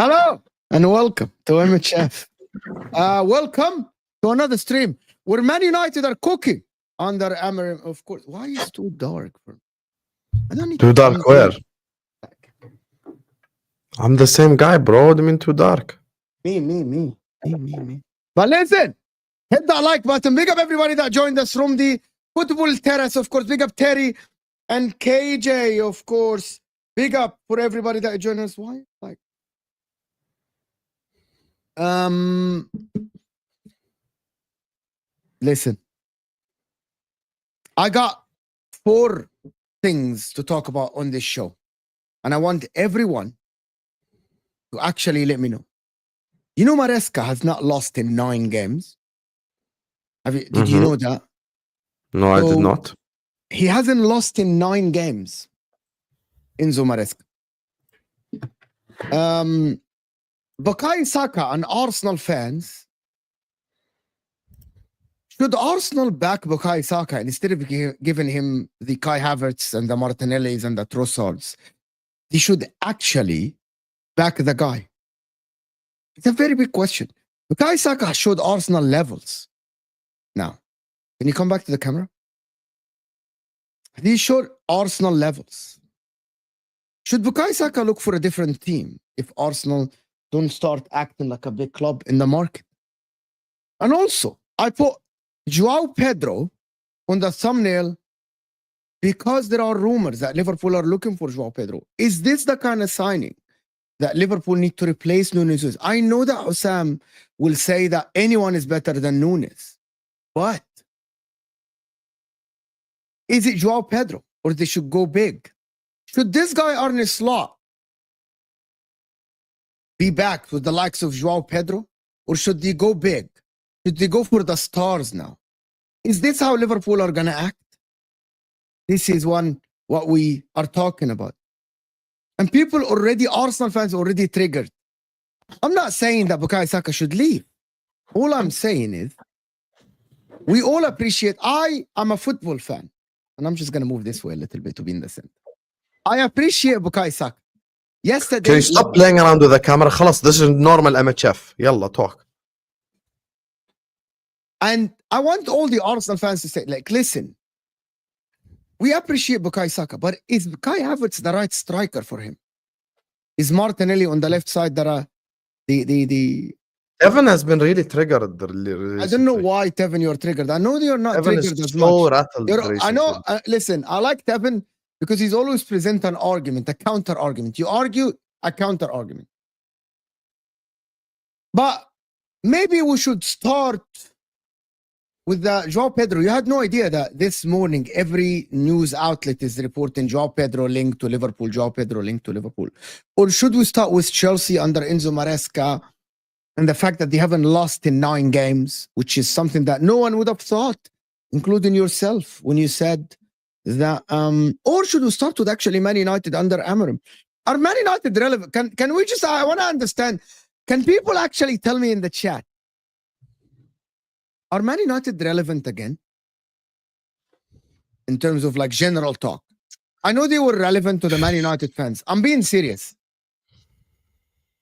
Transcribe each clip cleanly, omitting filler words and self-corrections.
Hello and welcome to MHF. Welcome to another stream where Man United are cooking under Amorim, of course. Why is it too dark? I don't need Too dark where? I'm the same guy, bro. What do you mean too dark? Me. But listen, hit that like button. Big up everybody that joined us from the Football Terrace, of course. Big up Terry and KJ, of course. Big up for everybody that joined us. Why? Like, listen, I got 4 things to talk about on this show, and I want everyone to actually let me know. You know, Maresca has not lost in 9 games. Did you know that? No, so, I did not. He hasn't lost in 9 games. Enzo Maresca. Bukayo Saka and Arsenal fans, should Arsenal back Bukayo Saka instead of giving him the Kai Havertz and the Martinellis and the Trossards? They should actually back the guy. It's a very big question. Bukayo Saka showed Arsenal levels. Now, can you come back to the camera? He showed Arsenal levels. Should Bukayo Saka look for a different team if Arsenal don't start acting like a big club in the market? And also, I put Joao Pedro on the thumbnail because there are rumors that Liverpool are looking for Joao Pedro. Is this the kind of signing that Liverpool need to replace Nunes with? I know that Husam will say that anyone is better than Nunes, but is it Joao Pedro or they should go big? Should this guy Arne Slot be back with the likes of Joao Pedro, or should they go big? Should they go for the stars now? Is this how Liverpool are going to act? This is what we are talking about. And people already, Arsenal fans already triggered. I'm not saying that Bukayo Saka should leave. All I'm saying is, we all appreciate, I am a football fan, and I'm just going to move this way a little bit to be in the center. I appreciate Bukayo Saka. Yesterday, can you stop playing around with the camera? خلاص, this is normal MHF. Yalla, talk. And I want all the Arsenal fans to say, like, listen, we appreciate Bukayo Saka, but is Kai Havertz the right striker for him? Is Martinelli on the left side that are the Tevin has been really triggered. I don't know why, Tevin, you're triggered. I know you're not Tevin triggered is as so much. rattled. I know, listen, I like Tevin because he's always present an argument, a counter argument. You argue, a counter argument. But maybe we should start with the Joao Pedro. You had no idea that this morning every news outlet is reporting Joao Pedro linked to Liverpool, Joao Pedro linked to Liverpool. Or should we start with Chelsea under Enzo Maresca and the fact that they haven't lost in 9 games, which is something that no one would have thought, including yourself, when you said that, or should we start with actually Man United under Amorim? Are Man United relevant? Can we just, I want to understand, can people actually tell me in the chat, are Man United relevant again? In terms of like general talk. I know they were relevant to the Man United fans. I'm being serious.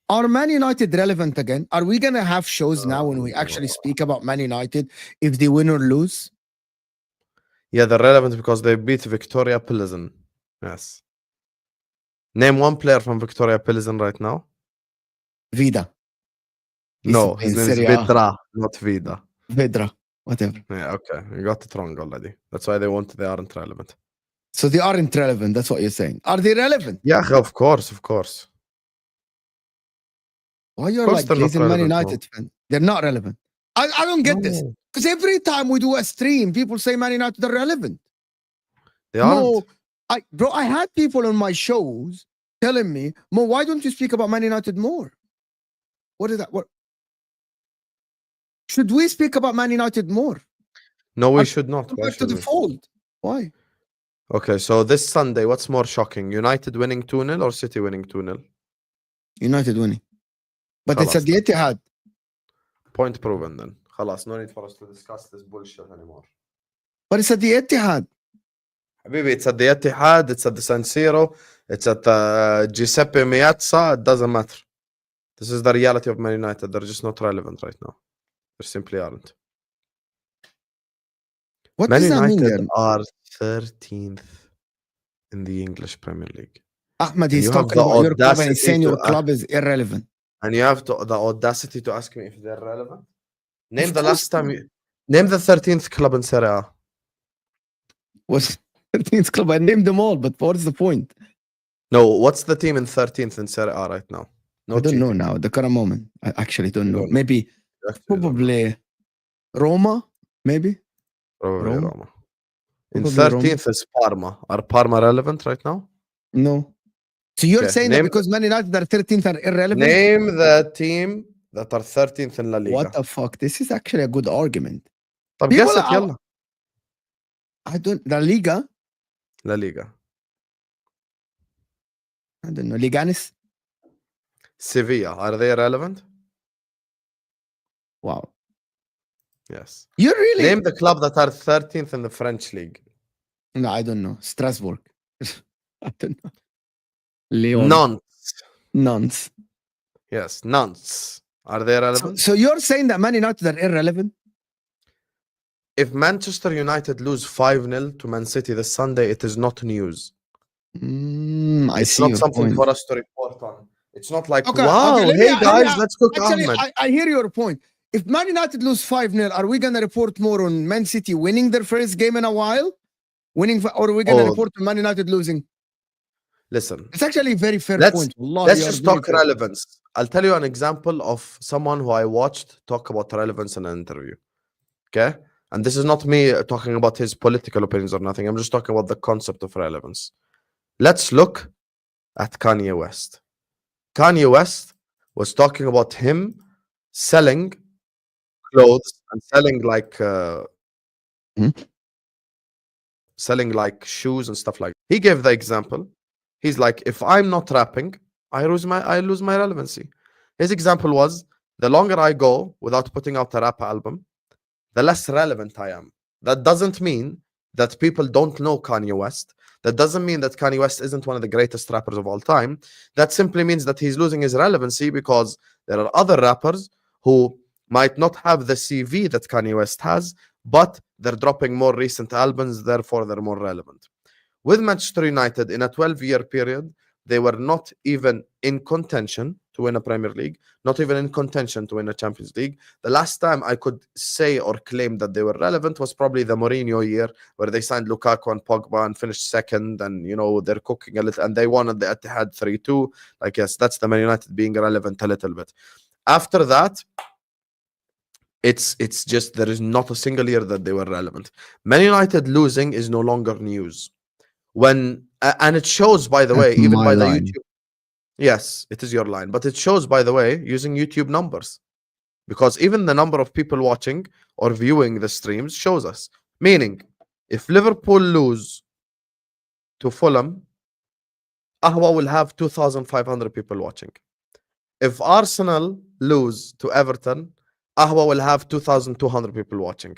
Are Man United relevant again? Are we going to have shows now when we actually speak about Man United if they win or lose? Yeah, they're relevant because they beat Victoria Pilsen. Yes. Name one player from Victoria Pilsen right now. Vida. No, his name is Vedra, not Vida. Vedra, whatever. Yeah, okay. You got it wrong already. That's why they aren't relevant. So they aren't relevant, that's what you're saying. Are they relevant? Yeah, of course. Why you're like glazing Man United fan? They're not relevant. I don't get this. Because every time we do a stream, people say Man United are relevant. They aren't. I had people on my shows telling me, Mo, why don't you speak about Man United more? What is that? What? Should we speak about Man United more? No, we should not. Back to the fold. Why? Okay, so this Sunday, what's more shocking? United winning 2-0 or City winning 2-0? United winning. But it's at the Etihad. Point proven then. خلاص, no need for us to discuss this bullshit anymore. But it's at the Etihad. Habibi, it's at the Etihad, it's at the San Siro, it's at the Giuseppe Meazza, it doesn't matter. This is the reality of Man United. They're just not relevant right now. They simply aren't. What Man does that mean United then? are 13th in the English Premier League. Ahmed, And he's you have talking the about your club and he's audacity saying to your club is irrelevant. And you have the audacity to ask me if they're relevant. Name Of the course last time you name the 13th club in Serie A. Was 13th club. I named them all, but what's the point? No, what's the team in 13th in Serie A right now? No, I don't know cheating. now. The current moment. I actually don't You know. don't know. Maybe, You actually don't know. probably Roma, maybe. Probably Roma? Roma. In Probably Roma. 13th is Parma. Are Parma relevant right now? No. So you're Okay, saying that name- because Man United are 13th are irrelevant? Name the team that are 13th in La Liga. What the fuck? This is actually a good argument. طب People guess it are- يلا. I don't. La Liga? La Liga. I don't know. Liganes? Sevilla. Are they relevant? Wow. Yes. You really? Name the club that are 13th in the French league. No, I don't know. Strasbourg. I don't know. Leon. Nantes. Nantes. Yes, Nantes. Are they relevant? So you're saying that Man United are irrelevant? If Manchester United lose 5-0 to Man City this Sunday, it is not news. I It's see not your something point. for us to report on. It's not like, Okay, wow, okay, let hey me- guys, let's cook Actually, Ahmed. I hear your point. If Man United lose 5-0, are we going to report more on Man City winning their first game in a while? Or are we going to Oh. report on Man United losing? Listen, It's actually a very fair let's point. Wallahi, let's you're just very talk fair. relevance. I'll tell you an example of someone who I watched talk about relevance in an interview. Okay? And this is not me talking about his political opinions or nothing. I'm just talking about the concept of relevance. Let's look at Kanye West. Kanye West was talking about him selling clothes and selling like selling like shoes and stuff like that. He gave the example. He's like, if I'm not rapping, I lose my relevancy. His example was, the longer I go without putting out a rap album, the less relevant I am. That doesn't mean that people don't know Kanye West. That doesn't mean that Kanye West isn't one of the greatest rappers of all time. That simply means that he's losing his relevancy because there are other rappers who might not have the CV that Kanye West has, but they're dropping more recent albums, therefore they're more relevant. With Manchester United, in a 12-year period, they were not even in contention to win a Premier League, not even in contention to win a Champions League. The last time I could say or claim that they were relevant was probably the Mourinho year, where they signed Lukaku and Pogba and finished second, and they're cooking a little, and they won at the Etihad 3-2. Like, yes, that's the Man United being relevant a little bit. After that, it's just there is not a single year that they were relevant. Man United losing is no longer news. When and it shows, by the way, even by the YouTube. Yes, it is your line, but it shows, by the way, using YouTube numbers, because even the number of people watching or viewing the streams shows us. Meaning, if Liverpool lose to Fulham, Ahwa will have 2,500 people watching. If Arsenal lose to Everton, Ahwa will have 2,200 people watching.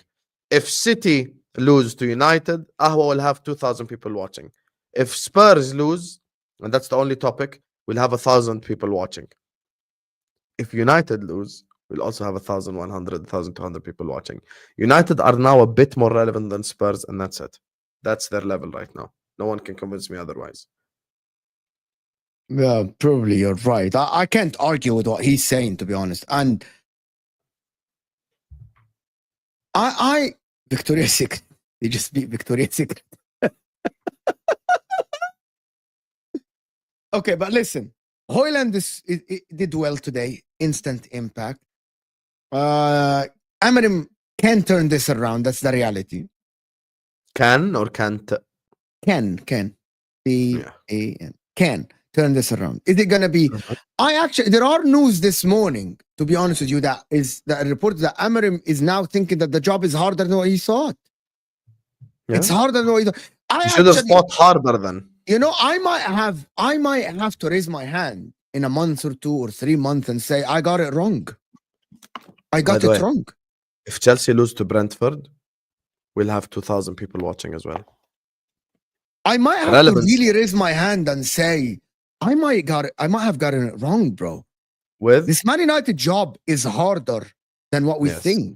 If City lose to United, Ahwa will have 2,000 people watching. If Spurs lose, and that's the only topic, we'll have 1,000 people watching. If United lose, we'll also have 1,100, 1,200 people watching. United are now a bit more relevant than Spurs, and that's it. That's their level right now. No one can convince me otherwise. Yeah, probably you're right. I can't argue with what he's saying, to be honest. And I Victoria's Secret. They just beat Victoria's Secret. Okay, but listen, Hoyland did well today. Instant impact. Amorim can turn this around. That's the reality. Can or can't? Can. Can turn this around. Is it gonna be? There are news this morning, to be honest with you, that report that Amorim is now thinking that the job is harder than what he thought. Yeah. It's harder than what he thought. You should have fought harder then. I might have to raise my hand in a month or 2 or 3 months and say I got it wrong. I got it wrong. If Chelsea lose to Brentford, we'll have 2,000 people watching as well. I might have to really raise my hand and say I might have gotten it wrong, bro. With This Man United job is harder than what we yes, think.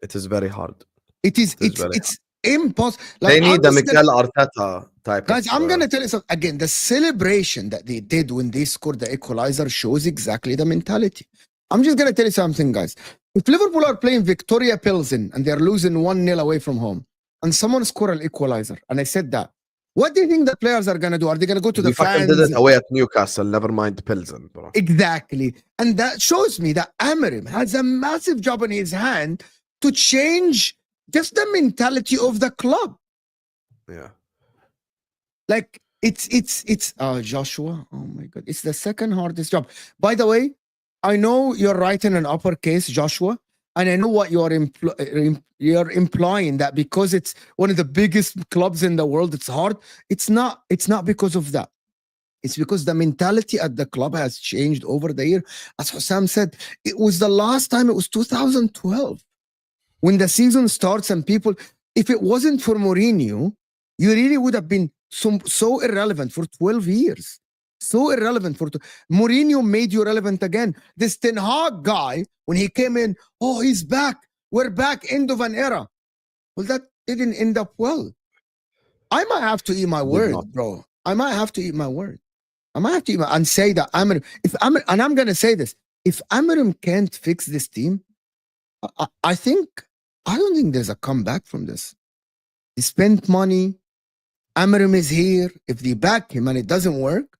it is very hard. It is. It is very It's impossible. They Like need a Mikel Arteta type guys, of. I'm gonna tell you something again. The celebration that they did when they scored the equalizer shows exactly the mentality. I'm just gonna tell you something, guys. If Liverpool are playing Victoria Pilsen and they're losing 1-0 away from home, and someone score an equalizer, and I said that, what do you think the players are gonna do? Are they gonna go to We the fucking fans? did it away at Newcastle. Never mind Pilsen, bro. Exactly. And that shows me that Amorim has a massive job in his hand to change just the mentality of the club. Yeah. Like it's Joshua. Oh my god. It's the second hardest job. By the way, I know you're writing an uppercase, Joshua, and I know what you're implying that because it's one of the biggest clubs in the world, it's hard. It's not because of that. It's because the mentality at the club has changed over the year. As Husam said, it was the last time, it was 2012. When the season starts and people, if it wasn't for Mourinho, you really would have been so irrelevant for 12 years. So irrelevant for Mourinho made you relevant again. This Ten Hag guy, when he came in, oh, he's back. We're back, end of an era. Well, that didn't end up well. I might have to eat my word, bro. I might have to eat my word. I might have to eat my, and say that Amorim, and I'm going to say this, if Amorim can't fix this team, I don't think there's a comeback from this. He spent money. Amorim is here. If they back him and it doesn't work,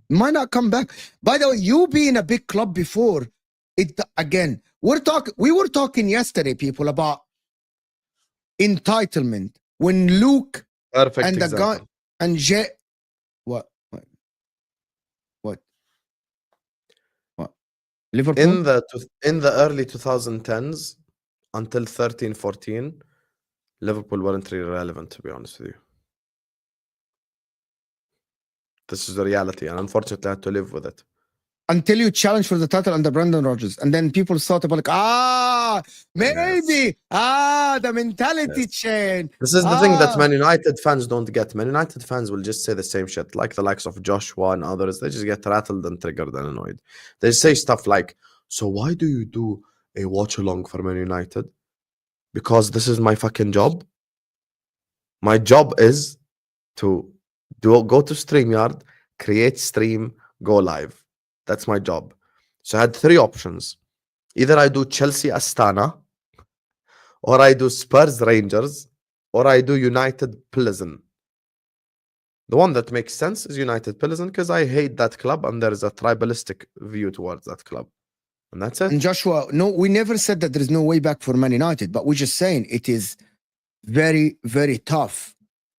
he might not come back. By the way, you being a big club before, it again, we were talking yesterday, people, about entitlement. When Luke Perfect and the example. guy and Jay, what? Liverpool? In the early 2010s until 13-14, Liverpool weren't really relevant, to be honest with you. This is the reality, and unfortunately I had to live with it. Until you challenge for the title under Brendan Rodgers. And then people thought about like, maybe, the mentality change. This is the thing that Man United fans don't get. Man United fans will just say the same shit, like the likes of Joshua and others. They just get rattled and triggered and annoyed. They say stuff like, so why do you do a watch along for Man United? Because this is my fucking job. My job is to go to StreamYard, create stream, go live. That's my job. So I had three options. Either I do Chelsea Astana, or I do Spurs Rangers, or I do United Pilsen. The one that makes sense is United Pilsen because I hate that club and there is a tribalistic view towards that club. And that's it. And Joshua, no, we never said that there is no way back for Man United, but we're just saying it is very, very tough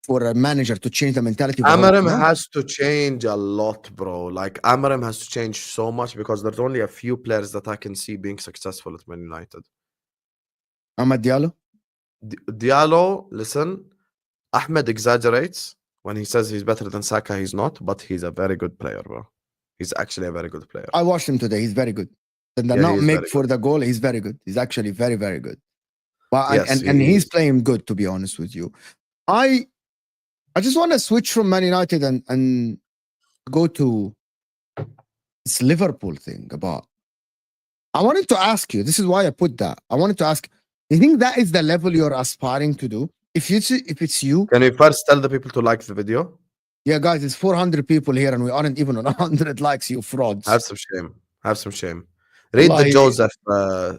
for a manager to change the mentality. Amorim has to change a lot, bro. Like Amorim has to change so much because there's only a few players that I can see being successful at Man United. Ahmed Diallo? Diallo, listen, Ahmed exaggerates when he says he's better than Saka. He's not, but he's a very good player, bro. He's actually a very good player. I watched him today. He's very good. And not make for the goal. He's very good. He's actually very, very good. But yes, and he's playing good, to be honest with you. I just want to switch from Man United and go to this Liverpool thing about. I wanted to ask you, this is why I put that. I wanted to ask, do you think that is the level you're aspiring to do? If it's you. Can we first tell the people to like the video? Yeah, guys, it's 400 people here and we aren't even on 100 likes, you frauds. Have some shame. Have some shame. Read the Joseph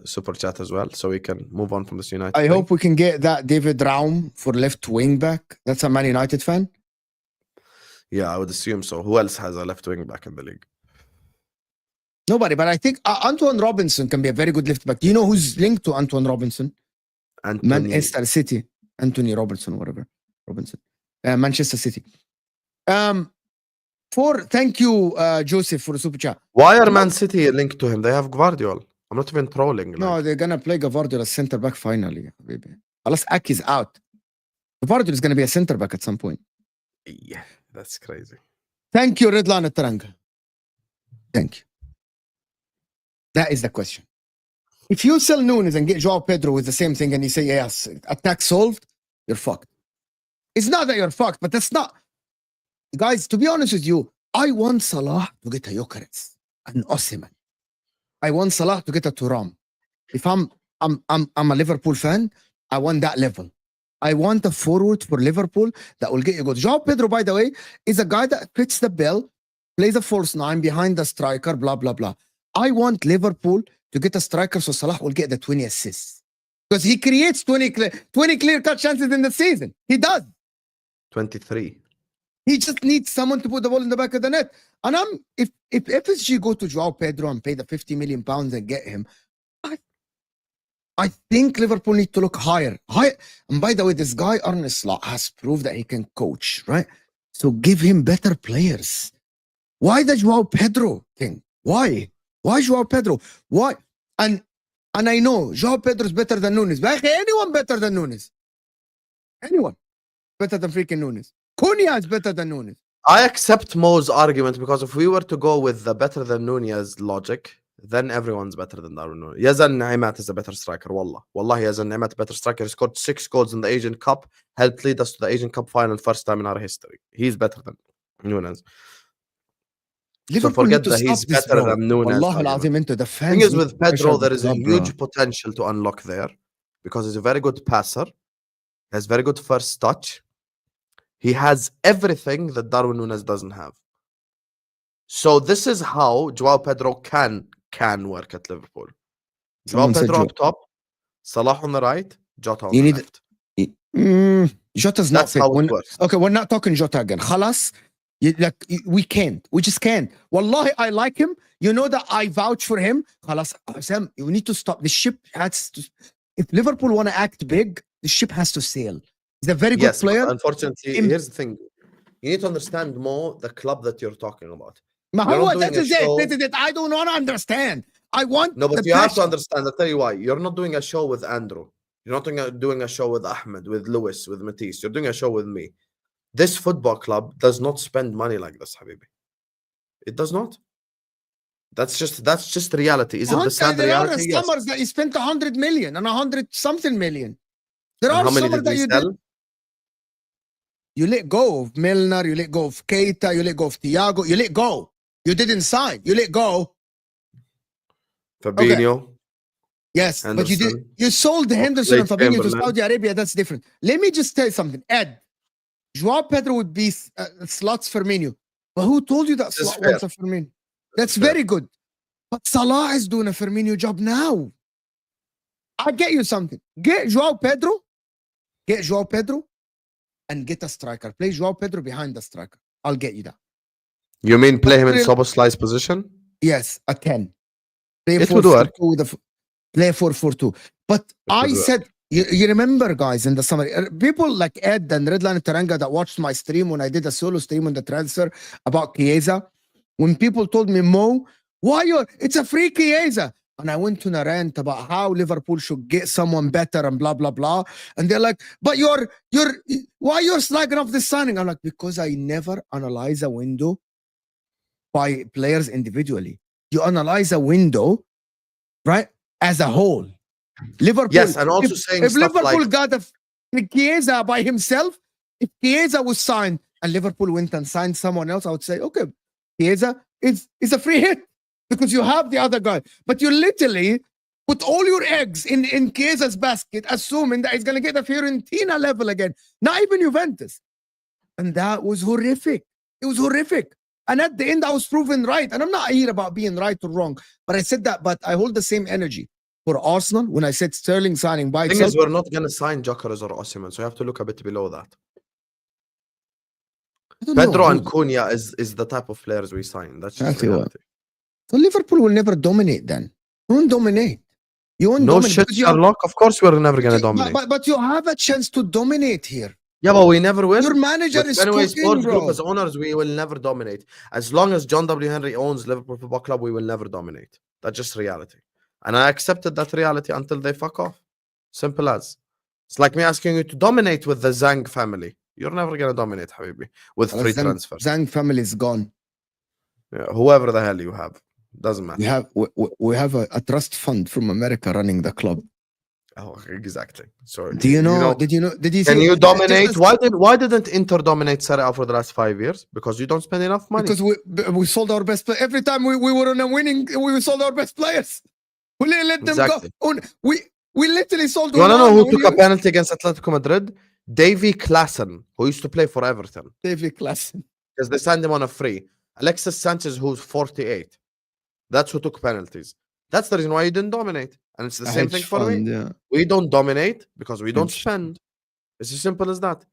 super chat as well so we can move on from this United I thing. hope we can get that David Raum for left wing back. That's a Man United fan? Yeah, I would assume so. Who else has a left wing back in the league? Nobody, but I think Antoine Robinson can be a very good left back. Do you know who's linked to Antoine Robinson? Manchester City. Anthony Robertson, whatever. Robinson. Manchester City. Thank you, Joseph, for the super chat. Why are Man City linked to him? They have Guardiola. I'm not even trolling. No, they're going to play Guardiola center back finally, baby. Unless Aki's out. Guardiola is going to be a center back at some point. Yeah, that's crazy. Thank you, Redline at Taranga. Thank you. That is the question. If you sell Nunes and get Joao Pedro with the same thing and you say, yes, attack solved, you're fucked. It's not that you're fucked, but that's not. Guys, to be honest with you, I want Salah to get a Jokeres and Osimhen. I want Salah to get a Thuram. If I'm a Liverpool fan, I want that level. I want a forward for Liverpool that will get you goals. Joao Pedro, by the way, is a guy that fits the bill, plays a false nine behind the striker, blah, blah, blah. I want Liverpool to get a striker so Salah will get the 20 assists. Because he creates 20 clear-cut chances in the season. He does. 23. He just needs someone to put the ball in the back of the net. And if FSG go to Joao Pedro and pay the 50 million pounds and get him, I think Liverpool need to look higher. And by the way, this guy, Arne Slot, has proved that he can coach, right? So give him better players. Why the Joao Pedro thing? Why? Why Joao Pedro? Why? And I know Joao Pedro is better than Nunes. But anyone better than Nunes? Anyone better than freaking Nunes? Cunha is better than Nunes. I accept Mo's argument because if we were to go with the better than Nunez logic, then everyone's better than Darwin Nunez. Yazan Naimat is a better striker. Wallahi, Yazan Naimat, better striker. He scored 6 goals in the Asian Cup, helped lead us to the Asian Cup final first time in our history. He's better than Nunez. So forget that he's better than Nunez. The thing is with Pedro, there is a huge potential to unlock there because he's a very good passer. He has very good first touch. He has everything that Darwin Nunez doesn't have. So this is how Joao Pedro can work at Liverpool. Joao Pedro up top, Salah on the right, Jota on the left. Jota's not fit. Okay, we're not talking Jota again. Khalas, we can't. We just can't. Wallahi, I like him. You know that I vouch for him. Khalas, Sam, you need to stop. The ship has to. If Liverpool want to act big, the ship has to sail. He's a very good player. Unfortunately, here's the thing. You need to understand more the club that you're talking about. This is it. I don't want to understand. I want but you have to understand. I'll tell you why. You're not doing a show with Andrew. You're not doing a show with Ahmed, with Lewis, with Matisse. You're doing a show with me. This football club does not spend money like this, Habibi. It does not. That's just reality. Is it the sad reality? There are summers that you spent 100 million and 100-something million. There are summers that you did. You let go of Milner, you let go of Keita, you let go of Thiago, you let go. You didn't sign. You let go. Fabinho. Okay. Yes, Henderson. But you sold Henderson and Fabinho to Saudi Arabia. That's different. Let me just tell you something. Ed, Joao Pedro would be slots Firmino. But who told you that slot wants a Firmino? That's very good. But Salah is doing a Firmino job now. I'll get you something. Get Joao Pedro, and get a striker. Play Joao Pedro behind the striker. I'll get you that. You mean play him in Szoboszlai's position? Yes, a 10. Play it would work. Play 4-4-2. But I said, you remember, guys, in the summer, people like Ed and Redline Taranga that watched my stream when I did a solo stream on the transfer about Chiesa, when people told me, Mo, it's a free Chiesa. And I went on a rant about how Liverpool should get someone better and blah, blah, blah. And they're like, but why you're slagging off this signing? I'm like, because I never analyze a window by players individually. You analyze a window, right, as a whole. Liverpool. Yes, and also saying if stuff Liverpool like got a Chiesa by himself, if Chiesa was signed and Liverpool went and signed someone else, I would say, okay, Chiesa is a free hit because you have the other guy. But you literally put all your eggs in Chiesa's basket, assuming that he's going to get a Fiorentina level again, not even Juventus. And that was horrific. It was horrific. And at the end, I was proven right. And I'm not here about being right or wrong, but I said that, but I hold the same energy for Arsenal when I said Sterling signing by itself. The thing is, we're not going to sign Gyökeres or Osimhen, so you have to look a bit below that. Pedro and Cunha is the type of players we sign. That's just reality. So Liverpool will never dominate then. You won't dominate. You won't dominate. No shit, Sherlock. Of course we're never going to dominate. But you have a chance to dominate here. Yeah, but we never will. Your manager is anyway, cooking, sports bro. group as owners, we will never dominate. As long as John W. Henry owns Liverpool Football Club, we will never dominate. That's just reality. And I accepted that reality until they fuck off. Simple as. It's like me asking you to dominate with the Zhang family. You're never going to dominate, Habibi, with free transfers. Zhang family is gone. Yeah, whoever the hell you have. Doesn't matter. We have a trust fund from America running the club. Oh, exactly. So Do you know? Did you know? Did you can see? you just dominate? as- Why didn't Inter dominate Serie A for the last 5 years? Because you don't spend enough money. Because we sold our best player every time we were on a winning. We sold our best players. We let them Exactly. go. We literally sold. You want to know Onana, who took a penalty against Atletico Madrid? Davy Klaassen, who used to play for Everton, David Klassen. because they signed him on a free. Alexis Sanchez, who's 48. That's who took penalties. That's the reason why you didn't dominate. And it's the same thing for me. Yeah. We don't dominate because we don't Hedge. spend. It's as simple as that.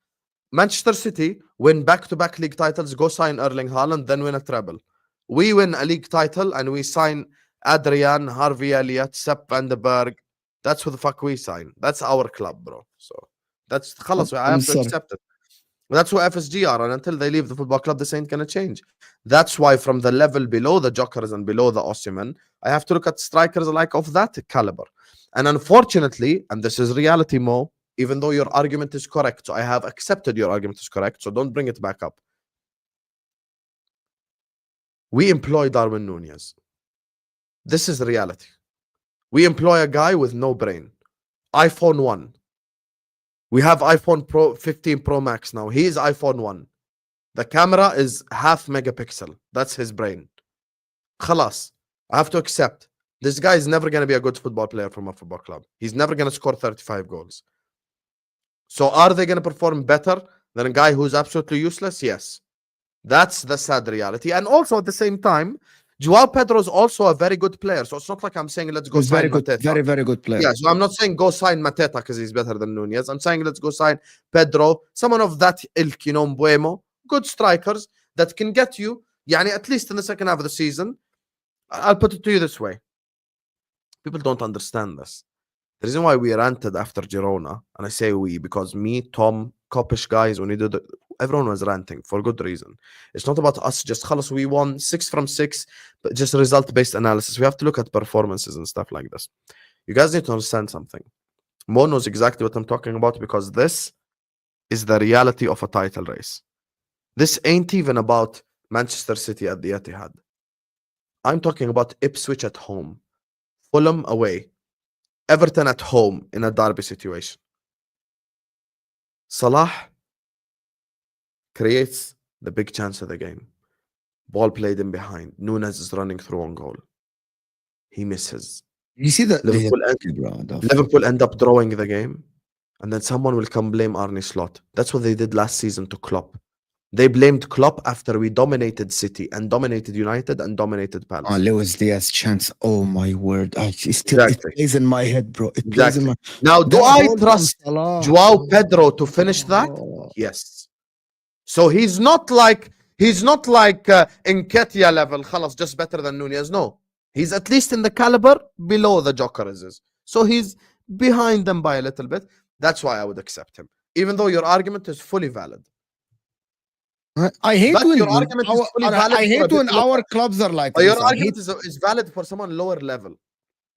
Manchester City win back-to-back league titles, go sign Erling Haaland, then win a treble. We win a league title and we sign Adrian, Harvey Elliott, Sepp van den Berg. That's who the fuck we sign. That's our club, bro. So that's خلاص, I have to sorry. accept it. That's who FSG are, and until they leave the football club, this ain't gonna change. That's why from the level below the Jokers and below the Osimhen, I have to look at strikers like of that caliber. And unfortunately, and this is reality, Mo, even though your argument is correct, so I have accepted your argument is correct, so don't bring it back up. We employ Darwin Nunez. This is reality. We employ a guy with no brain. iPhone 1. We have iPhone Pro 15 Pro Max now. He is iPhone 1. The camera is half megapixel. That's his brain. Khalas. I have to accept. This guy is never going to be a good football player from a football club. He's never going to score 35 goals. So are they going to perform better than a guy who's absolutely useless? Yes. That's the sad reality. And also at the same time, Joao Pedro is also a very good player. So it's not like I'm saying let's go He's sign very good, Mateta. very, very good player. Yeah, so I'm not saying go sign Mateta because he's better than Nunez. I'm saying let's go sign Pedro, someone of that ilk, you know, Mbuemo, good strikers that can get you, yani, at least in the second half of the season. I'll put it to you this way. People don't understand this. The reason why we ranted after Girona, and I say we because me, Tom, Kopish guys, when we did it, everyone was ranting for good reason. It's not about us just khalas, we won 6 from 6, but just result-based analysis. We have to look at performances and stuff like this. You guys need to understand something. Mo knows exactly what I'm talking about because this is the reality of a title race. This ain't even about Manchester City at the Etihad. I'm talking about Ipswich at home, Fulham away, Everton at home in a derby situation. Salah creates the big chance of the game. Ball played in behind. Nunez is running through on goal. He misses. You see that Liverpool end up drawing the game, and then someone will come blame Arne Slot. That's what they did last season to Klopp. They blamed Klopp after we dominated City and dominated United and dominated Palace. Oh, Luis Diaz chance. Oh my word. It plays in my head, bro. It plays in my Now, do I trust Joao Pedro to finish that? Yes. So he's not like Nketiah level, khalas, just better than Nunez. No. He's at least in the caliber below the Jokers is. So he's behind them by a little bit. That's why I would accept him. Even though your argument is fully valid. I hate when your argument is fully valid. I hate when our clubs are like this. Your argument is valid for someone lower level.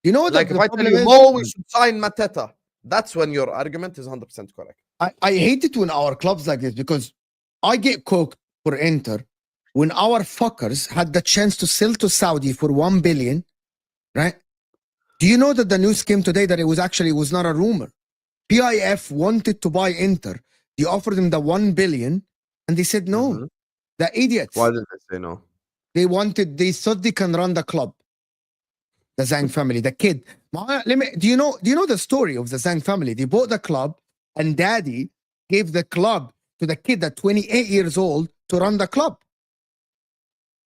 You know, like if I tell you, Mo, we should sign Mateta, that's when your argument is 100% correct. I hate it when our clubs like this because I get cooked for Inter when our fuckers had the chance to sell to Saudi for 1 billion, right? Do you know that the news came today that it was not a rumor? PIF wanted to buy Inter. They offered them the 1 billion and they said no. Mm-hmm. The idiots. Why did they say no? They thought they can run the club. The Zhang family, the kid. Do you know the story of the Zhang family? They bought the club and daddy gave the club to the kid at 28 years old to run the club.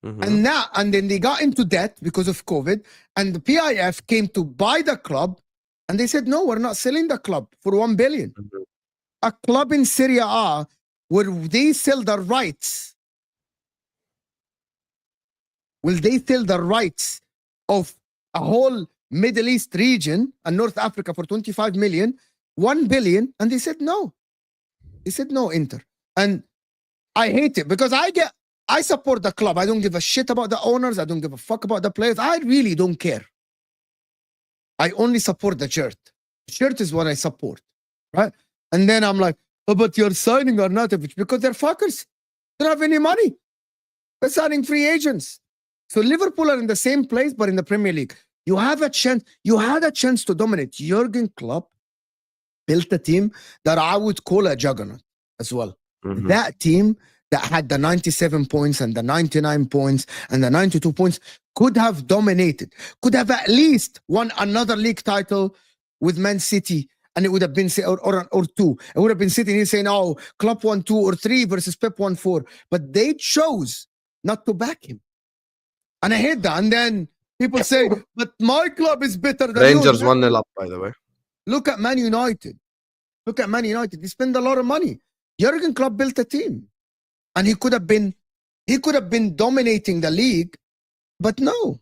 Mm-hmm. And then they got into debt because of COVID, and the PIF came to buy the club, and they said, no, we're not selling the club for 1 billion. Mm-hmm. A club in Serie A where they sell the rights. Will they sell the rights of a whole Middle East region and North Africa for 25 million, 1 billion? And they said no. They said no, Inter. And I hate it because I support the club. I don't give a shit about the owners. I don't give a fuck about the players. I really don't care. I only support the shirt. The shirt is what I support, right? And then I'm like, oh, but you're signing Arnautovic because they're fuckers. They don't have any money. They're signing free agents. So Liverpool are in the same place, but in the Premier League. You have a chance. You had a chance to dominate. Jurgen Klopp built a team that I would call a juggernaut as well. Mhm. That team that had the 97 points and the 99 points and the 92 points could have dominated, could have at least won another league title with Man City. And it would have been, or two. It would have been sitting here saying, oh, Klopp won 2 or 3 versus Pep won 4. But they chose not to back him. And I hate that. And then people say, but my club is better than Rangers yours. 1-0 up, by the way. Look at Man United. Look at Man United. They spend a lot of money. Jurgen Klopp built a team. And he could have been dominating the league, but no.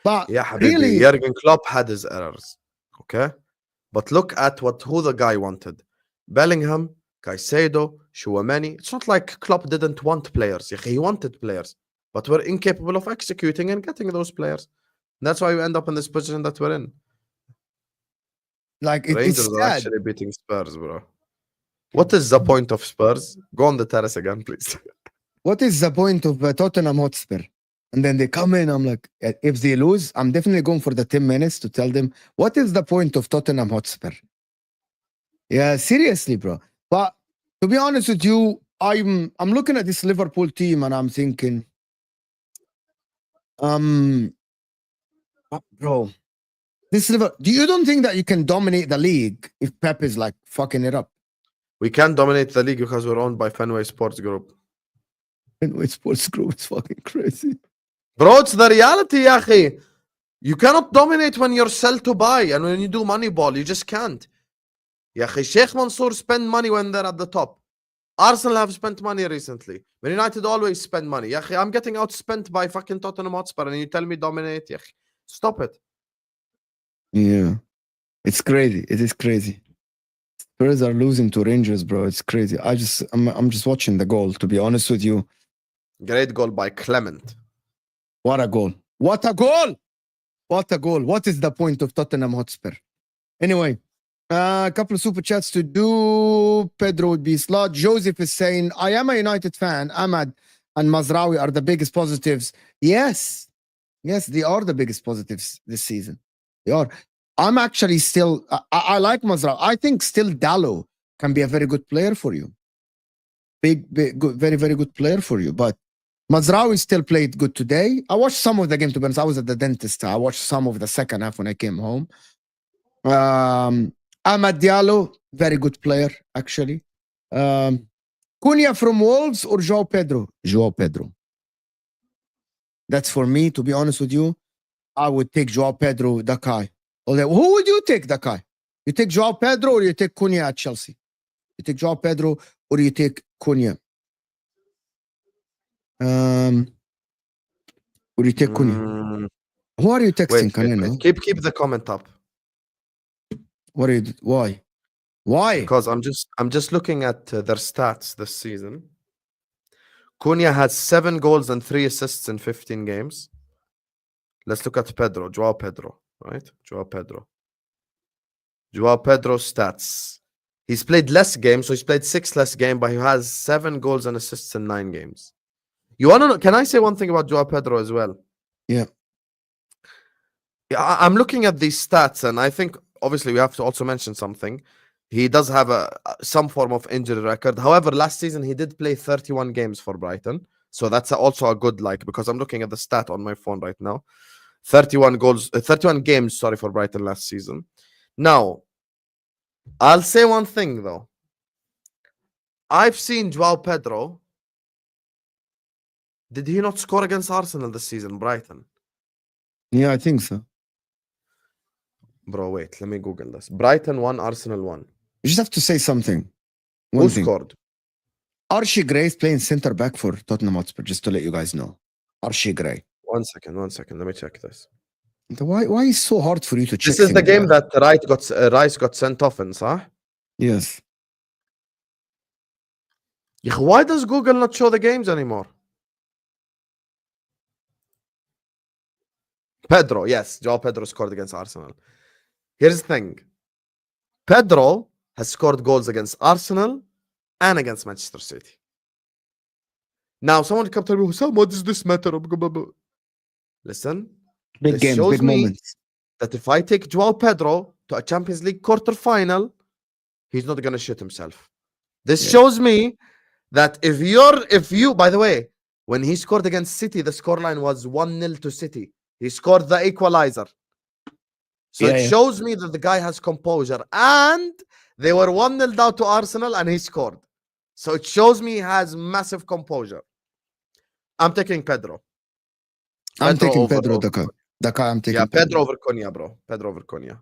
But Yeah, Habibi, really, Jurgen Klopp had his errors. Okay? But look at who the guy wanted. Bellingham, Caicedo, Chouameni. It's not like Klopp didn't want players. He wanted players. But we're incapable of executing and getting those players. That's why we end up in this position that we're in. like Rangers it's are sad. actually beating Spurs, bro. What is the point of Spurs? Go on the terrace again, please. What is the point of Tottenham Hotspur? And then they come in, I'm like, if they lose, I'm definitely going for the 10 minutes to tell them, what is the point of Tottenham Hotspur? Yeah, seriously, bro. But to be honest with you, I'm looking at this Liverpool team and I'm thinking, bro, this Liverpool, you don't think that you can dominate the league if Pep is like fucking it up? We can't dominate the league because we're owned by Fenway Sports Group. Fenway Sports Group, it's fucking crazy. Bro, it's the reality, Yahi. You cannot dominate when you're sell to buy, and when you do money ball, you just can't. Yahi, Sheikh Mansour spend money when they're at the top. Arsenal have spent money recently. Man United always spend money. Yahi, I'm getting outspent by fucking Tottenham Hotspur, and you tell me dominate. Yahi, stop it. Yeah, it's crazy. It is crazy. Spurs are losing to Rangers, bro. It's crazy. I'm just watching the goal. To be honest with you, Great goal by Clement. what a goal! What a goal! What a goal! What is the point of Tottenham Hotspur? Anyway, a couple of super chats to do. Pedro would be slot. Joseph is saying, I am a United fan. Ahmad and Mazraoui are the biggest positives. Yes, they are the biggest positives this season. They are. I'm actually still, I like Mazraoui. I think still Dallo can be a very good player for you. Big, good, very, very good player for you. But Mazraoui still played good today. I watched some of the game, to be honest. I was at the dentist. I watched some of the second half when I came home. Ahmad Diallo, very good player, actually. Cunha from Wolves or Joao Pedro? Joao Pedro. That's for me, to be honest with you. I would take Joao Pedro, the guy. Who would you take, the guy? You take Joao Pedro or you take Cunha at Chelsea? You take Joao Pedro or you take Cunha? Or you take Cunha? Who are you texting? Wait. Keep the comment up. What are you? Why? Because I'm just looking at their stats this season. Cunha has 7 goals and 3 assists in 15 games. Let's look at Joao Pedro, right? Joao Pedro stats. He's played less games, so he's played 6 less games, but he has 7 goals and assists in 9 games. You want to know? Can I say one thing about Joao Pedro as well? Yeah. I'm looking at these stats, and I think obviously we have to also mention something. He does have some form of injury record. However, last season he did play 31 games for Brighton, so that's also a good because I'm looking at the stat on my phone right now. 31 games, for Brighton last season. Now, I'll say one thing though. I've seen Joao Pedro. Did he not score against Arsenal this season, Brighton? Yeah, I think so. Bro, wait, let me Google this. Brighton 1, Arsenal 1. You just have to say something. Who scored? Archie Gray is playing center back for Tottenham Hotspur, just to let you guys know. Archie Gray. One second. Let me check this. Why is it so hard for you to check? This is the game that Rice got sent off in, huh? Yes. Why does Google not show the games anymore? Pedro, yes. Joao Pedro scored against Arsenal. Here's the thing. Pedro has scored goals against Arsenal and against Manchester City. Now, someone come tell me, Husam, what does this matter? Listen. Big games, big moments. That if I take Joao Pedro to a Champions League quarterfinal, he's not gonna shit himself. This shows me that if you, by the way, when he scored against City, the scoreline was 1-0 to City. He scored the equalizer. So it shows me that the guy has composure. And they were 1-0 down to Arsenal and he scored. So it shows me he has massive composure. I'm taking Pedro. I'm taking Pedro over Daka. I'm taking Pedro over Cunha, bro. Pedro over Cunha.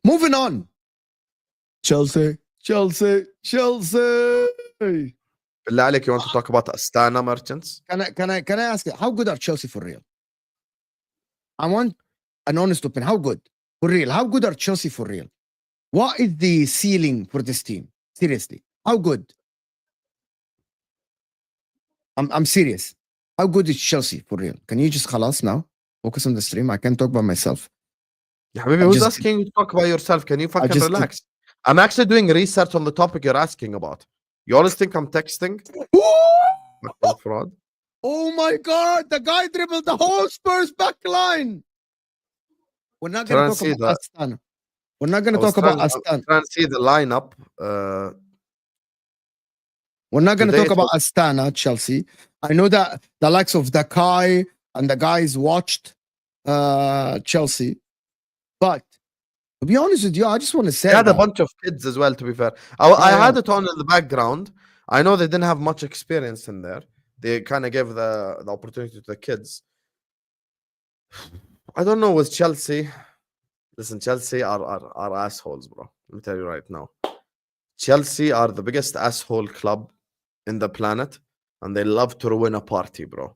Moving on. Chelsea. بالله عليك, you want to talk about Astana merchants? Can I ask you, how good are Chelsea for real? I want an honest opinion. How good? For real. How good are Chelsea for real? What is the ceiling for this team? Seriously. How good? I'm serious. How good is Chelsea for real? Can you just khalas now? Focus on the stream. I can't talk by myself. Yeah, baby, who's asking you to talk about yourself? Can you fucking relax? I'm actually doing research on the topic you're asking about. You always think I'm texting? Fraud. Oh my God, the guy dribbled the whole Spurs back line. We're not going to talk about Astana. We're not going to talk about Astana. Trying to see the lineup. We're not going to talk about Astana, Chelsea. I know that the likes of Dakai and the guys watched Chelsea. But to be honest with you, I just want to say they had a bunch of kids as well, to be fair. I had it on in the background. I know they didn't have much experience in there. They kind of gave the opportunity to the kids. I don't know with Chelsea. Listen, Chelsea are assholes, bro. Let me tell you right now. Chelsea are the biggest asshole club in the planet, and they love to ruin a party, bro.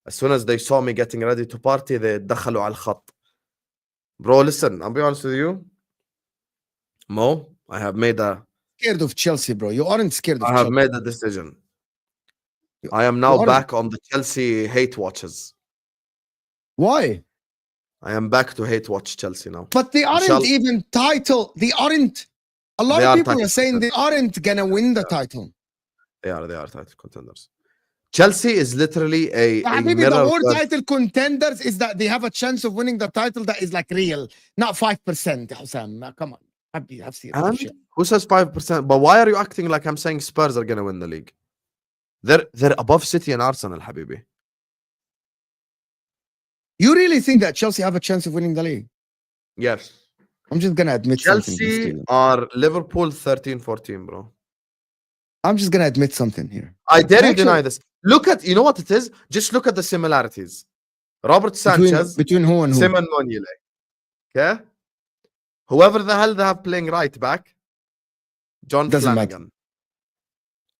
As soon as they saw me getting ready to party, they دخلوا على الخط. Bro, listen, I'll be honest with you. Mo, I have made scared of Chelsea, bro. You aren't scared of Chelsea. I have made a decision. I am now back on the Chelsea hate watches. Why? I am back to hate watch Chelsea now. But they aren't even title. They aren't. A lot of people are saying they aren't gonna win the title. They are title contenders. Chelsea is literally a maybe the whole title contenders is that they have a chance of winning the title that is like real, not 5%. Husam, come on. Who says 5%? But why are you acting like I'm saying Spurs are gonna win the league? They're above City and Arsenal, Habibi. You really think that Chelsea have a chance of winning the league? Yes. I'm just gonna admit Chelsea are Liverpool 13-14, bro. I'm just gonna admit something here. I dare you deny this. Look at, you know what it is? Just look at the similarities. Robert Sanchez between who and who? Simon Monile. Okay? Whoever the hell they have playing right back, John Flanagan.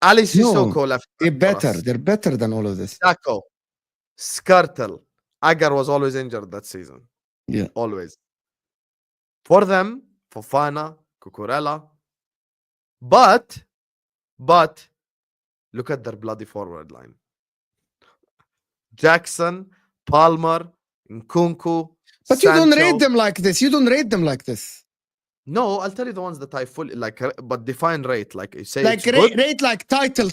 Ali Sissoko left. They're better than all of this. Saka, Skrtel, Agar was always injured that season. Yeah. Always. For them, Fofana, Cucurella. But look at their bloody forward line. Jackson, Palmer, Nkunku. But Sancho. You don't rate them like this. No, I'll tell you the ones that I fully like, but define rate. Like you say, like rate like title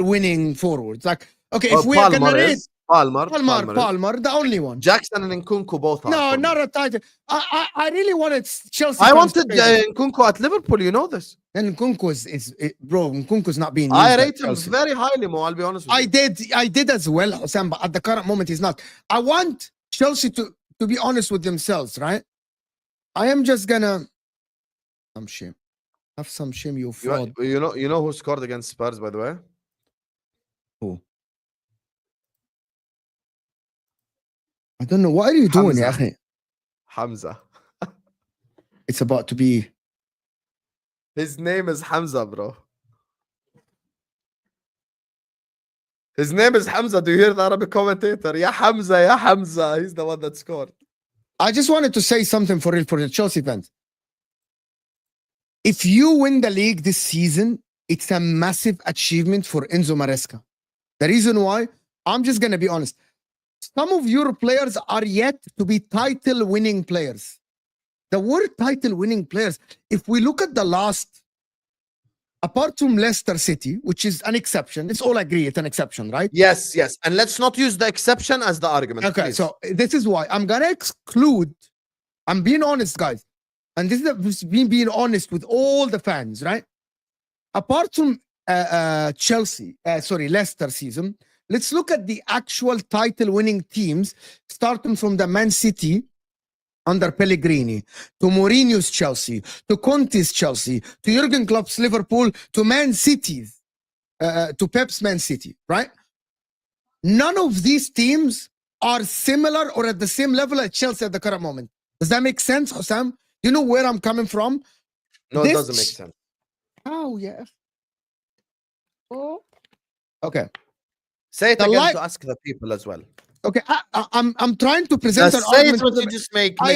winning forwards. Like, okay, if we are gonna rate Palmer, the only one. Jackson and Nkunku both. No, not a title. I really wanted Chelsea. I wanted Nkunku at Liverpool. You know this. And Nkunku is bro. Nkunku's not being. I rate him very highly, Mo. I'll be honest with you. I did as well, Sam. But at the current moment, he's not. I want Chelsea to be honest with themselves, right? I am just gonna. I'm shame. Have some shame, you fraud. You know who scored against Spurs, by the way? Who? I don't know. What are you doing, Yahi? Hamza. It's about to be. His name is Hamza, bro. His name is Hamza. Do you hear the Arabic commentator? Ya Hamza. He's the one that scored. I just wanted to say something for the Chelsea fans. If you win the league this season, it's a massive achievement for Enzo Maresca. The reason why, I'm just going to be honest. Some of your players are yet to be title-winning players. The word title-winning players, if we look at the last, apart from Leicester City, which is an exception, let's all agree it's an exception, right? Yes. And let's not use the exception as the argument. Okay, please. so this is why I'm going to exclude, I'm being honest, guys. and this is me being honest with all the fans, right? Apart from Leicester season, let's look at the actual title-winning teams, starting from the Man City under Pellegrini, to Mourinho's Chelsea, to Conte's Chelsea, to Jurgen Klopp's Liverpool, to Man City's, to Pep's Man City, right? None of these teams are similar or at the same level as Chelsea at the current moment. Does that make sense, Husam? You know where I'm coming from? No, it doesn't make sense. Oh, yeah. Oh. Okay. Say it again to ask the people as well. Okay, I'm trying to present an say argument. It what you just make I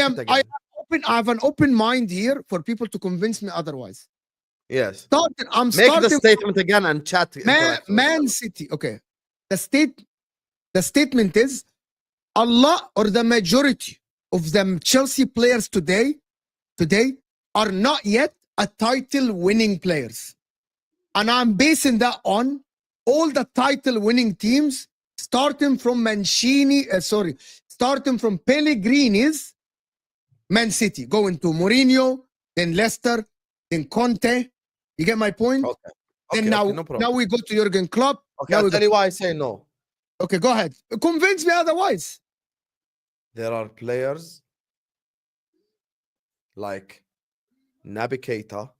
have an open mind here for people to convince me otherwise. Yes. I'm make the statement again and chat. Man City. Okay. The statement is Allah or the majority of the Chelsea players today are not yet a title-winning players. And I'm basing that on all the title-winning teams starting from starting from Pellegrini's Man City, going to Mourinho, then Leicester, then Conte. You get my point? Okay. Then now we go to Jurgen Klopp. Okay, I'll tell you why I say no. Okay, go ahead. Convince me otherwise. There are players like Naby Keita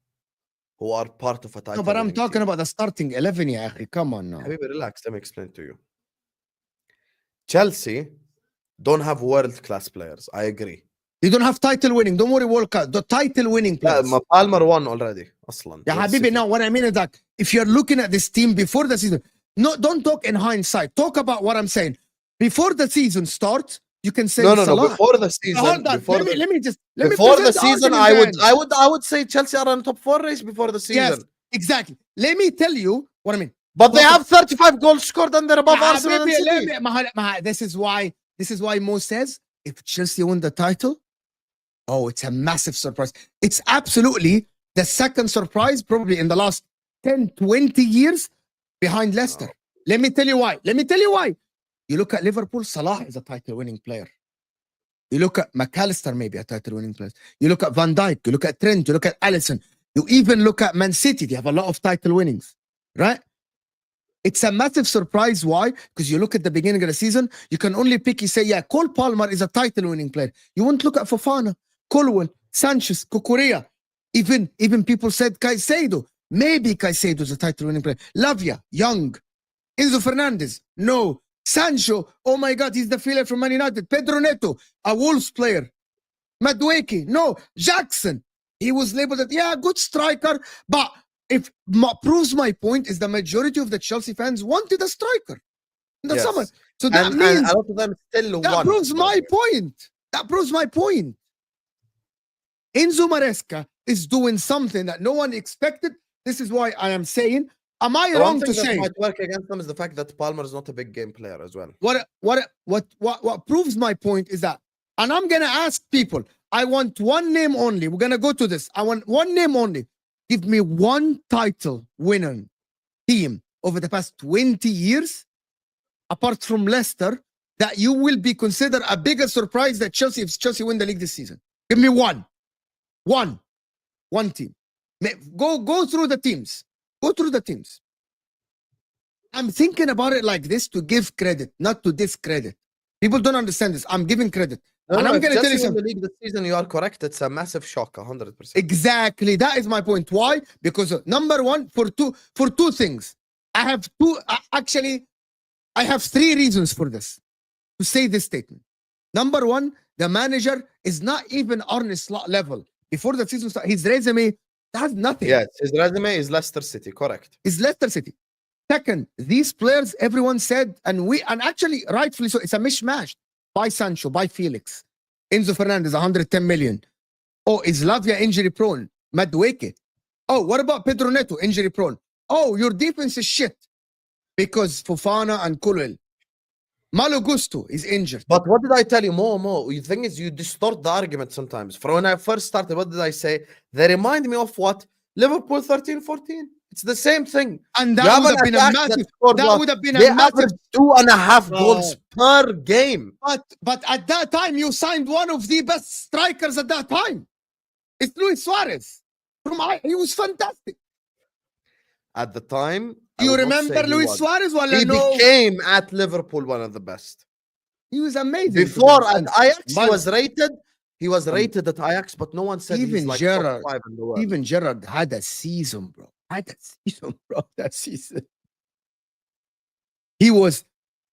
who are part of a title. No, but I'm talking about the starting 11. Yeah, come on now. Habibi, relax. Let me explain to you. Chelsea don't have world-class players. I agree. You don't have title winning. Don't worry, World Cup. The title winning players. Palmer won already. Aslan. Yeah, Habibi. Now, what I mean is that if you're looking at this team before the season, no, don't talk in hindsight. Talk about what I'm saying. Before the season starts, you can say no. Before the season, before the season, I would say Chelsea are on top 4 race before the season. Yes, exactly. Let me tell you what I mean. But they have 35 goals scored and they're above Arsenal and City. This is why Mo says if Chelsea win the title, oh, it's a massive surprise. It's absolutely the second surprise probably in the last 10, 20 years behind Leicester. Let me tell you why. You look at Liverpool, Salah is a title-winning player. You look at McAllister, maybe a title-winning player. You look at Van Dijk, you look at Trent, you look at Alisson. You even look at Man City. They have a lot of title winnings, right? It's a massive surprise. Why? Because you look at the beginning of the season, you can only pick, you say, yeah, Cole Palmer is a title-winning player. You won't look at Fofana, Colwell, Sanchez, Cucurella. Even people said Caicedo. Maybe Caicedo is a title-winning player. Lavia, young. Enzo Fernandez, no. Sancho, oh my God, he's the filler from Man United. Pedro Neto, a Wolves player. Madueke, no. Jackson, he was labeled as, yeah, good striker. But if proves my point is the majority of the Chelsea fans wanted a striker in the summer. So that means a lot of them still that proves my point. That proves my point. Enzo Maresca is doing something that no one expected. This is why I am saying, am I wrong to say? What might work against them is the fact that Palmer is not a big game player as well. What proves my point is that, and I'm gonna ask people. I want one name only. We're gonna go to this. I want one name only. Give me one title winning team over the past 20 years, apart from Leicester, that you will be considered a bigger surprise that Chelsea, if Chelsea win the league this season. Give me one team. Go through the teams. Go through the teams. I'm thinking about it like this to give credit, not to discredit. People don't understand this. I'm giving credit. I'm going to tell you something. The league this season, you are correct. It's a massive shock, 100%. Exactly. That is my point. Why? Because number one, for two things. I have 3 reasons for this, to say this statement. Number one, the manager is not even Arne Slot level. Before the season starts, his resume has nothing. Yes, his resume is Leicester City, correct. Is Leicester City. Second, these players, everyone said, and actually rightfully so, it's a mishmash. Buy Sancho, buy Felix. Enzo Fernandez, 110 million. Oh, is Lavia injury prone? Madueke. Oh, what about Pedro Neto, injury prone? Oh, your defense is shit. Because Fofana and Colwell. Malo Gusto is injured. But what did I tell you? Mo, the thing is, you distort the argument sometimes. From when I first started, what did I say? They remind me of what? Liverpool 13-14. It's the same thing. And that would have been a massive. That would have been a massive. 2.5 goals per game. But at that time, you signed one of the best strikers at that time. It's Luis Suarez. He was fantastic. At the time, I You would not say remember he Luis was. Suarez? Well, He no. became at Liverpool one of the best. He was amazing. Before at Ajax, he But was rated. He was rated at Ajax, but no one said Steven he's like Gerrard, top 5 in the world. Steven Gerrard had a season, bro. That season. He was,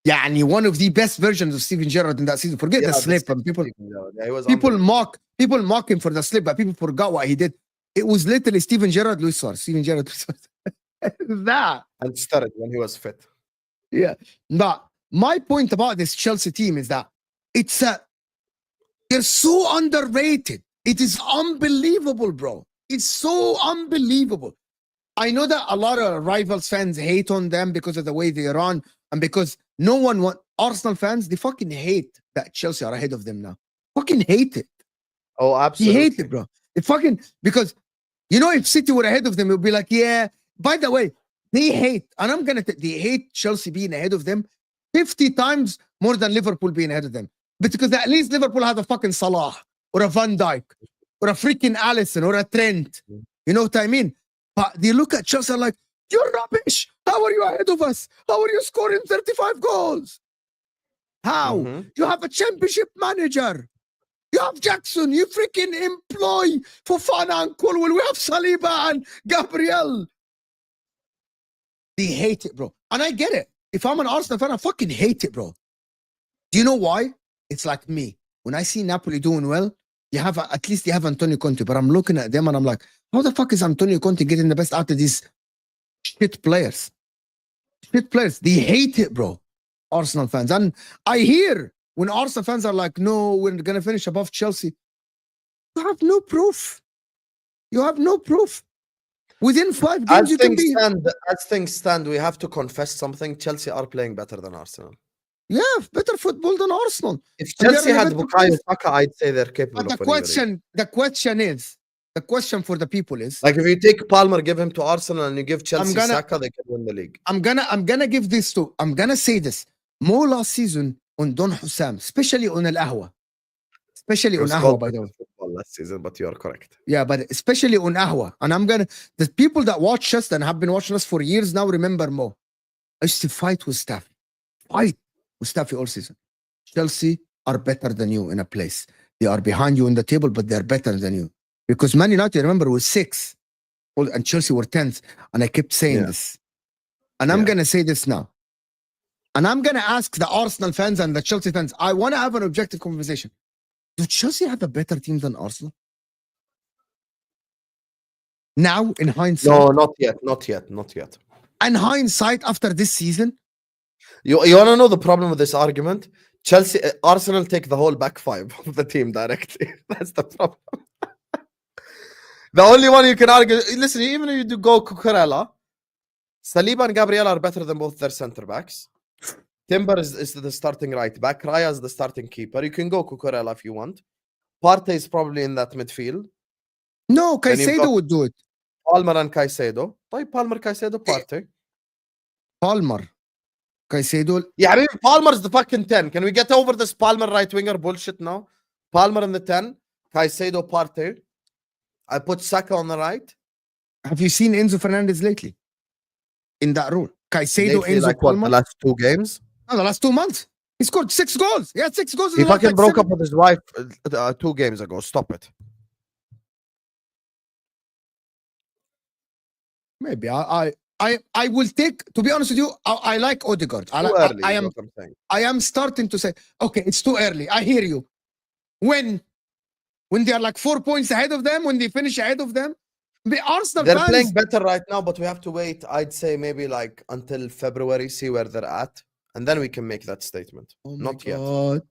one of the best versions of Steven Gerrard in that season. Forget the slip, and people mock him for the slip, but people forgot what he did. It was literally Steven Gerrard, Luis Suarez. Steven Gerrard, Luis Suarez. That. And started when he was fit. Yeah. But my point about this Chelsea team is that they're so underrated. It is unbelievable, bro. It's so unbelievable. I know that a lot of rivals fans hate on them because of the way they run, and because no one want Arsenal fans, they fucking hate that Chelsea are ahead of them now. Fucking hate it. Oh, absolutely. They hate it, bro. They fucking, because if City were ahead of them, it would be like, yeah. By the way, they hate, and they hate Chelsea being ahead of them 50 times more than Liverpool being ahead of them. Because at least Liverpool had a fucking Salah or a Van Dijk or a freaking Alisson or a Trent. You know what I mean? But they look at Chelsea like, you're rubbish. How are you ahead of us? How are you scoring 35 goals? How? You have a championship manager. You have Jackson. You freaking employ Fofana and Colwell. We have Saliba and Gabriel. They hate it, bro. And I get it. If I'm an Arsenal fan, I fucking hate it, bro. Do you know why? It's like me. When I see Napoli doing well, at least you have Antonio Conte. But I'm looking at them and I'm like, how the fuck is Antonio Conte getting the best out of these shit players? Shit players. They hate it, bro. Arsenal fans. And I hear when Arsenal fans are like, no, we're going to finish above Chelsea. You have no proof. You have no proof. Within 5 games, you can be... As things stand, we have to confess something. Chelsea are playing better than Arsenal. Yeah, better football than Arsenal. If Chelsea had Bukayo Saka, I'd say they're capable but of winning. The question for the people is, like, if you take Palmer, give him to Arsenal, and you give Chelsea Saka, they can win the league. I'm gonna say this more last season on Don Husam, especially on Al Ahwa. Especially on Ahwa, by the way. Last season, but you are correct. Yeah, but especially on Ahwa. And the people that watch us and have been watching us for years now remember more. I used to fight with Staffy. All season. Chelsea are better than you in a place. They are behind you on the table, but they're better than you. Because Man United, remember, was 6th, and Chelsea were 10th. And I kept saying this. And I'm going to say this now. And I'm going to ask the Arsenal fans and the Chelsea fans, I want to have an objective conversation. Do Chelsea have a better team than Arsenal? Now, in hindsight? No, not yet. In hindsight, after this season? You want to know the problem with this argument? Arsenal take the whole back 5 of the team directly. That's the problem. The only one you can argue, listen, even if you do go Cucurella, Saliba and Gabriel are better than both their center backs. Timber is the starting right back. Raya is the starting keeper. You can go Cucurella if you want. Partey is probably in that midfield. No, Caicedo would do it. Palmer and Caicedo. Palmer, Caicedo, Partey. Palmer. Caicedo. Yeah, I mean, Palmer's the fucking 10. Can we get over this Palmer right winger bullshit now? Palmer in the 10. Caicedo, Partey. I put Saka on the right. Have you seen Enzo Fernandez lately? In that role. Caicedo, lately, Enzo, like Palmer. What, the last 2 games? No, the last 2 months. He scored 6 goals. He had 6 goals. He fucking broke up with his wife 2 games ago. Stop it. Maybe I will take, to be honest with you, I like Odegaard. I am starting to say, okay, it's too early. I hear you. When they are like 4 points ahead of them, when they finish ahead of them, the Arsenal they're fans, playing better right now, but we have to wait, I'd say maybe like until February, see where they're at, and then we can make that statement. Not yet. Oh,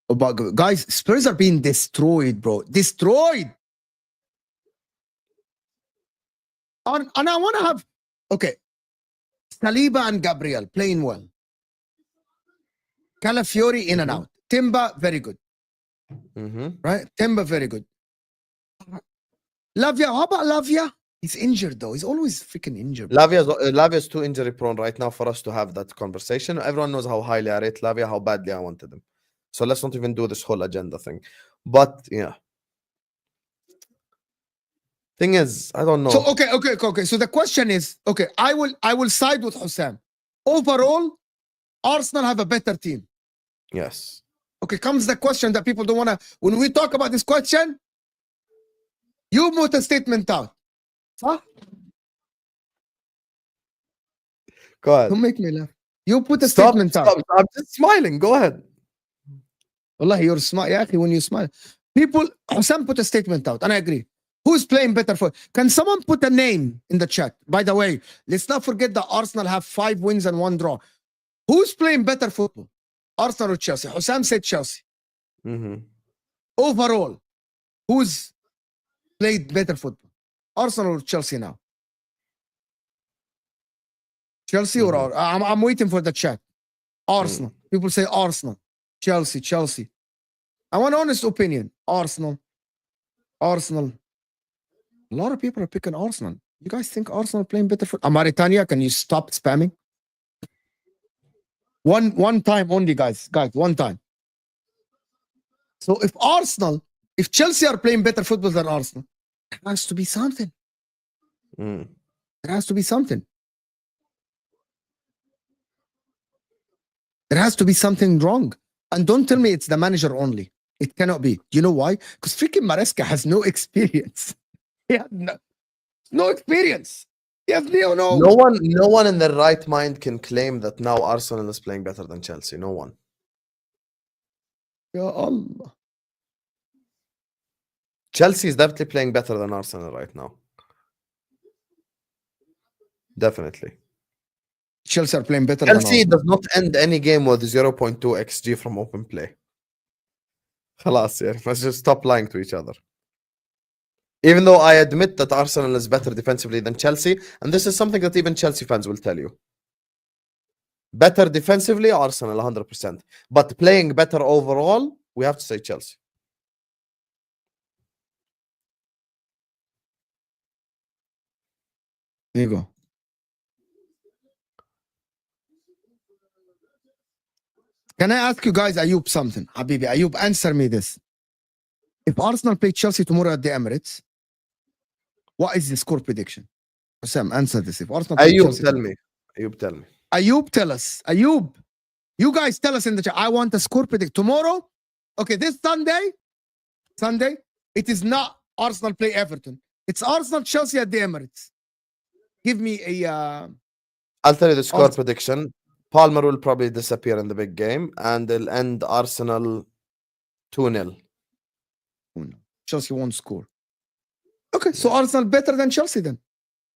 but guys, Spurs are being destroyed, bro. Destroyed. And I want to have, okay, Saliba and Gabriel playing well. Calafiori in and out. Timber, very good. Right? Timber, very good. Lavia, how about Lavia? He's injured though. He's always freaking injured. Lavia's too injury prone right now for us to have that conversation. Everyone knows how highly I rate Lavia, how badly I wanted him. So let's not even do this whole agenda thing. But yeah. Thing is, I don't know. So okay. So the question is, okay, I will side with Husam. Overall, Arsenal have a better team. Yes. Okay, comes the question that people don't want to. When we talk about this question, you put a statement out. Huh? Go ahead. Don't make me laugh. You put a Stop, statement out. stop. I'm just smiling. Go ahead. Wallah, you're smart. Yeah, when you smile. People, Husam put a statement out, and I agree. Who's playing better for? Can someone put a name in the chat? By the way, let's not forget that Arsenal have 5 wins and 1 draw. Who's playing better football? Arsenal or Chelsea? Husam said Chelsea. Mm-hmm. Overall, who's played better football? Arsenal or Chelsea now? Chelsea or I'm waiting for the chat. Arsenal. People say Arsenal. Chelsea. I want honest opinion. Arsenal. A lot of people are picking Arsenal. You guys think Arsenal playing better football? Mauritania, can you stop spamming? One time only, guys. One time. So if Chelsea are playing better football than Arsenal, there has to be something. There has to be something. There has to be something wrong. And don't tell me it's the manager only. It cannot be. You know why? Because freaking Maresca has no experience. He had no experience. He has no. No one in their right mind can claim that now Arsenal is playing better than Chelsea. No one. Ya Allah. Chelsea is definitely playing better than Arsenal right now. Definitely. Chelsea are playing better Chelsea than does not end any game with 0.2 XG from open play. Khalas, yeah. Let's just stop lying to each other. Even though I admit that Arsenal is better defensively than Chelsea, and this is something that even Chelsea fans will tell you. Better defensively, Arsenal 100%. But playing better overall, we have to say Chelsea. There you go. Can I ask you guys, Ayub, something? Habibi, Ayub, answer me this. If Arsenal play Chelsea tomorrow at the Emirates, what is the score prediction? Sam, answer this. If Arsenal play Chelsea, Tell me. Ayub, tell us. Ayub, you guys tell us in the chat. I want a score prediction. Tomorrow, okay, this Sunday, it is not Arsenal play Everton. It's Arsenal Chelsea at the Emirates. Give me a... I'll tell you the score prediction. Palmer will probably disappear in the big game, and they'll end Arsenal 2-0. Chelsea won't score. Okay, so Arsenal better than Chelsea then?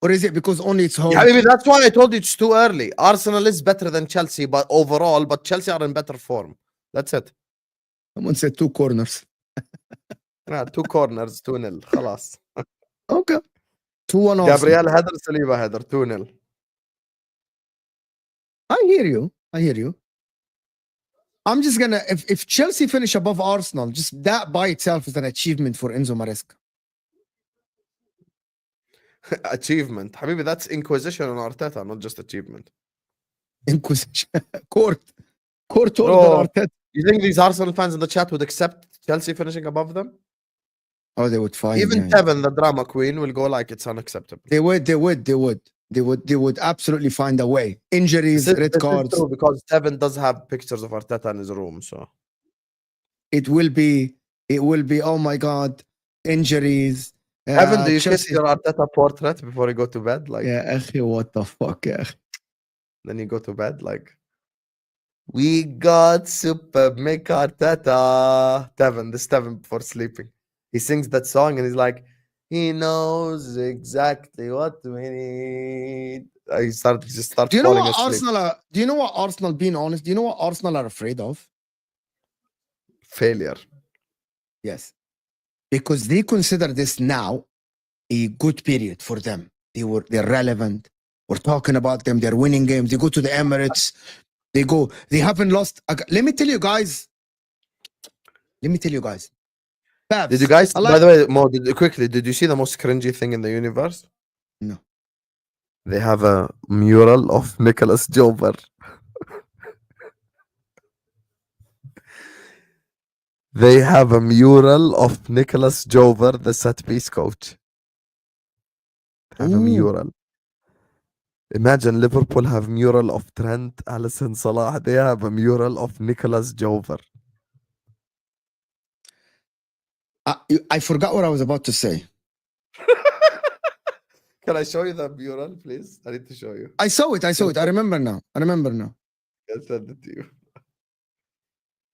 Or is it because only it's home? Yeah, maybe that's why I told you it's too early. Arsenal is better than Chelsea, but overall, Chelsea are in better form. That's it. Someone said 2 corners. 2 corners, 2-0. Khalas. Okay. 2-1 Gabriel header, Saliba header, 2-0. I hear you. I'm just gonna if Chelsea finish above Arsenal, just that by itself is an achievement for Enzo Maresca. Achievement. Habibi, that's inquisition on Arteta, not just achievement. Inquisition. Court order Arteta. You think these Arsenal fans in the chat would accept Chelsea finishing above them? Oh, they would find. Even Kevin, the drama queen, will go like it's unacceptable. They would absolutely find a way. Injuries, red cards. True, because Kevin does have pictures of Arteta in his room, so it will be. Oh my God, injuries. Kevin, do you kiss your Arteta portrait before you go to bed? Like, yeah, what the fuck, yeah. Then you go to bed like, we got super make Arteta. Tevin before sleeping. He sings that song and he's like, he knows exactly what we need. I start Do you know falling what asleep. Arsenal are? Do you know what Arsenal? Being honest, do you know what Arsenal are afraid of? Failure. Yes, because they consider this now a good period for them. They're relevant. We're talking about them. They're winning games. They go to the Emirates. They haven't lost. Let me tell you guys. Babs, did you guys, by the way, Mo, did you see the most cringy thing in the universe? No. They have a mural of Nicholas Jover. They have a mural of Nicholas Jover, the set piece coach. have a Ooh. mural. Imagine Liverpool have mural of Trent, Alisson, Salah. They have a mural of Nicholas Jover. I forgot what I was about to say. Can I show you the mural, please? I need to show you. I saw it. I remember now. I'll send it to you.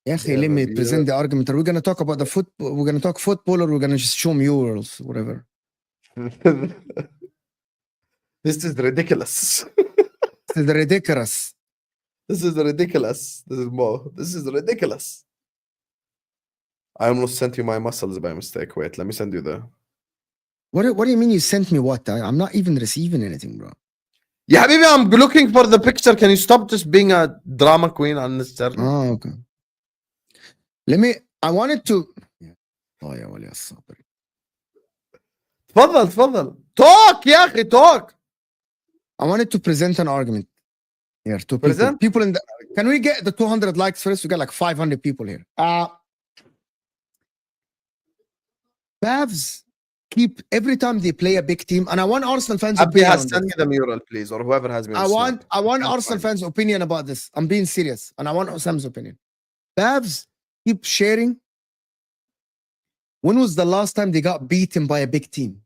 Yeah, Yeah, let me but present the argument. Are we going to talk about the football? We're going to talk football, or we're going to just show murals, whatever. This is ridiculous. This is ridiculous. This is ridiculous. This is more. This is ridiculous. I almost sent you my muscles by mistake. Wait, let me send you the. What do you mean you sent me what? I'm not even receiving anything, bro. Yeah, habibi, I'm looking for the picture. Can you stop just being a drama queen unnecessarily? Oh, okay. I wanted to. Oh, yeah, ولي الصبر. تفضل. Talk يا أخي, talk. I wanted to present an argument here to Present? people in the. Can we get the 200 likes first? We got like 500 people here. Pavs keep every time they play a big team, and I want Arsenal fans' Abdi opinion has on sent this. me the mural, please, or whoever has me. I want That's Arsenal fine. fans' opinion about this. I'm being serious, and I want Osam's opinion. Pavs keep sharing. When was the last time they got beaten by a big team?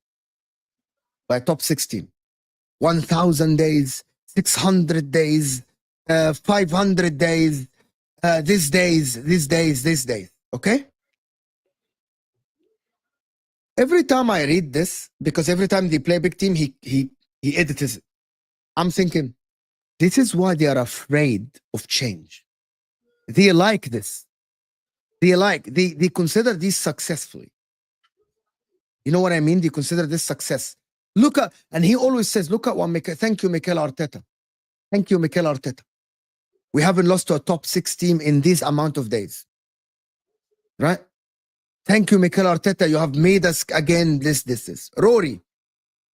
By a top 6 team? 1,000 days, 600 days, 500 days, these days. Okay? Every time I read this, because every time they play a big team, he edits it. I'm thinking, this is why they are afraid of change. They like this. They consider this successfully. You know what I mean? They consider this success. Look at, and he always says, look at what thank you, Mikel Arteta. Thank you, Mikel Arteta. We haven't lost to a top 6 team in this amount of days. Right? Thank you, Mikel Arteta. You have made us again this. Rory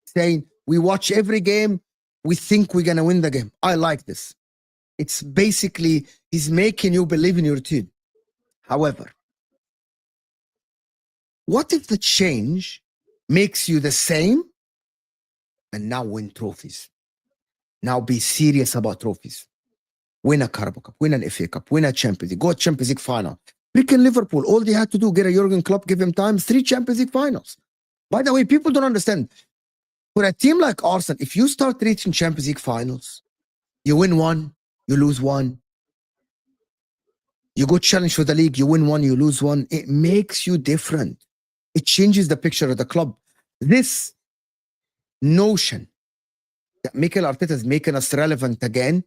saying, we watch every game. We think we're going to win the game. I like this. It's basically, he's making you believe in your team. However, what if the change makes you the same and now win trophies? Now be serious about trophies. Win a Carabao Cup, win an FA Cup, win a Champions League, go to Champions League final. Freaking Liverpool, all they had to do, get a Jurgen Klopp, give him time, 3 Champions League finals. By the way, people don't understand. For a team like Arsenal, if you start reaching Champions League finals, you win 1, you lose 1. You go challenge for the league, you win 1, you lose 1. It makes you different. It changes the picture of the club. This notion that Mikel Arteta is making us relevant again,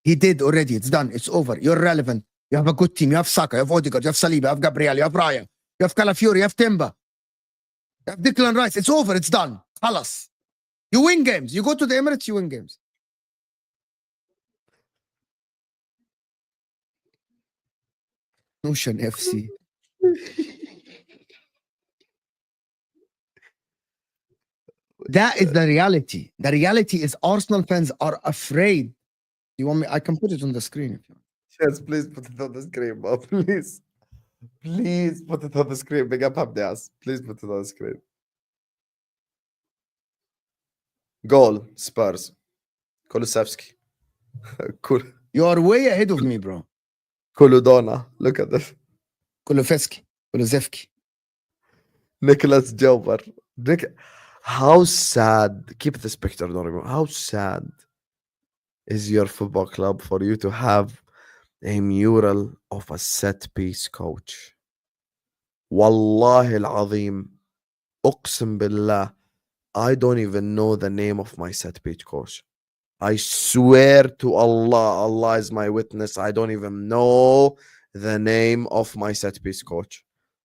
he did already. It's done. It's over. You're relevant. You have a good team. You have Saka, you have Odegaard, you have Saliba, you have Gabriel, you have Raya, you have Calafiori, you have Timber, you have Declan Rice. It's over. It's done. Halas. You win games. You go to the Emirates, you win games. Notion FC. That is the reality. The reality is Arsenal fans are afraid. You want me? I can put it on the screen if you want. Yes, please put it on the screen, bro. Please. Please put it on the screen. Big up Abdias. Please put it on the screen. Goal, Spurs. Kulusevski. You are way ahead of me, bro. Kuludona. Look at this. Kulusevski. Nicholas Jover. How sad. Keep this picture, don't remember. How sad is your football club for you to have a mural of a set piece coach? Wallahi al-azim. Uqsim billah. I don't even know the name of my set piece coach. I swear to Allah, Allah is my witness. I don't even know the name of my set piece coach.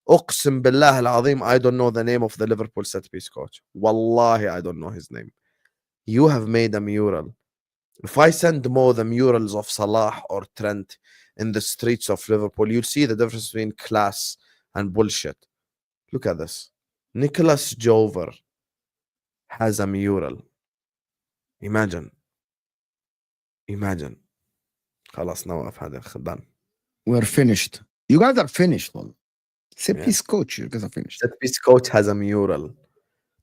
Uqsim billah al-azim, I don't know the name of the Liverpool set piece coach. Wallahi, I don't know his name. You have made a mural. If I send more the murals of Salah or Trent in the streets of Liverpool, you'll see the difference between class and bullshit. Look at this. Nicholas Jover has a mural. Imagine. خلاص نوقف هذا الخدام. We're finished. You guys are finished. Set Yeah. piece coach, you guys are finished. Set piece coach has a mural.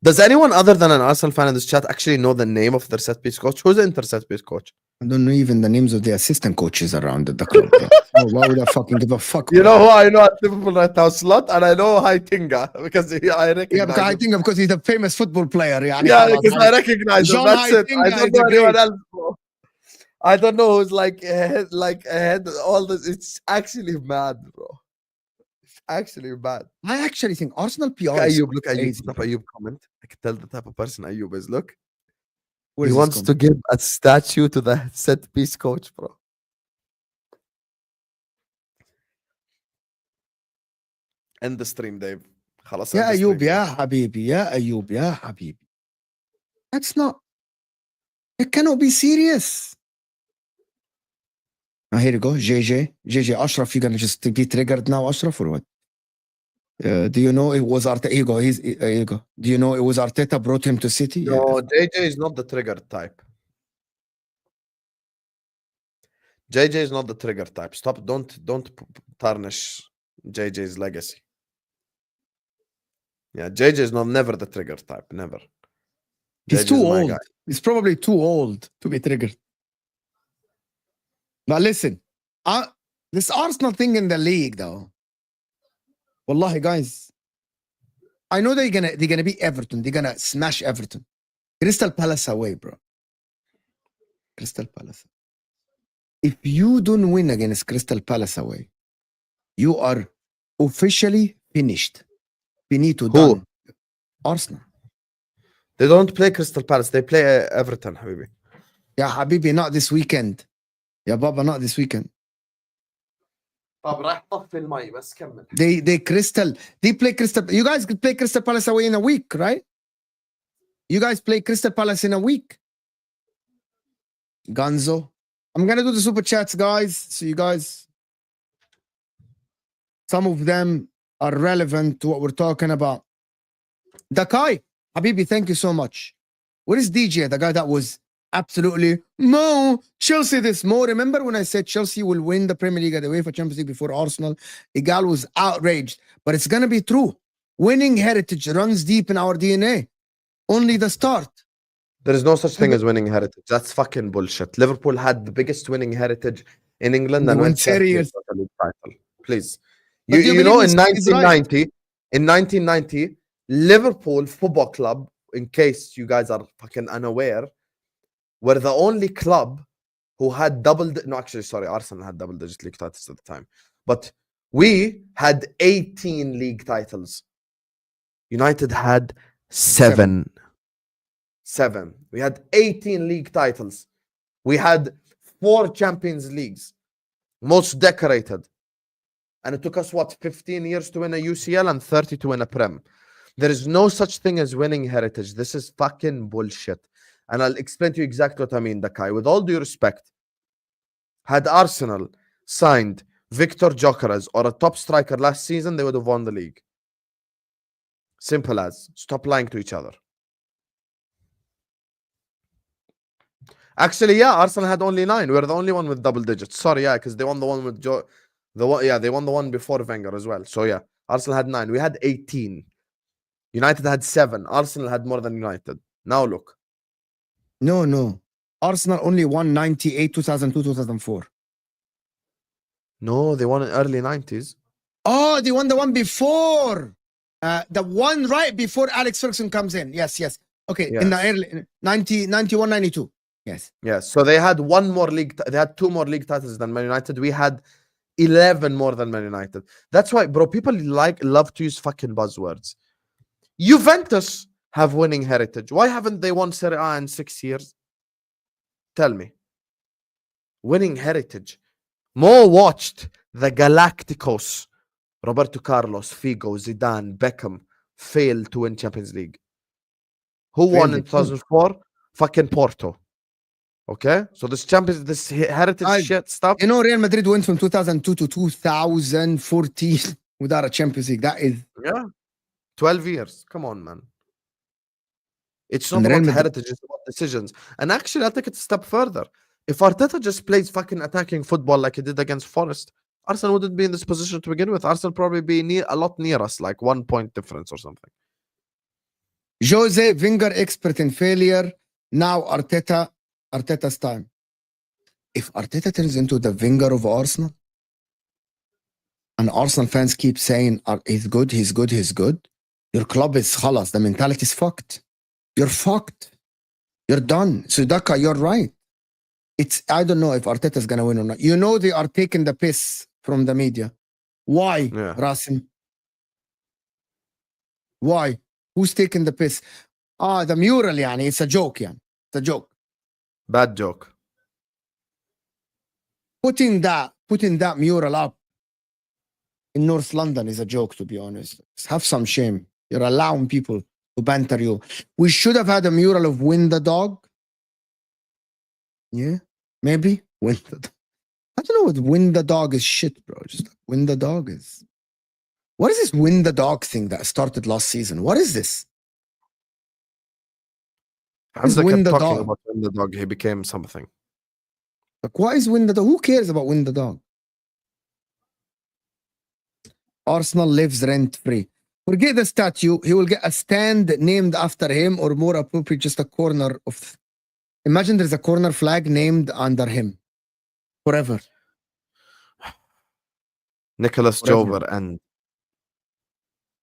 Does anyone other than an Arsenal fan in this chat actually know the name of their set piece coach? Who's the inter set piece coach? I don't know even the names of the assistant coaches around the club, bro. Oh, why would I fucking give a fuck? You bro? know who I know at Liverpool right now? Slot, and I know Haitinga because I recognize Yeah, because I him. think because he's a famous football player. يعني Yeah, خلاص. because I recognize him. John That's it. Haitinga I don't is know a anyone great- else, bro. I don't know who's like ahead all this. It's actually mad, bro. It's actually bad. I actually think Arsenal PR Look, is Ayub, look, Ayub. crazy, Stop bro. Ayub comment. I can tell the type of person Ayub is. Look, Where he is this wants coming? to give a statue to the set piece coach, bro. End the stream, Dave. خلاص يا end the أيوب stream. يا حبيبي يا أيوب يا حبيبي. That's not. It cannot be serious. Now here you go. JJ Ashraf. You're gonna just be triggered now, Ashraf, or what? Do you know it was Arteta? Here you go. Here you go. Do you know it was Arteta brought him to City? No, Yeah. JJ is not the trigger type. JJ is not the trigger type. Stop. Don't tarnish JJ's legacy. Yeah, JJ is never the trigger type. Never. He's JJ too is my old. guy. He's probably too old to be triggered. But listen, this Arsenal thing in the league, though. Wallahi, guys, I know they're gonna beat Everton. They're gonna smash Everton. Crystal Palace away, bro. Crystal Palace. If you don't win against Crystal Palace away, you are officially finished. Finito, Who? done. Arsenal. They don't play Crystal Palace. They play Everton, Habibi. Yeah, Habibi, not this weekend. Yeah, Baba, not this weekend. طب راح طفي المي بس كمل. They play Crystal. You guys play Crystal Palace away in a week, right? You guys play Crystal Palace in a week. Gonzo. I'm gonna do the super chats, guys. So you guys, some of them are relevant to what we're talking about. Dakai, Habibi, thank you so much. Where is DJ? The guy that was absolutely no Chelsea this more. Remember when I said Chelsea will win the Premier League at the UEFA Champions League before Arsenal? Igal was outraged, but it's gonna be true. Winning heritage runs deep in our DNA. Only the start. There is no such thing as winning heritage. That's fucking bullshit. Liverpool had the biggest winning heritage in England They and won went 30 30 years years. without a league title. Please. But do you You know, believe in he's right? 1990, Liverpool Football Club, in case you guys are fucking unaware, were the only club who had Arsenal had double-digit league titles at the time. But we had 18 league titles. United had 7. We had 18 league titles. We had 4 Champions Leagues, most decorated. And it took us, 15 years to win a UCL and 30 to win a Prem. There is no such thing as winning heritage. This is fucking bullshit. And I'll explain to you exactly what I mean, Dakai. With all due respect, had Arsenal signed Victor Gyökeres or a top striker last season, they would have won the league. Simple as. Stop lying to each other. Actually, yeah, Arsenal had only 9. We're the only one with double digits. Sorry, yeah, because they won the one with they won the one before Wenger as well. So yeah, Arsenal had 9. We had 18. United had 7. Arsenal had more than United. Now look. No. Arsenal only won 98, 2002, 2004. No, they won in early 90s. Oh, they won the one before. The one right before Alex Ferguson comes in. Yes. Okay, in the Yes. early 91, 92. Yes. Yes. So they had they had 2 more league titles than Man United. We had 11 more than Man United. That's why, bro, people love to use fucking buzzwords. Juventus have winning heritage. Why haven't they won Serie A in 6 years? Tell me. Winning heritage. Mo watched the Galacticos, Roberto Carlos, Figo, Zidane, Beckham fail to win Champions League. Who won in 2004? Fucking Porto. Okay? So this heritage shit stuff. You know, Real Madrid went from 2002 to 2014 without a Champions League. That is... Yeah. 12 years. Come on, man. It's And not Real about Madrid- heritage, it's about decisions. And actually, I take it a step further. If Arteta just plays fucking attacking football like he did against Forest, Arsenal wouldn't be in this position to begin with. Arsenal probably be a lot near us, like 1 point difference or something. Jose, Wenger expert in failure. Now Arteta's time. If Arteta turns into the Wenger of Arsenal, and Arsenal fans keep saying he's good, he's good, he's good, your club is khalas. The mentality is fucked. You're fucked. You're done. Sudaka, you're right. I don't know if Arteta's gonna win or not. You know they are taking the piss from the media. Why, Yeah. Rasim? Why? Who's taking the piss? The mural, yani. It's a joke, yani. It's a joke. Bad joke. Putting that mural up in North London is a joke, to be honest. Have some shame. You're allowing people to banter you. We should have had a mural of Win the Dog. Yeah, maybe Win the Dog. I don't know what Win the Dog is shit, bro. Just like Win the Dog is. What is this Win the Dog thing that started last season? What is this? Hamza Win kept the talking Dog. about Win the Dog. He became something. Like, what is Win the Dog? Who cares about Win the Dog? Arsenal lives rent free. Forget the statue. He will get a stand named after him, or more appropriate, just a corner of. Imagine there's a corner flag named under him forever. Nicholas Forever. Jover and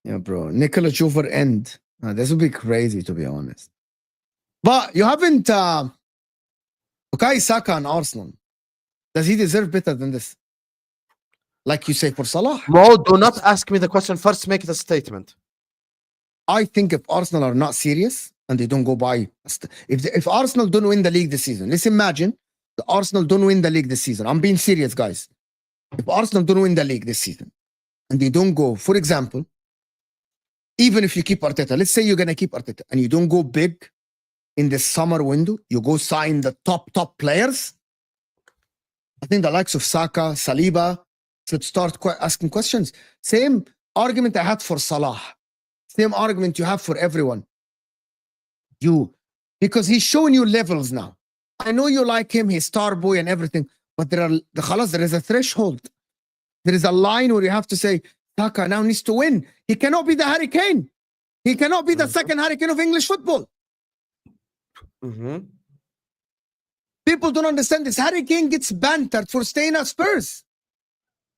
Yeah, bro. Nicola Jover end. This would be crazy, to be honest. But you haven't. Bukayo Saka and Arsenal. Does he deserve better than this? Like you say for Salah. Mo, do not ask me the question first. Make the statement. I think if Arsenal are not serious and they don't go by, if Arsenal don't win the league this season, let's imagine the Arsenal don't win the league this season. I'm being serious, guys. If Arsenal don't win the league this season and they don't go, for example, even if you keep Arteta, let's say you're gonna keep Arteta and you don't go big in the summer window, you go sign the top players. I think the likes of Saka, Saliba should start asking questions. Same argument I had for Salah. Same argument you have for everyone. Because he's showing you levels now. I know you like him, he's star boy and everything, but there is a threshold. There is a line where you have to say, Saka now needs to win. He cannot be the Harry Kane. He cannot be the second Harry Kane of English football. People don't understand this. Harry Kane gets bantered for staying at Spurs.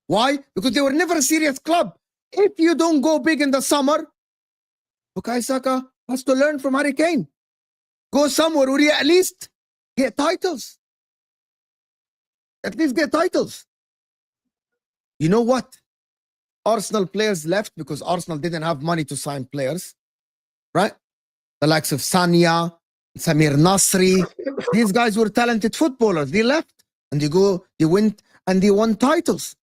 Why? Because they were never a serious club. If you don't go big in the summer, Bukayo Saka has to learn from Harry Kane. Go somewhere where you at least get titles. At least get titles. You know what? Arsenal players left because Arsenal didn't have money to sign players. Right? The likes of Sanya, Samir Nasri. These guys were talented footballers. They left and they went and they won titles.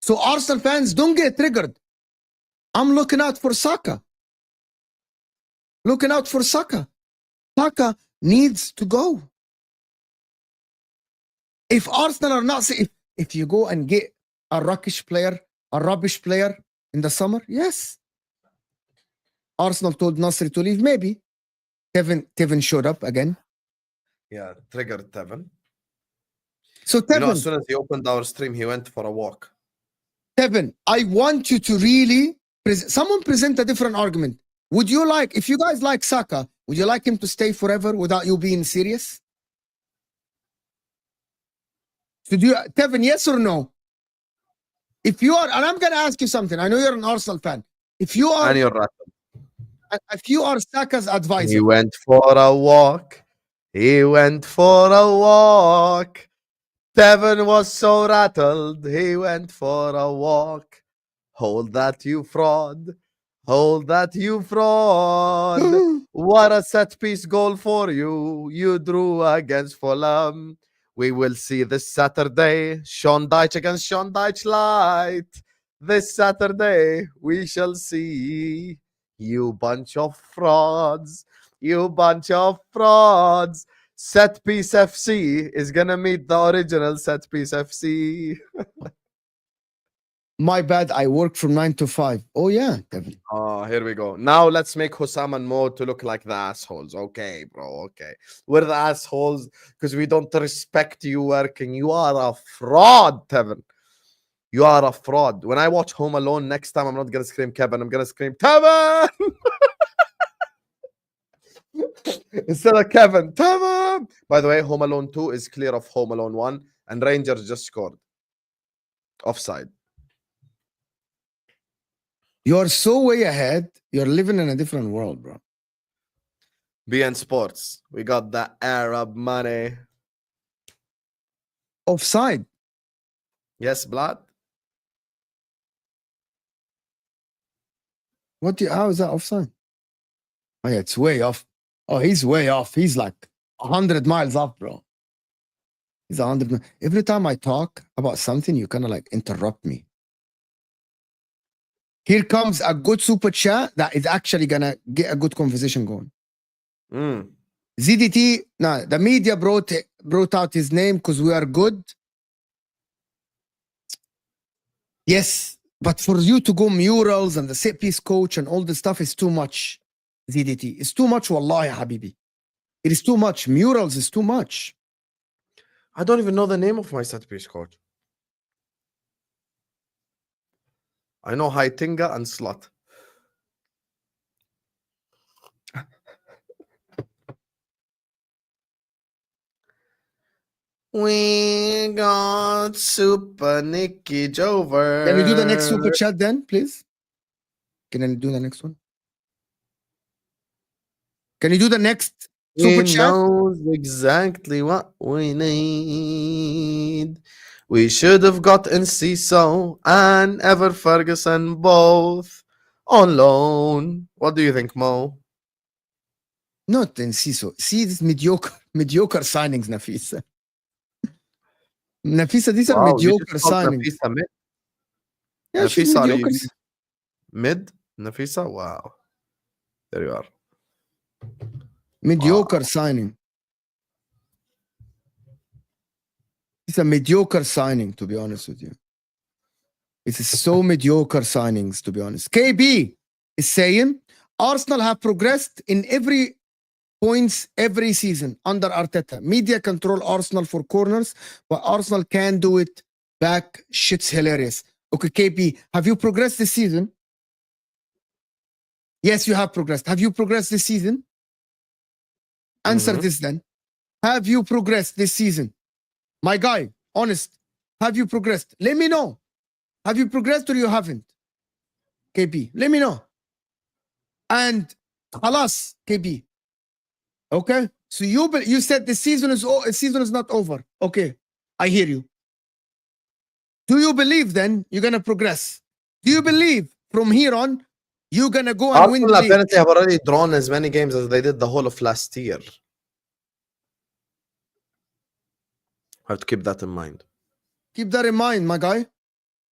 So Arsenal fans, don't get triggered. I'm looking out for Saka. Looking out for Saka. Saka needs to go. If Arsenal are not, if you go and get a rubbish player in the summer, yes. Arsenal told Nasri to leave, maybe. Tevin showed up again. Yeah, triggered Tevin. So Tevin, You know, as soon as he opened our stream, he went for a walk. Tevin, I want you to really someone present a different argument. Would you like, if you guys like Saka, would you like him to stay forever without you being serious? Should you, Tevin, yes or no? If you are, and I'm going to ask you something. I know you're an Arsenal fan. If you are, And you're right. if you are Saka's advisor, He went for a walk. He went for a walk. Tevin was so rattled. He went for a walk. Hold that, you fraud. Hold that, you fraud. What a set piece goal for you. You drew against Fulham. We will see this Saturday. Sean Dyche against Sean Dyche Light. This Saturday, we shall see. You bunch of frauds. You bunch of frauds. Set Piece FC is gonna meet the original Set Piece FC. my bad, I work from 9 to 5. Oh yeah, Tevin. Oh, here we go. Now let's make Husam and Mo to look like the assholes. Okay, bro. Okay. We're the assholes because we don't respect you working. You are a fraud, Tevin. You are a fraud. When I watch Home Alone next time, I'm not gonna scream Kevin. I'm gonna scream Tevin. Instead of Kevin, tamam. By the way, Home Alone 2 is clear of Home Alone 1, and Rangers just scored. Offside. You're so way ahead. You're living in a different world, bro. BN Sports. We got the Arab money. Offside. Yes, blood. How is that offside? Oh, yeah, it's way off. Oh, he's way off. He's like 100 miles off, bro. He's 100. Every time I talk about something, you kind of like interrupt me. Here comes a good super chat that is actually gonna get a good conversation going. ZDT, no, the media brought out his name because we are good. Yes, but for you to go murals and the set piece coach and all the stuff is too much. ZDT, it's too much. Wallahi, habibi, it is too much. Murals is too much. I don't even know the name of my set piece coach. I know Haitinga and Slut. We got Super Nicky Jover. Can you do the next super chat then, please? Can I do the next one? Can you do the next super He chat? knows exactly what we need. We should have got Enciso and Ever Ferguson both on loan. What do you think, Mo? Not Enciso. See this mediocre signings, Nafisa. Nafisa, these are mediocre signings. Nafisa mid? Yeah, she's Nafisa, are mediocre. you mid? Nafisa? Wow. There you are. Mediocre signing. It's a mediocre signing, to be honest with you. It's so mediocre signings, to be honest. KB is saying Arsenal have progressed in every points every season under Arteta. Media control Arsenal for corners, but Arsenal can do it back. Shit's hilarious. Okay, KB, have you progressed this season? Yes, you have progressed. Have you progressed this season? Answer this then. Have you progressed this season? My guy, honest. Have you progressed? Let me know. Have you progressed or you haven't? KB, let me know. And halas, KB. Okay? So you said the season is not over. Okay. I hear you. Do you believe then you're going to progress? Do you believe from here on you're going to go and win the league? Apparently have already drawn as many games as they did the whole of last year. I have to keep that in mind. Keep that in mind, my guy.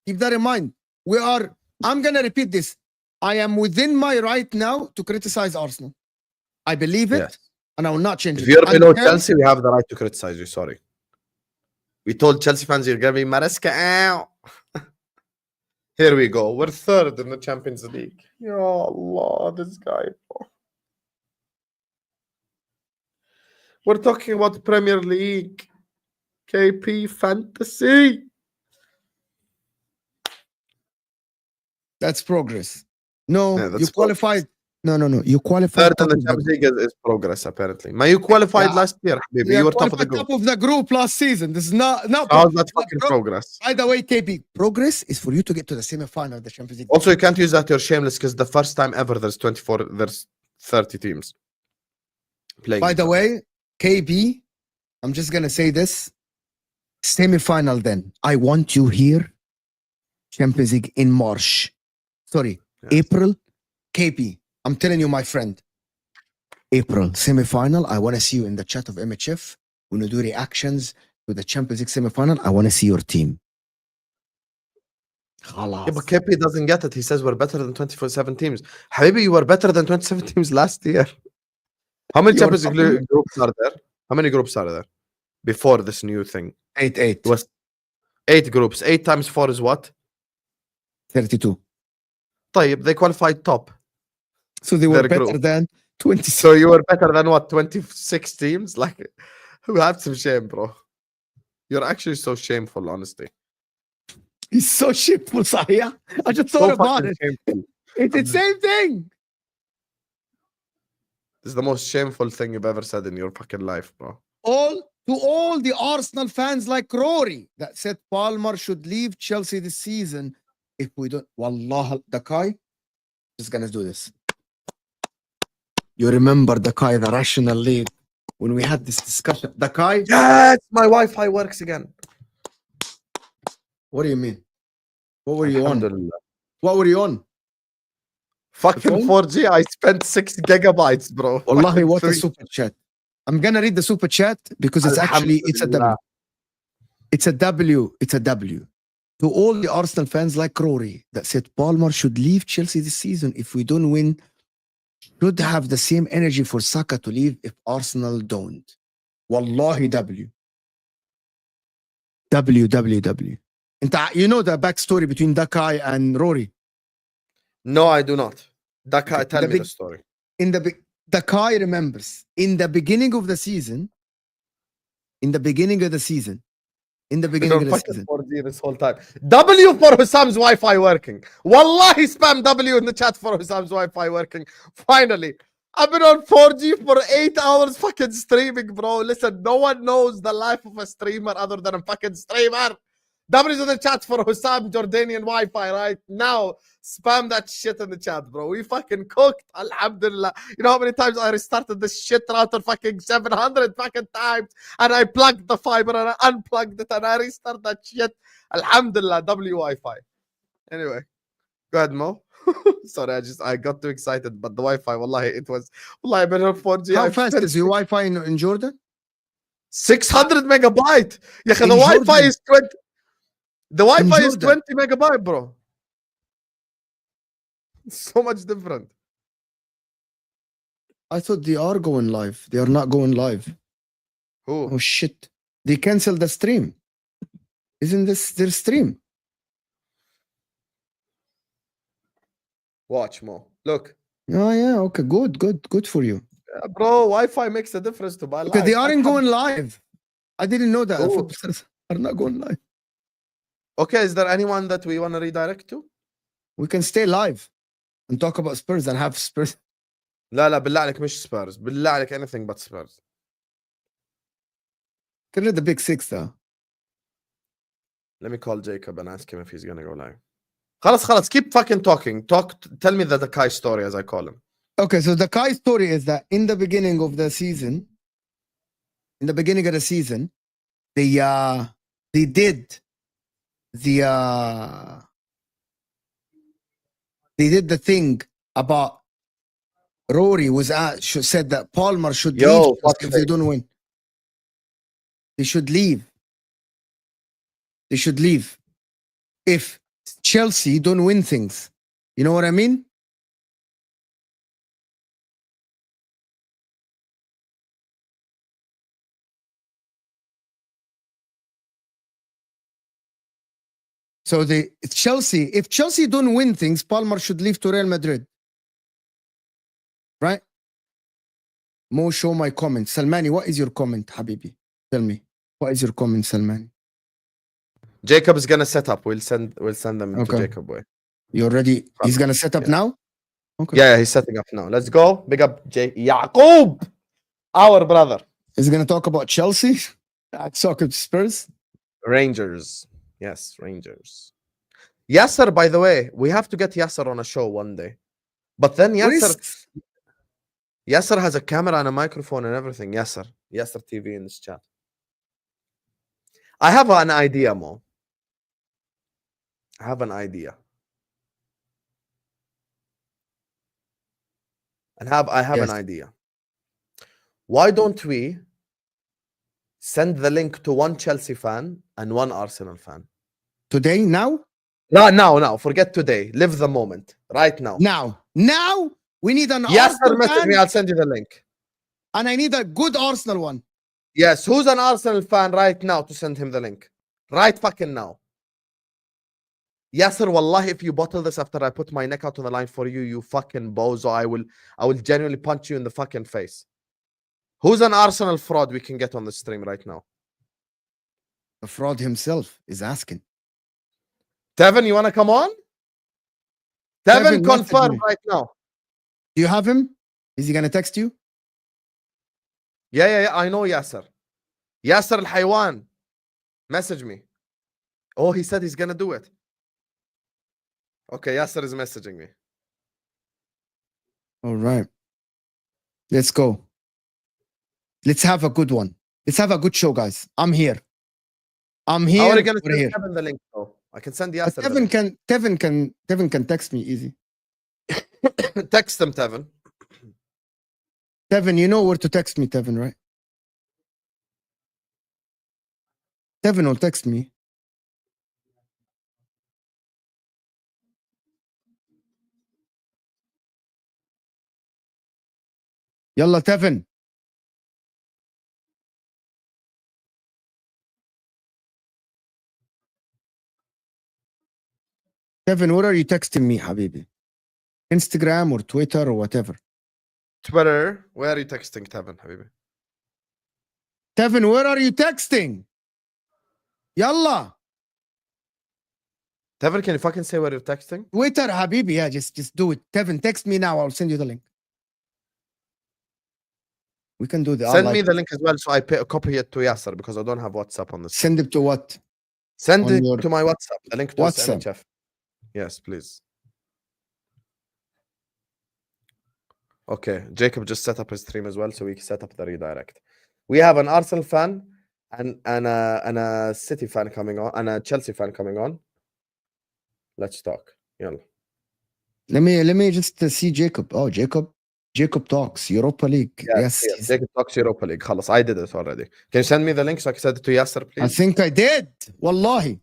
Keep that in mind. I'm going to repeat this. I am within my right now to criticize Arsenal. I believe it, Yes. and I will not change If it. you're below Chelsea, we have the right to criticize you. Sorry. We told Chelsea fans you're going to be Maresca out. Here we go. We're third in the Champions League. Ya Allah, this guy. We're talking about Premier League. KP Fantasy. That's progress. No, Yeah, that's you qualified. No. You qualified. Third in the Champions League is progress, apparently. You qualified last year, baby. You were top of the group. Top of the group last season. This is not how's that fucking progress? By the way, KP, progress is for you to get to the semi-final of the Champions League. Also, you can't use that. You're shameless because the first time ever there's 30 teams playing. By the way, KB, I'm just gonna say this. Semi-final then. I want you here. Champions League in March. Sorry, yes. April. KP, I'm telling you, my friend. April, semi-final. I want to see you in the chat of MHF. When you do reactions to the Champions League semi-final, I want to see your team. Yeah, but KP doesn't get it. He says we're better than 27 teams. Habibi, you were better than 27 teams last year. How many Champions League groups are there? How many groups are there before this new thing? 8. It was 8 groups. 8 times 4 is what? 32. طيب, they qualified top. So they were better than 20. So you were better than what? 26 teams? Like, who have some shame, bro? You're actually so shameful, honestly. He's so shameful, Sahia. I just thought about it. It's the same thing. This is the most shameful thing you've ever said in your fucking life, bro. All the Arsenal fans like Rory that said Palmer should leave Chelsea this season if we don't. Wallah, Dakai is gonna do this. You remember Dakai, the rational lead, when we had this discussion? Dakai, Yes, my Wi-Fi works again. what do you mean? What were you on? Alhamdulillah. What were you on? Fucking phone? 4G. I spent 6 gigabytes, bro. Wallahi, Fucking what a three. super chat. I'm gonna read the super chat because it's actually it's a W. Alhamdulillah. It's a W. It's a W. To all the Arsenal fans like Rory that said Palmer should leave Chelsea this season if we don't win, should have the same energy for Saka to leave if Arsenal don't. Wallahi W. W. You know the backstory between Dakai and Rory. No, I do not. Daka, Okay, tell the me big- the story. Dakai remembers in the beginning of the season. Been on Season. fucking 4G this whole time. W for Husam's Wi-Fi working. Wallahi, spam W in the chat for Husam's Wi-Fi working. Finally. I've been on 4G for 8 hours fucking streaming, bro. Listen, no one knows the life of a streamer other than a fucking streamer. W's in the chat for Husam Jordanian Wi-Fi right now. Spam that shit in the chat, bro. We fucking cooked. Alhamdulillah. You know how many times I restarted this shit router fucking 700 fucking times, and I plugged the fiber and I unplugged it and I restarted that shit. Alhamdulillah. W Wi-Fi. Anyway, go ahead, Mo. Sorry, I got too excited, but the Wi-Fi, wallahi, it was, wallahi, I've been on 4G. How I've fast spent is your Wi-Fi in Jordan? 600 megabyte. Yeah, the In Wi-Fi Jordan. is 20. The Wi-Fi is Jordan. 20 megabyte, bro. So much different. I thought they are going live. They are not going live. Who? Oh shit! They canceled the stream. Isn't this their stream? Watch, Mo. Look. Oh yeah. Okay. Good for you. Yeah, bro, Wi-Fi makes a difference to my life. Because they aren't going live. I didn't know that. Oh. Footballers are not going live. Okay, is there anyone that we want to redirect to? We can stay live and talk about Spurs and have Spurs. لا بالله عليك مش Spurs. بالله عليك anything but Spurs. Get rid of the big six though. Let me call Jacob and ask him if he's gonna go live. خلاص, keep fucking talking. Tell me the Kai story, as I call him. Okay, so the Kai story is that in the beginning of the season, they did the thing about Rory said that Palmer should leave if they don't win. They should leave. If Chelsea don't win things. You know what I mean? So if Chelsea don't win things, Palmer should leave to Real Madrid. Right? Mo, show my comment. Salmani, what is your comment, Habibi? Tell me. What is your comment, Salmani? Jacob is gonna set up. We'll send them to Jacob way. You already he's gonna set up now? Okay. Yeah, he's setting up now. Let's go. Big up Yaqub, our brother. He's gonna talk about Chelsea. Soccer Spurs. Rangers. Yes, Rangers. Yasser, by the way, we have to get Yasser on a show one day. But then Yasser has a camera and a microphone and everything. Yasser TV in this chat. I have an idea, Mo. I have an idea. An idea. Why don't we send the link to one Chelsea fan and one Arsenal fan? Today? Now? Now. Forget today. Live the moment. Right now. Now? We need an Yes, Arsenal message fan, me. I'll send you the link. and I need a good Arsenal one. Yes, who's an Arsenal fan right now to send him the link? Right fucking now. Yasser, wallahi, if you bottle this after I put my neck out on the line for you, you fucking bozo, I will genuinely punch you in the fucking face. Who's an Arsenal fraud we can get on the stream right now? The fraud himself is asking. Tevin, you want to come on? Tevin, Tevin, confirm message me. right now. Do you have him? Is he gonna text you? Yeah. I know Yasser. Yasser Al Haywan. Message me. Oh, he said he's gonna do it. Okay, Yasser is messaging me. All right. Let's go. Let's have a good one. Let's have a good show, guys. I'm here. I'm How are here. you gonna We're send here. Kevin the link though? I can send But Yasser the link. Tevin can text me easy. Text him, Tevin. Tevin, you know where to text me, Tevin, right? Tevin will text me. Yalla, Tevin. Tevin, where are you texting me, Habibi? Instagram or Twitter or whatever. Twitter. Where are you texting, Tevin, Habibi? Tevin, where are you texting? Yalla. Tevin, can you fucking say where you're texting? Twitter, Habibi. Yeah, just do it. Tevin, text me now. I'll send you the link. We can do that. Send me the link as well, so I copy it to Yasser because I don't have WhatsApp on this. Send it to what? Send on it your to my WhatsApp. The link to WhatsApp. SMHF. Yes, please. Okay, Jacob just set up his stream as well, so we can set up the redirect. We have an Arsenal fan and a City fan coming on, and a Chelsea fan coming on. Let's talk. Yalla. Let me just see Jacob. Oh, Jacob talks Europa League. Yes. Jacob talks Europa League. خلص, I did it already. Can you send me the link so I can send it to Yasser, please? I think I did. Wallahi.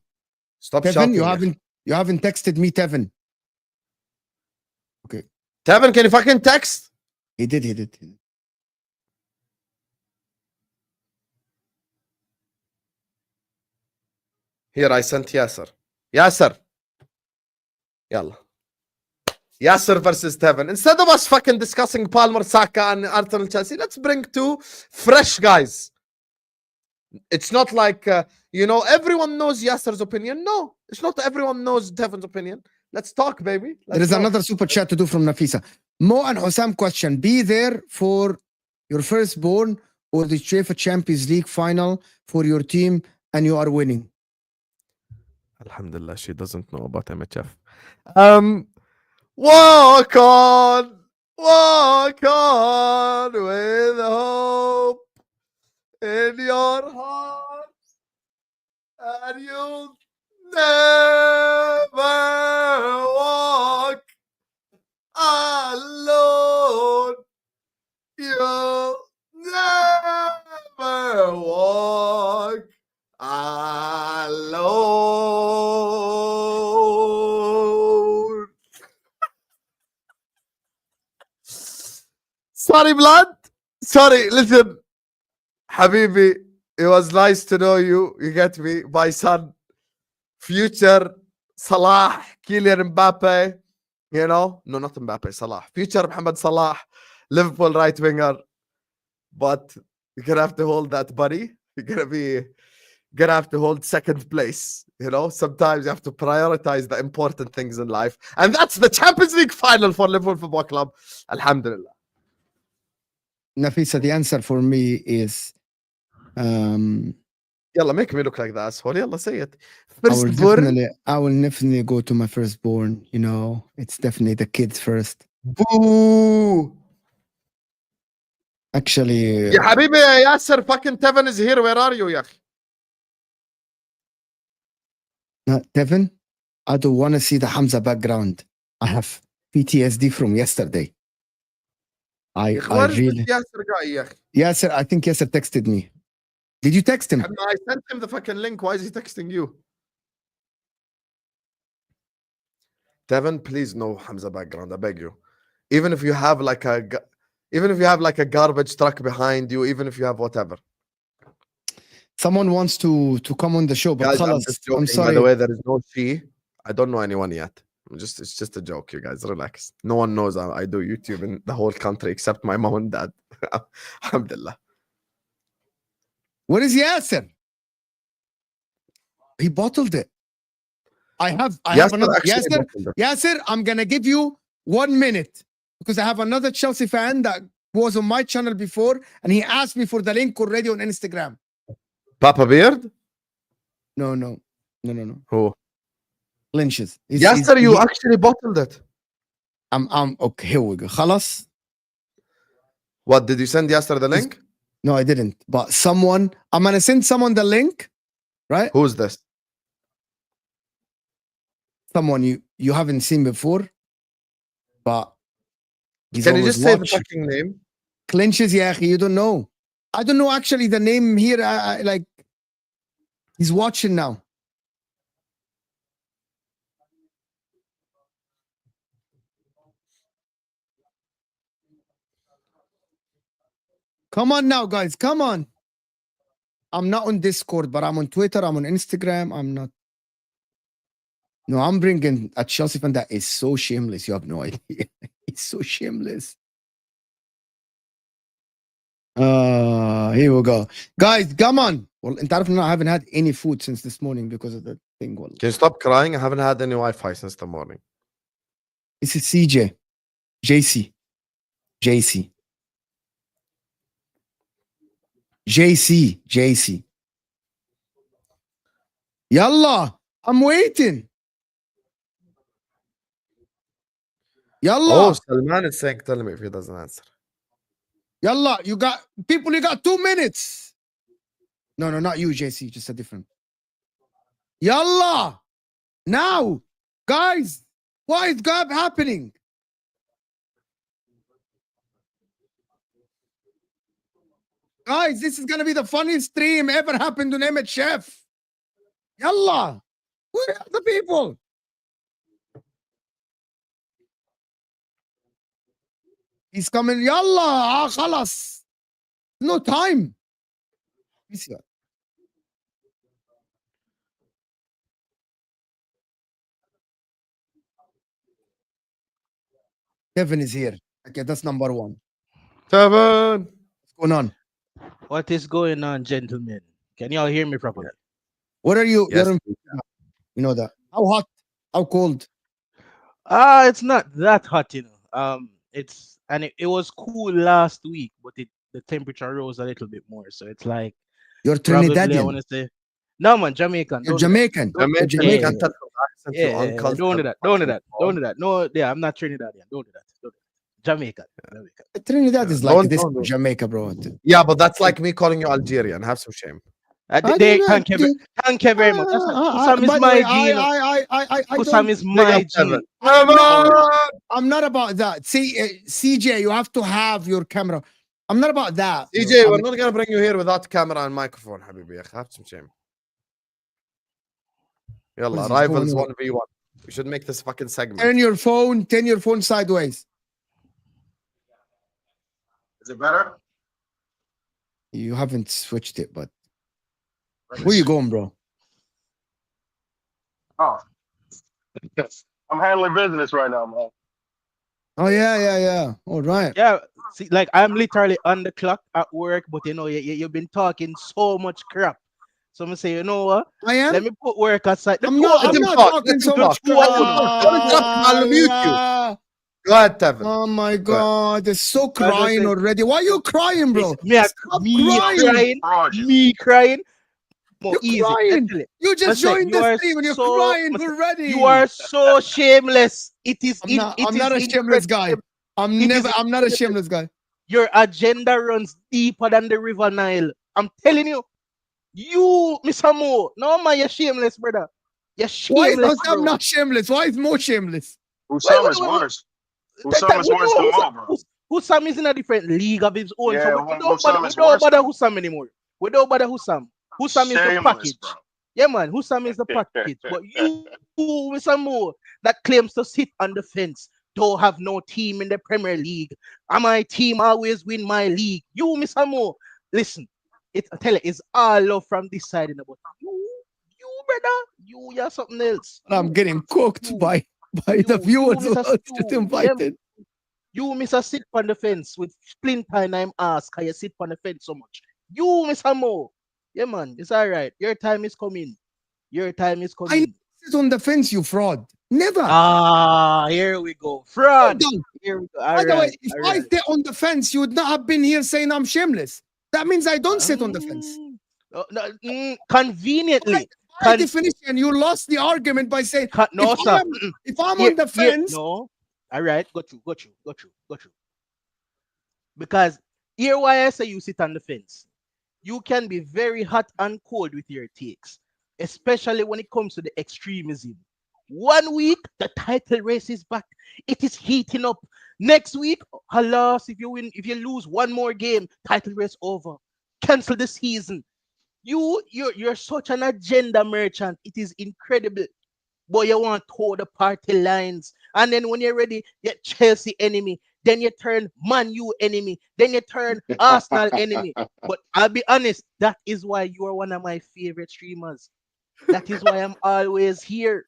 Stop Tevin, shouting. you haven't texted me, Tevin. Okay. Tevin, can you fucking text? He did. Here, I sent Yasser. Yasser. Yalla. Yasser versus Tevin. Instead of us fucking discussing Palmer, Saka, and Arsenal, Chelsea, let's bring two fresh guys. It's not like, everyone knows Yasser's opinion. No, it's not everyone knows Tevin's opinion. Let's talk, baby. There is another super chat to do from Nafisa. Mo and Husam question. Be there for your firstborn or the UEFA Champions League final for your team and you are winning. Alhamdulillah, she doesn't know about MHF. Walk on with hope in your heart, and you'll never walk alone. You'll never walk alone. Sorry, blood. Sorry, listen. Habibi, it was nice to know you. You get me? My son, future Salah, Kylian Mbappe, no, not Mbappe, Salah. Future Mohamed Salah, Liverpool right winger. But you're going to have to hold that, buddy. You're going to have to hold second place. Sometimes you have to prioritize the important things in life. And that's the Champions League final for Liverpool Football Club. Alhamdulillah. Nafisa, the answer for me is Yalla, make me look like that asshole. Yalla, say it. I will definitely go to my firstborn. It's definitely the kids first. Boo! Actually, Ya Habibi, Yasser, fucking Tevin is here. Where are you, ya? Tevin, I don't want to see the Hamza background. I have PTSD from yesterday. I really. Yasser guy, ya? Yasser, I think Yasser texted me. Did you text him? I sent him the fucking link. Why is he texting you? Tevin, please no Hamza background. I beg you. Even if you have like a garbage truck behind you, even if you have whatever. Someone wants to come on the show, but guys, I'm sorry. By the way, there is no she. I don't know anyone yet. It's just a joke, you guys. Relax. No one knows I do YouTube in the whole country except my mom and dad. Alhamdulillah. Where is Yasser? He bottled it. I have another Yasser, I'm gonna give you 1 minute because I have another Chelsea fan that was on my channel before, and he asked me for the link already on Instagram. Papa Beard? No. Who? Clinches. Yes, sir, you actually bottled it. I'm okay. Here we go. خلاص. What, did you send Yasser the link? No, I didn't. But someone, I'm gonna send someone the link, right? Who's this? Someone you haven't seen before, but he's Can you always just say the watching. fucking name? Clinches, yeah, you don't know. I don't know actually the name here. Like he's watching now. Come on now, guys. Come on. I'm not on Discord, but I'm on Twitter. I'm on Instagram. I'm not. No, I'm bringing a Chelsea fan that is so shameless. You have no idea. He's so shameless. Here we go. Guys, come on. Well, in Tarif, I haven't had any food since this morning because of the thing. Well, Can you stop crying? I haven't had any Wi-Fi since the morning. this is CJ. JC. Yalla. I'm waiting. Yalla. Oh, Salman is saying, tell me if he doesn't answer. Yalla. You got 2 minutes. No, not you, JC. Just a different. Yalla. Now. Guys, what is happening? Guys, this is going to be the funniest stream ever happened to Name It Chef. Yalla. Where are the people? He's coming. Yalla. Khalas. No time. Kevin is here. Okay, that's number one. Kevin. What's going on? What is going on, gentlemen? Can y'all hear me properly? What are you? Yes. You know that. How hot? How cold? It's not that hot, you know. It was cool last week, but the temperature rose a little bit more. So it's like You're probably I Trinidadian. want to say no, man, Jamaican. You're Don't do that. Jamaican. Jamaican. You're Jamaican. Can't tell from accent to Yeah, uncle. don't do that. Don't do that. Don't do that. No, yeah, I'm not Trinidadian. Don't do that. Don't do that. Jamaican. Trinidad is Yeah, like this don't. Jamaica, bro. Yeah, but that's like me calling you Algerian. Have some shame. Thank you very much. Husam is my G. Husam is my G. I'm not about that. See, CJ, you have to have your camera. I'm not about that. CJ, we're not gonna bring you here without camera and microphone, Habibi. Have some shame. Yalla, rivals 1v1. We should make this fucking segment. Turn your phone sideways. Is it better? You haven't switched it, but where you going, bro? Oh. I'm handling business right now, man. Oh yeah. All right. Yeah, see, like I'm literally on the clock at work, but you know, you've been talking so much crap. So I'm gonna say, you know what? I am. Let me put work aside. I'm not talking so much I'll mute you. Go ahead, Tevin. Oh my God, they're so crying already. Why are you crying, bro? Me crying. More You're easy. crying. You just joined the stream and you're crying already. You are so shameless. It is. I'm not a shameless guy. I'm not a shameless guy. Your agenda runs deeper than the River Nile. I'm telling you. You, Mr. Mo. No man, you're shameless, brother. You're shameless. Why I'm not shameless? Why is Mo shameless? Husam is worse. Husam is worse than Mo, bro. Husam is in a different league of his own. Yeah, So we don't bother Husam anymore. We don't bother Husam. Husam is the package. Bro. Yeah, man. Husam is the package. But you, Mr. Mo, that claims to sit on the fence, don't have no team in the Premier League. And my team always win my league. You, Mr. Mo, listen. I tell you, it's all love from this side in the bottom. You, brother, you're something else. I'm getting cooked by the viewers who are just invited. You, Mr. Sit on the fence with splinter in I'm ask how you sit on the fence so much. You, Mr. Mo. Yeah, man, it's all right. Your time is coming. Your time is coming. sit on the fence, you fraud. Never. Here we go. Fraud. Done. Here we go. By the way, Alright, if I alright. stay on the fence, you would not have been here saying I'm shameless. That means I don't sit on the fence. Conveniently. By definition, you lost the argument by saying No, if sir. if I'm on the fence. No. All right. Got you. Because here why I say you sit on the fence. You can be very hot and cold with your takes, especially when it comes to the extremism. 1 week, the title race is back. It is heating up. Next week, alas, if you lose one more game, title race over. Cancel the season. You're such an agenda merchant. It is incredible. But you want to hold the party lines. And then when you're ready, you're Chelsea enemy. Then you turn Man U enemy. Then you turn Arsenal enemy. But I'll be honest, that is why you are one of my favorite streamers. That is why I'm always here.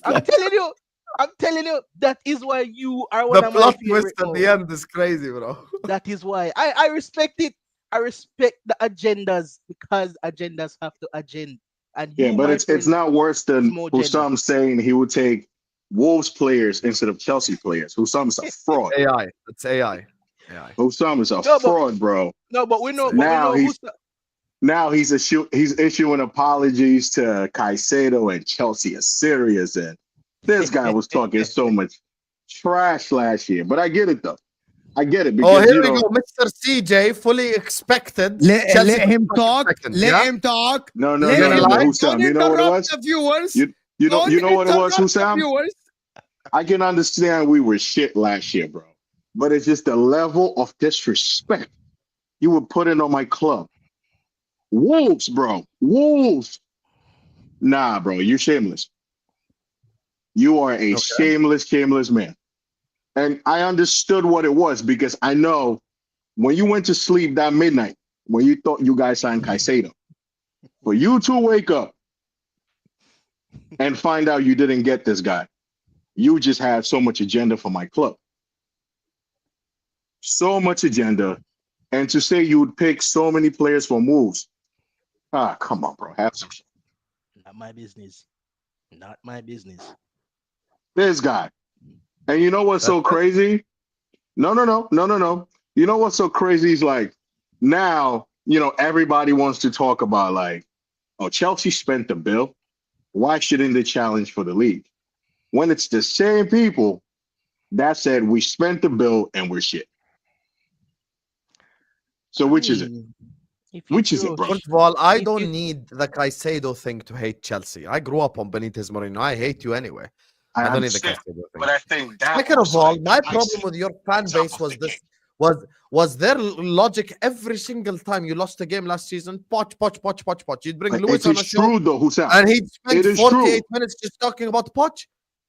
I'm telling you, that is why you are one The of my plot favorite. twist at the end is crazy, bro. That is why I respect it. I respect the agendas because agendas have to agenda. And Yeah, you, but my it's friend, not worse than small gender. Husam saying he would take Wolves players instead of Chelsea players. Husam is a fraud. AI. It's AI. Husam is a No, but- fraud, bro. No, but we know. Now who's he's issuing apologies to Caicedo and Chelsea are serious. And this guy was talking so much trash last year. But I get it though. I get it because Here we go. Mr. CJ, fully expected. Let Chelsea him for talk. second, Let yeah? him talk. No, Let you're him lying. Husam. Don't You know what it interrupt was? the viewers. You know what it was, Don't interrupt the Husam? viewers. I can understand we were shit last year, bro. But it's just the level of disrespect you were putting on my club. Wolves, bro. Wolves. Nah, bro. You're shameless. You are a shameless man. And I understood what it was because I know when you went to sleep that midnight, when you thought you guys signed Caicedo, for you to wake up and find out you didn't get this guy, you just had so much agenda for my club. So much agenda. And to say you would pick so many players for moves. Come on, bro. Have some shit. Not my business. Not my business. This guy. And you know what's so crazy? No. You know what's so crazy is like now, everybody wants to talk about like, oh, Chelsea spent the bill. Why shouldn't they challenge for the league? When it's the same people that said we spent the bill and we're shit. So which is it? Which is it, bro? First of all, I don't need the Caicedo thing to hate Chelsea. I grew up on Benitez Mourinho. I hate you anyway. I don't need the Caicedo thing. But I think that Second of all, my problem with your fan base was this was their logic every single time you lost a game last season. Poch. You'd bring Lewis on a show, true though, Husam. and he'd spend 48 true. minutes just talking about Poch.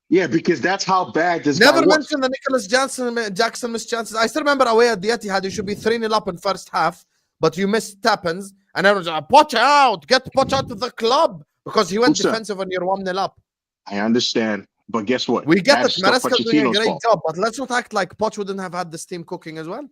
Yeah, because that's how bad this Never guy was. mentioned the Nicholas Jackson missed chances. I still remember away at the Etihad, you should be 3-0 up in first half, but you missed Tappens, and everyone's like, Poch out, get Poch out of the club because he went defensive when you're 1-0 up. I understand, but guess what? We get That's it. Maresca's doing a Pochettino's great fault. job, but let's not act like Poch wouldn't have had this team cooking as well.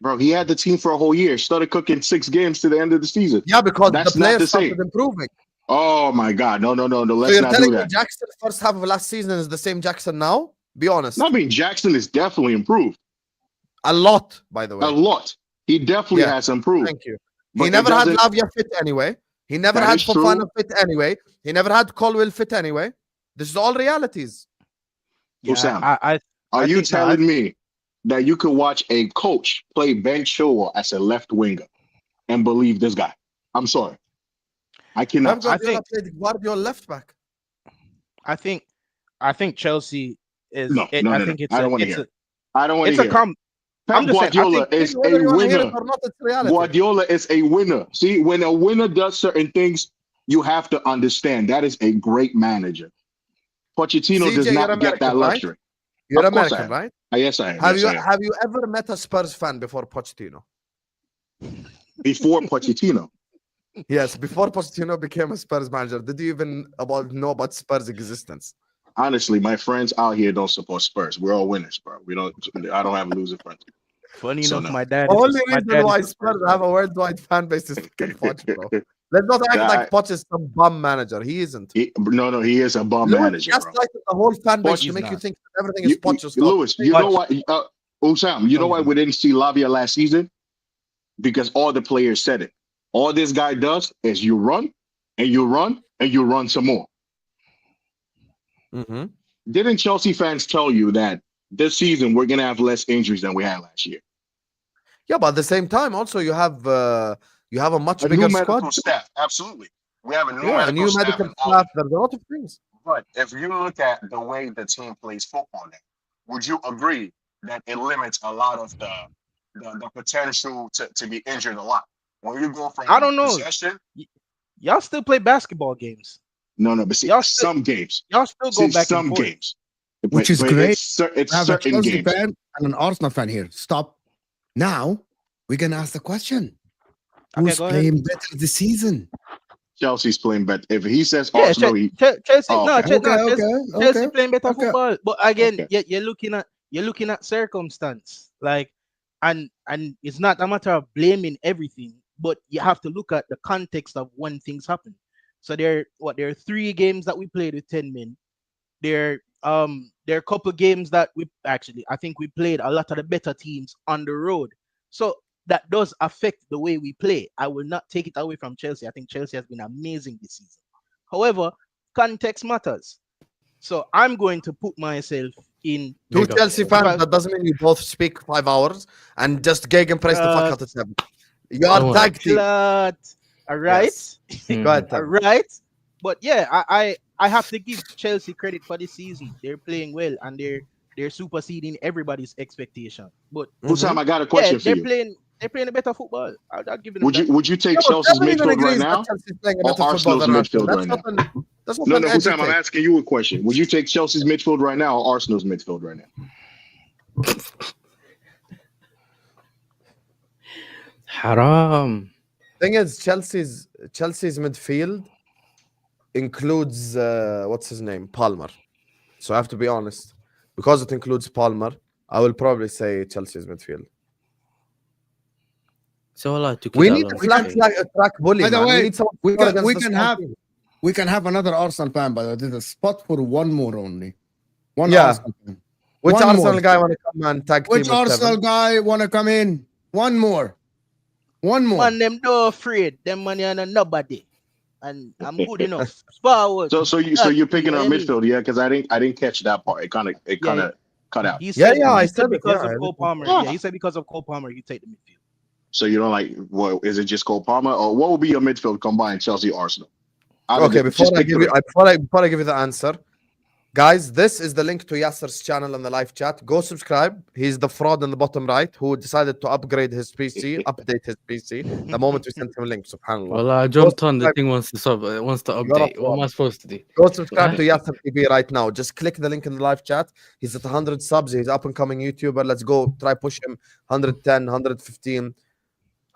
Bro, he had the team for a whole year. Started cooking 6 games to the end of the season. Yeah, because That's the not players the same. started improving. Oh my God, no. So Let's you're not telling do me that. Jackson first half of last season is the same Jackson now? Be honest. I mean, Jackson is definitely improved A lot, by the way. a lot. He definitely has improved. Thank you. But He it never had doesn't- Lavia fit anyway. He never That had is true. Fofana fit anyway. He never had Colwell fit anyway. This is all realities. Husam, I are you think that- telling me that you could watch a coach play Ben Chilwell as a left winger and believe this guy? I'm sorry. I cannot. Pep Guardiola played Guardiola left back. I think Chelsea is. No, I think it's. I don't want to hear it. I don't want It's to a hear com. it. Pep I'm just saying, I Guardiola think is Whether a you want to hear winner. it or not, it's reality. Guardiola is a winner. See, when a winner does certain things, you have to understand that is a great manager. Pochettino CJ, does you're not get American, that right? luxury. You're Of course I American, am. right? Yes, I am. Have Yes, I am. have you ever met a Spurs fan before Pochettino? Before Pochettino. Yes, before Pochettino became a Spurs manager. Did you even know about Spurs' existence? Honestly, my friends out here don't support Spurs. We're all winners, bro. I don't have a loser friend. Funny So enough, no. my dad. The is only my reason dad why is a Spurs have a worldwide fan base is fucking Poch, bro. Let's not act I- like Poch is some bum manager. He isn't. No, he is a bum Lewis manager, bro. gaslighted the whole fan base Poch to is make you not. think that everything is Poch's fault. Lewis, you know Poch. what? Husam, you know No, why he's we didn't see Lavia last season? Because all the players said it. All this guy does is you run and you run and you run some more. Mhm. Didn't Chelsea fans tell you that this season we're gonna have less injuries than we had last year? Yeah, but at the same time, also you have a much A bigger new medical squad. staff, absolutely. We have a new Yeah, a new staff medical and all staff. There's a lot of things. But if you look at the way the team plays football now, would you agree that it limits a lot of the potential to be injured a lot? When you go from I don't know. possession, Y'all still play basketball games. no, but see, Y'all still- some games, Y'all still go see, back some and forth. games, Which is but great. It's I have a certain Chelsea games. fan and an Arsenal fan here. Stop. Now we're gonna ask the question: Okay, Who's go ahead. playing better this season? Chelsea's playing better. If he says Yeah, Arsenal, he Chelsea. Oh, No, okay. Chelsea playing better okay. football. But again, Okay. you're looking at circumstance. Like, and it's not a matter of blaming everything, but you have to look at the context of when things happen. So there are 3 games that we played with 10 men. There are a couple games that I think we played a lot of the better teams on the road. So that does affect the way we play. I will not take it away from Chelsea. I think Chelsea has been amazing this season. However, context matters. So I'm going to put myself in. Two Chelsea fans, that doesn't mean you both speak 5 hours and just gegenpress the fuck out of them. You are tag team. All right. Yes. Go ahead, All Tam. right. But yeah, I have to give Chelsea credit for this season. They're playing well and they're superseding everybody's expectation. But Husam, I got a question for you. they're playing a better football. I'll give them Would you take Yeah, but Chelsea's everyone midfield right agrees now? that Chelsea's playing a or better football Arsenal's than Arsenal. midfield right now? That's not No, an Husam, I'm educate. asking you a question. Would you take Chelsea's midfield right now or Arsenal's midfield right now? Haram. Thing is, Chelsea's midfield includes what's his name, Palmer. So I have to be honest, because it includes Palmer, I will probably say Chelsea's midfield. So Allah to We need a track bully. By the man. way, we need someone we to score can- against we the can small have- team. We can have another Arsenal fan, by the way. There's a spot for one more only. One Yeah. Arsenal fan. Which One Arsenal more. guy want to come and tag Which team with Arsenal Seven? guy want to come in? One more. One more. Man, them no afraid. Them money and nobody. And I'm good enough. Forward. So you're picking Yeah, our any- midfield, yeah? Because I didn't catch that part. It kind of cut out. He Yeah, said, yeah, I he said it, because yeah, of Cole Palmer. Yeah. Yeah, he said because of Cole Palmer, you take the midfield. So you don't like what is it just Cole Palmer or what will be your midfield combined Chelsea Arsenal? Out of Okay, the- before just I pick give three. you, before I give you the answer, guys, this is the link to Yasser's channel in the live chat. Go subscribe. He's the fraud in the bottom right who decided to upgrade his PC, update his PC. The moment we sent him a link, subhanallah. Well, I jumped on the subscribe. thing wants to You're a update. What am I fraud. supposed to do? Go subscribe to Yasser TV right now. Just click the link in the live chat. He's at 100 subs. He's up and coming YouTuber. Let's go try push him 110, 115,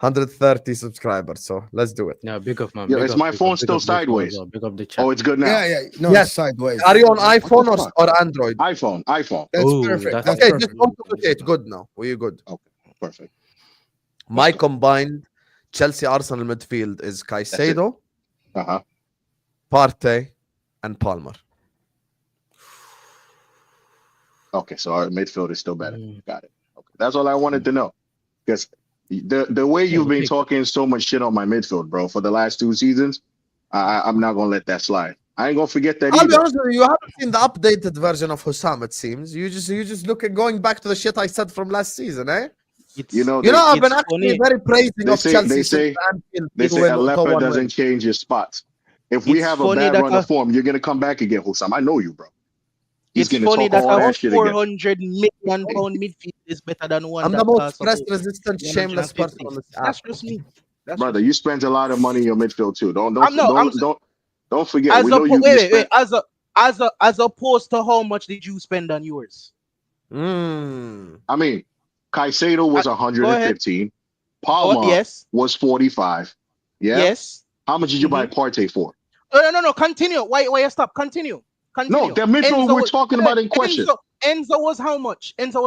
130 subscribers. So let's do it. Yeah, big up, man. Yo, Big is up, my big phone up, big still up the phone as sideways? well. Big up the chat. Oh, it's good now. Yeah. No, Yes. it's sideways. Are you on What the iPhone fuck? or Android? iPhone. That's Ooh, perfect. that's That's Okay, perfect. just auto-rotate. Good now. Were you good? Perfect. My combined Chelsea Arsenal midfield is Caicedo, Uh-huh. Partey, and Palmer. Okay, so our midfield is still better. Mm. Got it. Okay. That's all I wanted to know. Because the way you've been talking so much shit on my midfield, bro, for the last 2 seasons, I'm not gonna let that slide. I ain't gonna forget that I'll be either. honest with you, you haven't seen the updated version of Husam, it seems. You just look at going back to the shit I said from last season, eh? It's, You know, You know, I've been It's actually funny. very praising They of say- Chelsea they since say- Anfield they big say win, a top leopard one doesn't win. change his spots. If we It's have a funny bad that run of form, you're gonna come back again, Husam. I know you, bro. He's It's gonna funny talk that all a that shit again. 400 million pound midfield is better than one. I'm the that most costs stress about resistant, shameless 150. person on this app. That's just me. That's Brother, just you spend a lot of money in your midfield too. Don't forget. as We know you wait, spent. as opposed to how much did you spend on yours? I mean, Caicedo was Go 115. Palmer Yes. was 45. Yeah. Yes. How much did you buy Partey for? No. Continue. Why you stop? Continue. No, the midfield we're talking about in question. Enzo was how much? Enzo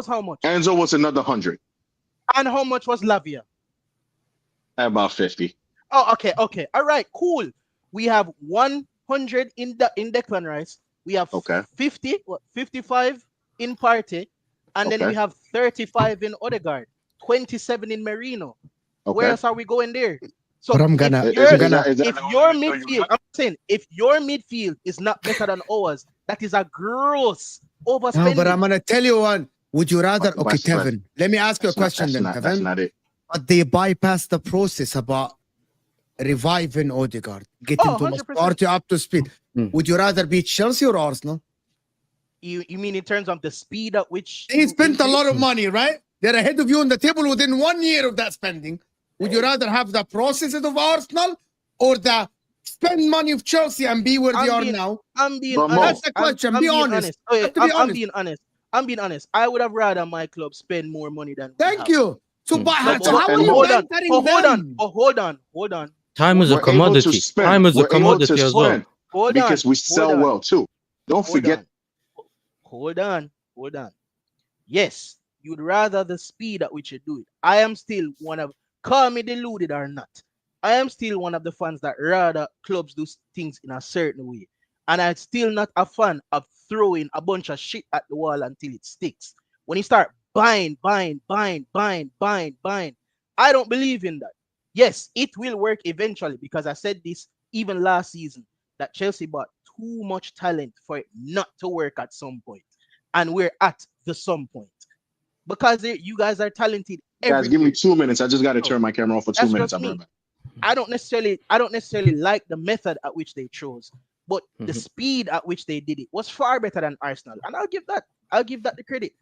was another 100. And how much was Lavia? About 50. Oh, okay. All right, cool. We have 100 in Declan Rice. We have Okay. 55 in Partey, and then Okay. we have 35 in Odegaard, 27 in Merino. Where Okay. else are we going there? So But I'm if gonna, your I'm gonna. Is that if the only your midfield you midfield, I'm saying if your midfield is not better than ours, that is a gross No, overspending. but I'm gonna tell you one. Would you rather? But- Okay, but- Tevin. Let me ask you a question then, That's Tevin. not it. But they bypass the process about reviving Odegaard, getting Oh, to 100%. Party up to speed. Would you rather beat Chelsea or Arsenal? You mean in terms of the speed at which They you spent a increase? lot of money, right? They're ahead of you on the table within 1 year of that spending. Would you rather have the processes of Arsenal or the spend money of Chelsea and be where they are now? I'm being But Mo, honest. That's the question. I'm Be being honest. Oh, You yeah, have to be I'm honest. being honest. I'm being honest. I would have rather my club spend more money than we Thank have. you. So, Hmm. but, So so how are and you hold on. mentoring Hold on. them? Hold on. Time is a We're able to commodity. spend. Time is a We're able to commodity as well. spend Hold on. because we sell well too. Don't Hold forget. on. Hold on. Yes, you'd rather the speed at which you do it. I am still one of, call me deluded or not, I am still one of the fans that rather clubs do things in a certain way. And I'm still not a fan of throwing a bunch of shit at the wall until it sticks. When you start buying, I don't believe in that. Yes, it will work eventually because I said this even last season that Chelsea bought too much talent for it not to work at some point. And we're at the some point. Because you guys are talented. Guys, give me everywhere. 2 minutes. I just got to So, turn my camera off for 2 that's minutes. just I'll be me. right back. I don't necessarily like the method at which they chose, but the speed at which they did it was far better than Arsenal, and I'll give that the credit.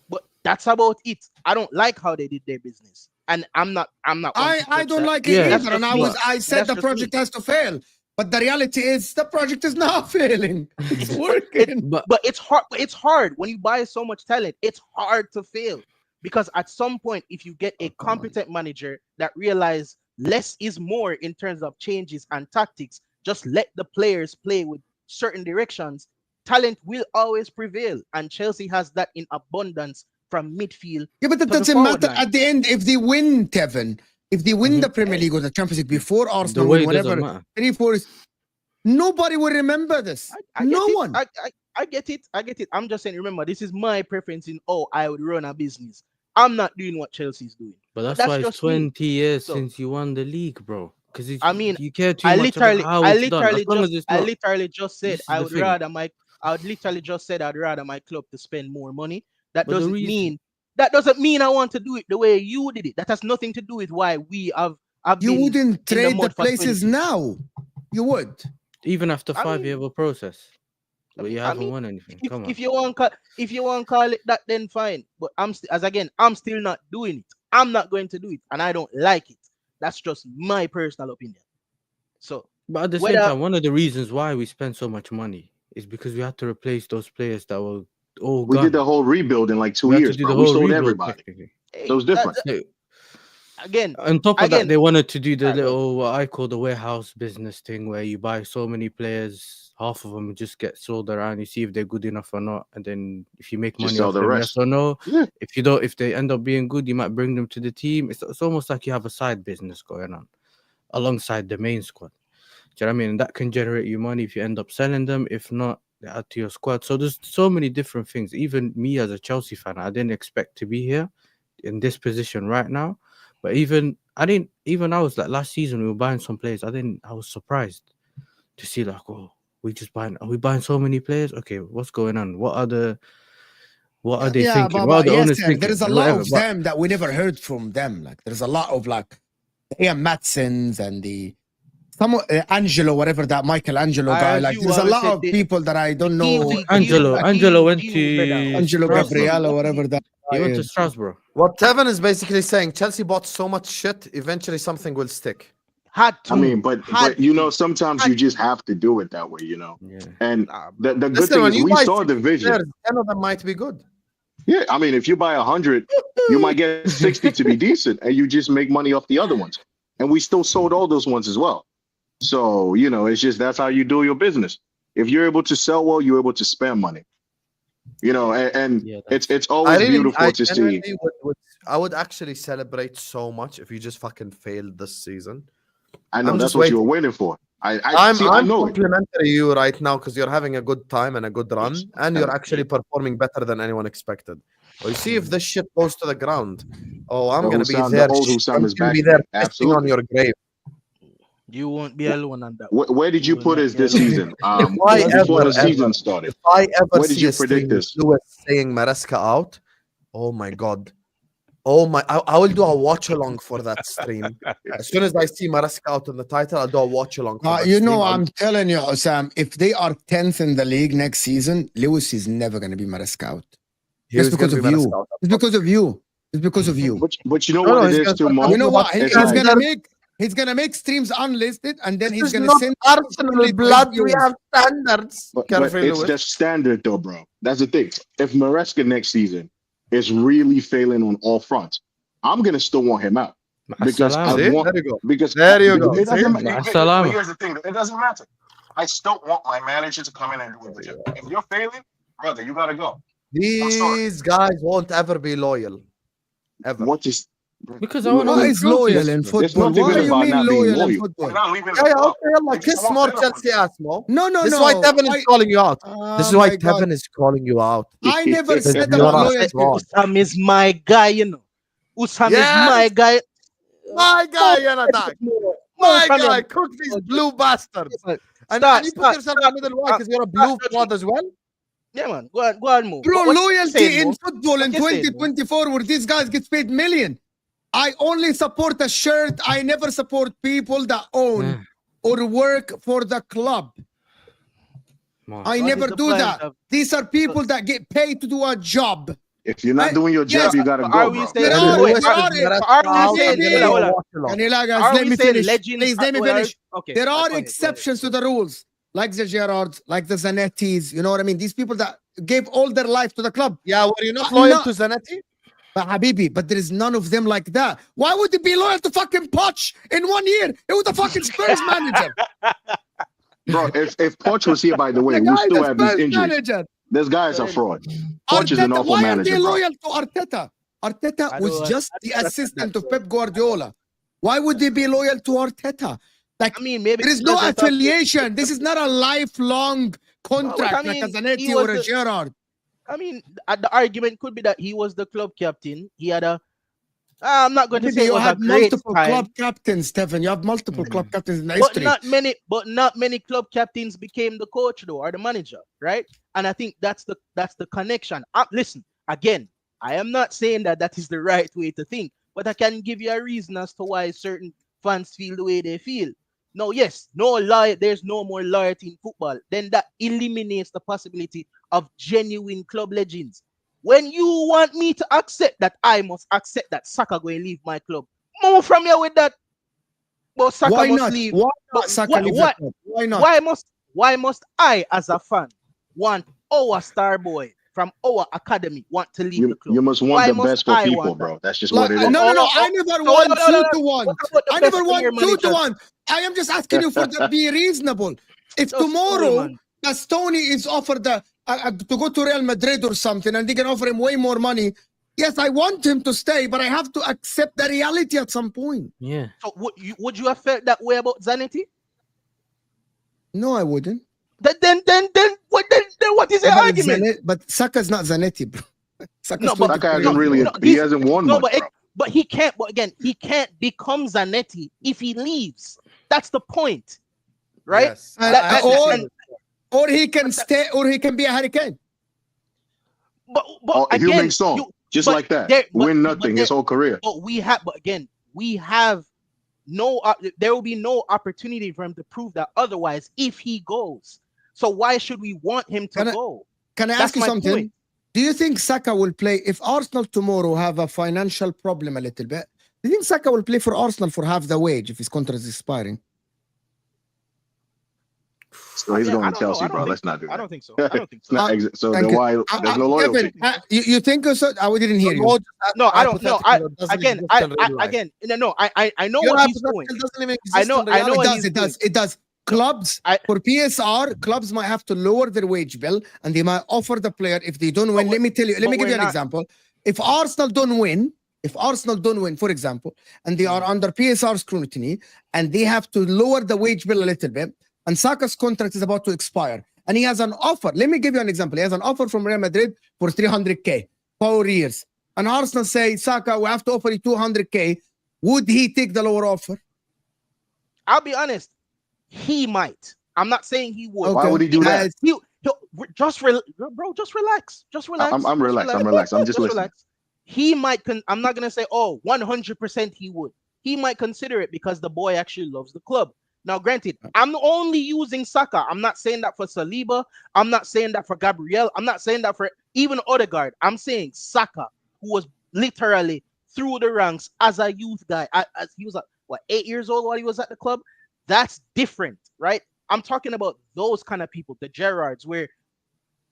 But that's about it. I don't like how they did their business, and I'm not. one to I judge don't that. like it Yeah, That's either. And just me. I said That's the just project me. has to fail. But the reality is the project is not failing. It's working. But But it's hard. It's hard when you buy so much talent. It's hard to fail because at some point, if you get a competent manager that realize less is more in terms of changes and tactics, just let the players play with certain directions. Talent will always prevail, and Chelsea has that in abundance from midfield. Yeah, but it to the doesn't forward matter line. at the end if they win, Kevin. If they win the Premier League or the Champions League before Arsenal, way win doesn't whatever, matter. 3, 4, nobody will remember this. I get No it. one. I get it. I'm just saying, remember, this is my preference in I would run a business. I'm not doing what Chelsea's doing. But that's That's why it's just me. 20 years So- since you won the league, bro. Because I mean, you care too I much about how it's done. As long as it's not. literally just said This is I the would thing. rather I'd rather my club to spend more money. That But the doesn't reason- mean I want to do it the way you did it. That has nothing to do with why we have You been wouldn't in the trade the mud for places 20 years. now. You would. Even after I 5 mean- years of a process. But you I haven't mean, won anything. Come on. If you want to call it that, then fine. But I'm still not doing it. I'm not going to do it, and I don't like it. That's just my personal opinion. So But at the same whether- time, one of the reasons why we spend so much money is because we had to replace those players that were all We gone. did the whole rebuild in like 2 We had to years, do bro. the We whole sold rebuild, everybody. technically. hey, So it's different. again, On top of that, Again- they wanted to do the Alright, go little what I call the warehouse business thing, where you buy so many players, half of them just get sold around. You see if they're good enough or not, and then if you make Just money sell off the them, rest. yes or no. Yeah. If they end up being good, you might bring them to the team. It's almost like you have a side business going on alongside the main squad. Do you know what I mean? And that can generate you money if you end up selling them. If not, they add to your squad. So there's so many different things. Even me as a Chelsea fan, I didn't expect to be here in this position right now. But I was like last season we were buying some players. I was surprised to see like, are we buying so many players? Okay, what's going on? What are they thinking? but What are the yes, owners sir, thinking? there is a And lot whatever. of But them that we never heard from them. Like there's a lot of like Ian Matsons and Angelo, whatever that Michelangelo guy. as Like you there's a always lot said, of people that I don't know. Kiwi- Angelo went Kiwi, brother. to Angelo Strasbourg. Gabriel or whatever that He guy went to is. Strasbourg. What Tevin is basically saying, Chelsea bought so much shit, eventually something will stick. Had to. I mean, but Had you know, to. sometimes Had you just have to do it that way, you know. Yeah. And Nah, the good Listen, thing when is you we buy saw the 60 vision. players, 10 of them might be good. Yeah, I mean, if you buy 100, you might get 60 to be decent, and you just make money off the other ones. And we still sold all those ones as well. So, you know, it's just that's how you do your business. If you're able to sell well, you're able to spend money. You know, and Yeah, it's always beautiful to see. genuinely I would actually celebrate so much if you just fucking failed this season. I know I'm that's just what you were waiting. waiting for. I I'm know it. complimentary you right now because you're having a good time and a good run, and you're actually performing better than anyone expected. But you see, if this shit goes to the ground, oh, I'm The gonna be Husam, there. the old Husam I'm is gonna back be there again. pissing on Absolutely. your grave. You won't be alone on that. Where did you will put not us be this alone. season? I Before ever, the season started. If I ever Where did see you a predict stream this? Lewis saying Maresca out, oh my god. Oh my, I will do a watch along for that stream. As soon as I see Maresca out in the title, I'll do a watch along for that You stream. know, I'm telling you, Husam, if they are 10th in the league next season, Lewis is never going to be Maresca out. Just because of you. It's because of you. It's because of you. But you know No, what he's it is gonna too, start Mo? You know what? It's He's like, gonna make streams unlisted, and then This he's is gonna not send Arsenal blood. We viewers. have standards. but Carefree it's Lewis. the standard though, bro. That's the thing. If Maresca next season is really failing on all fronts, I'm gonna still want him out because I See? want There you go. because There you go. It doesn't See? matter. Salam. But here's the thing: it doesn't matter. I still want my manager to come in and do a good job. If you're failing, brother, you gotta go. These guys won't ever be loyal. Ever. What is Because I want to What win is loyal in There's football? nothing What good do you about mean not being loyal in loyal. football? We're not leaving the Yeah, club. okay, Allah, They just kiss want more Liverpool. Chelsea ass, Mo. No, This is why Tevin is calling you out. This is why my God. Tevin is calling you out. I never Because said you're about a loyalty. fraud. Usam is my guy, you know. Usam is Yes! my guy. My guy, Yanadak. My guy, cook these blue bastards. And you put yourself in the middle why? Because you're a blue fraud as well? Yeah, man. Go on, move. Bro, What you loyalty saying, in Mo? football in What you saying, Mo? 2024 where these guys get paid million. I only support a shirt. I never support people that own or work for the club. I What never is the do point that. of- These are people that get paid to do a job. if you're not doing your job, Yes, you gotta but go, are we bro. saying- There Wait, are- wait, there are- are we saying- Maybe- hold on. Kanila, guys, Are let we me saying finish. legends? Please, let me Well, finish. okay. There go are ahead, exceptions to the rules, like the Gerards, like the Zanettis. You know what I mean? These people that gave all their life to the club. Yeah, were you not loyal no. to Zanetti? But Habibi, but there is none of them like that. Why would they be loyal to fucking Poch in 1 year? It was the fucking Spurs manager. Bro, if Poch was here, by the way, The we guy, still the have these Spurs injuries. manager. This guy's a fraud. Poch is an Arteta, awful why manager, are they bro. loyal to Arteta? Arteta I was don't- just I the don't understand assistant that, of Pep Guardiola. Why would they be loyal to Arteta? Like, I mean, maybe there is no because they thought- affiliation. This is not a lifelong contract I mean, like a Zanetti he was or a the- Gerrard. I mean, the argument could be that he was the club captain. He had a. I'm not going to Maybe say it you was a had great multiple time, club captains, Stephen. You have multiple club captains in but history. not many club captains became the coach though, or the manager, right? And I think that's the connection. Listen, again, I am not saying that is the right way to think, but I can give you a reason as to why certain fans feel the way they feel. No, yes, there's no more loyalty in football. Then that eliminates the possibility of genuine club legends. When you want me to accept that, I must accept that Saka going to leave my club. Move from here with that. But Saka Why must not? leave. Why But not Saka leave the club? Why not? Why must I, as a fan, want our star boy from our academy want to leave the club? You must want Why the must best for I people, want bro. That's just Like, what it no, is. no. I never want you to want. What about the I best never player want you to managers? want. I am just asking you for to be reasonable. If Just tomorrow cool, man. Bastoni is offered to go to Real Madrid or something, and they can offer him way more money, yes, I want him to stay, but I have to accept the reality at some point. Yeah. So would you have felt that way about Zanetti? No, I wouldn't. Then what is the But argument? But Saka's not Zanetti, bro. Saka's No, but- Saka 23 hasn't really, years old. he hasn't won No, much, but bro. but he can't. But again, he can't become Zanetti if he leaves. That's the point, right? Yes. Or he can stay, or he can be a Hurricane. But Or again, Heung-min Son, just but like that. there- but- Win but nothing there- his whole career. But we have no. There will be no opportunity for him to prove that otherwise if he goes. So why should we want him to go? Can I That's ask you my something? point. Do you think Saka will play if Arsenal tomorrow have a financial problem a little bit? Do you think Saka will play for Arsenal for half the wage if his contract is expiring? So he's Yeah, going I to don't Chelsea, know. I bro. don't Let's think- not do that. I don't think so. I don't think It's so. not exit. So Thank then you. why there's no loyalty? Kevin, you think so? I didn't hear you. No, I don't know. I know Doesn't I know Your what he's doing. hypothetical doesn't even I exist know- in I know reality. what It he's does. It does. Clubs for PSR, clubs might have to lower their wage bill, and they might offer the player if they don't win. But Let me tell you. Let but me give we're you an not- example. If Arsenal don't win, If Arsenal don't win, for example, and they are under PSR scrutiny, and they have to lower the wage bill a little bit, and Saka's contract is about to expire, and he has an offer. Let me give you an example. He has an offer from Real Madrid for 300k, 4 years. And Arsenal say, Saka, we have to offer you 200k. Would he take the lower offer? I'll be honest. He might. I'm not saying he would. Why would he do that? He'll just just relax. Just relax. I'm relaxed. I'm relaxed. I'm just listening. relax. He might. I'm not gonna say, oh, 100% he would. He might consider it because the boy actually loves the club. Now, granted, I'm only using Saka. I'm not saying that for Saliba. I'm not saying that for Gabriel. I'm not saying that for even Odegaard. I'm saying Saka, who was literally through the ranks as a youth guy. As he was, 8 years old while he was at the club. That's different, right? I'm talking about those kind of people, the Gerrards, where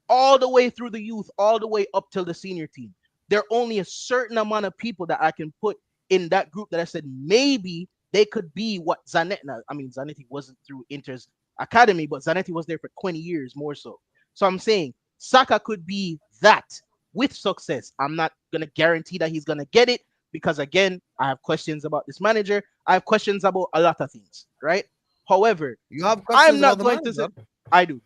all the way through the youth, all the way up till the senior team, there are only a certain amount of people that I can put in that group that I said maybe they could be what Zanetti. I mean, Zanetti wasn't through Inter's academy, but Zanetti was there for 20 years more so. So I'm saying Saka could be that with success. I'm not going to guarantee that he's going to get it because, again, I have questions about this manager. I have questions about a lot of things, right? However, You have I'm not going to say. I do.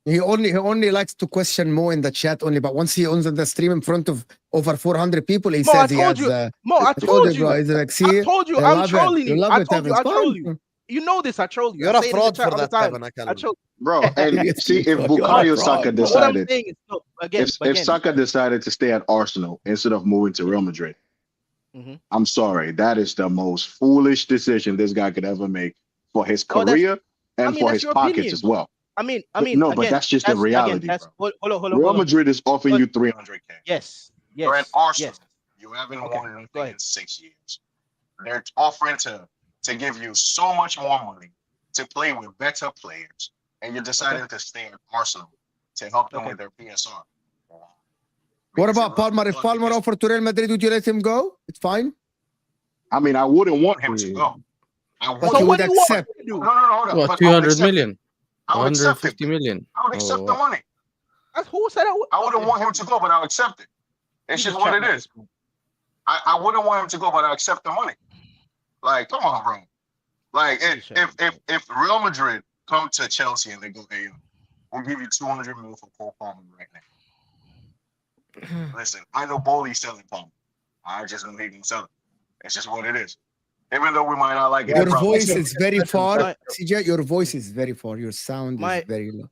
He only likes to question Mo in the chat only, but once he owns the stream in front of over 400 people, he Mo, says I he has. told you. Mo, I told you. Bro. He's like, see, I told you. they I'm love it. trolling You you. love I it, told you. Evans. I troll Fine. you. You know this. I troll you. You're I a say it in the fraud chat for all the that, time. Evan. I I can't. troll. Bro, and see if You're a Bukayo fraud, Saka bro. What I'm decided, saying is, look, again, if Saka decided to stay at Arsenal instead of moving to Real Madrid, Mhm. I'm sorry, that is the most foolish decision this guy could ever make for his Oh, that's- career and for that's his your pockets opinion. as well. I mean, No, but again, that's just the reality, that's, bro. Hold Real on. Madrid is offering But- you 300k. Yes, You're at yes, Arsenal. yes. You haven't Okay, won anything go ahead. in 6 years. They're offering to give you so much more money to play with better players, and you're deciding to stay at Arsenal to help them Okay. with their PSR. What about Palmer? If Palmer offered to Real Madrid, would you let him go? It's fine. I mean, I wouldn't want him to go. I But So you what would do you want accept. me to do? No, hold on. What, But I would 200 accept it. million? I would accept it. 150 million? I would accept Oh, the money. Who said that? I wouldn't want him to go, but I'll accept it. It's just what it is. I wouldn't want him to go, but I accept the money. Like, come on, bro. Like, if Real Madrid come to Chelsea and they go, hey, we'll give you 200 million for Cole Palmer right now. Listen, I know Bowley's selling Palmer. I just don't need him selling. It's just what it is. Even though we might not like it. Your voice is very far. CJ, your voice is very far. Your sound My- is very low.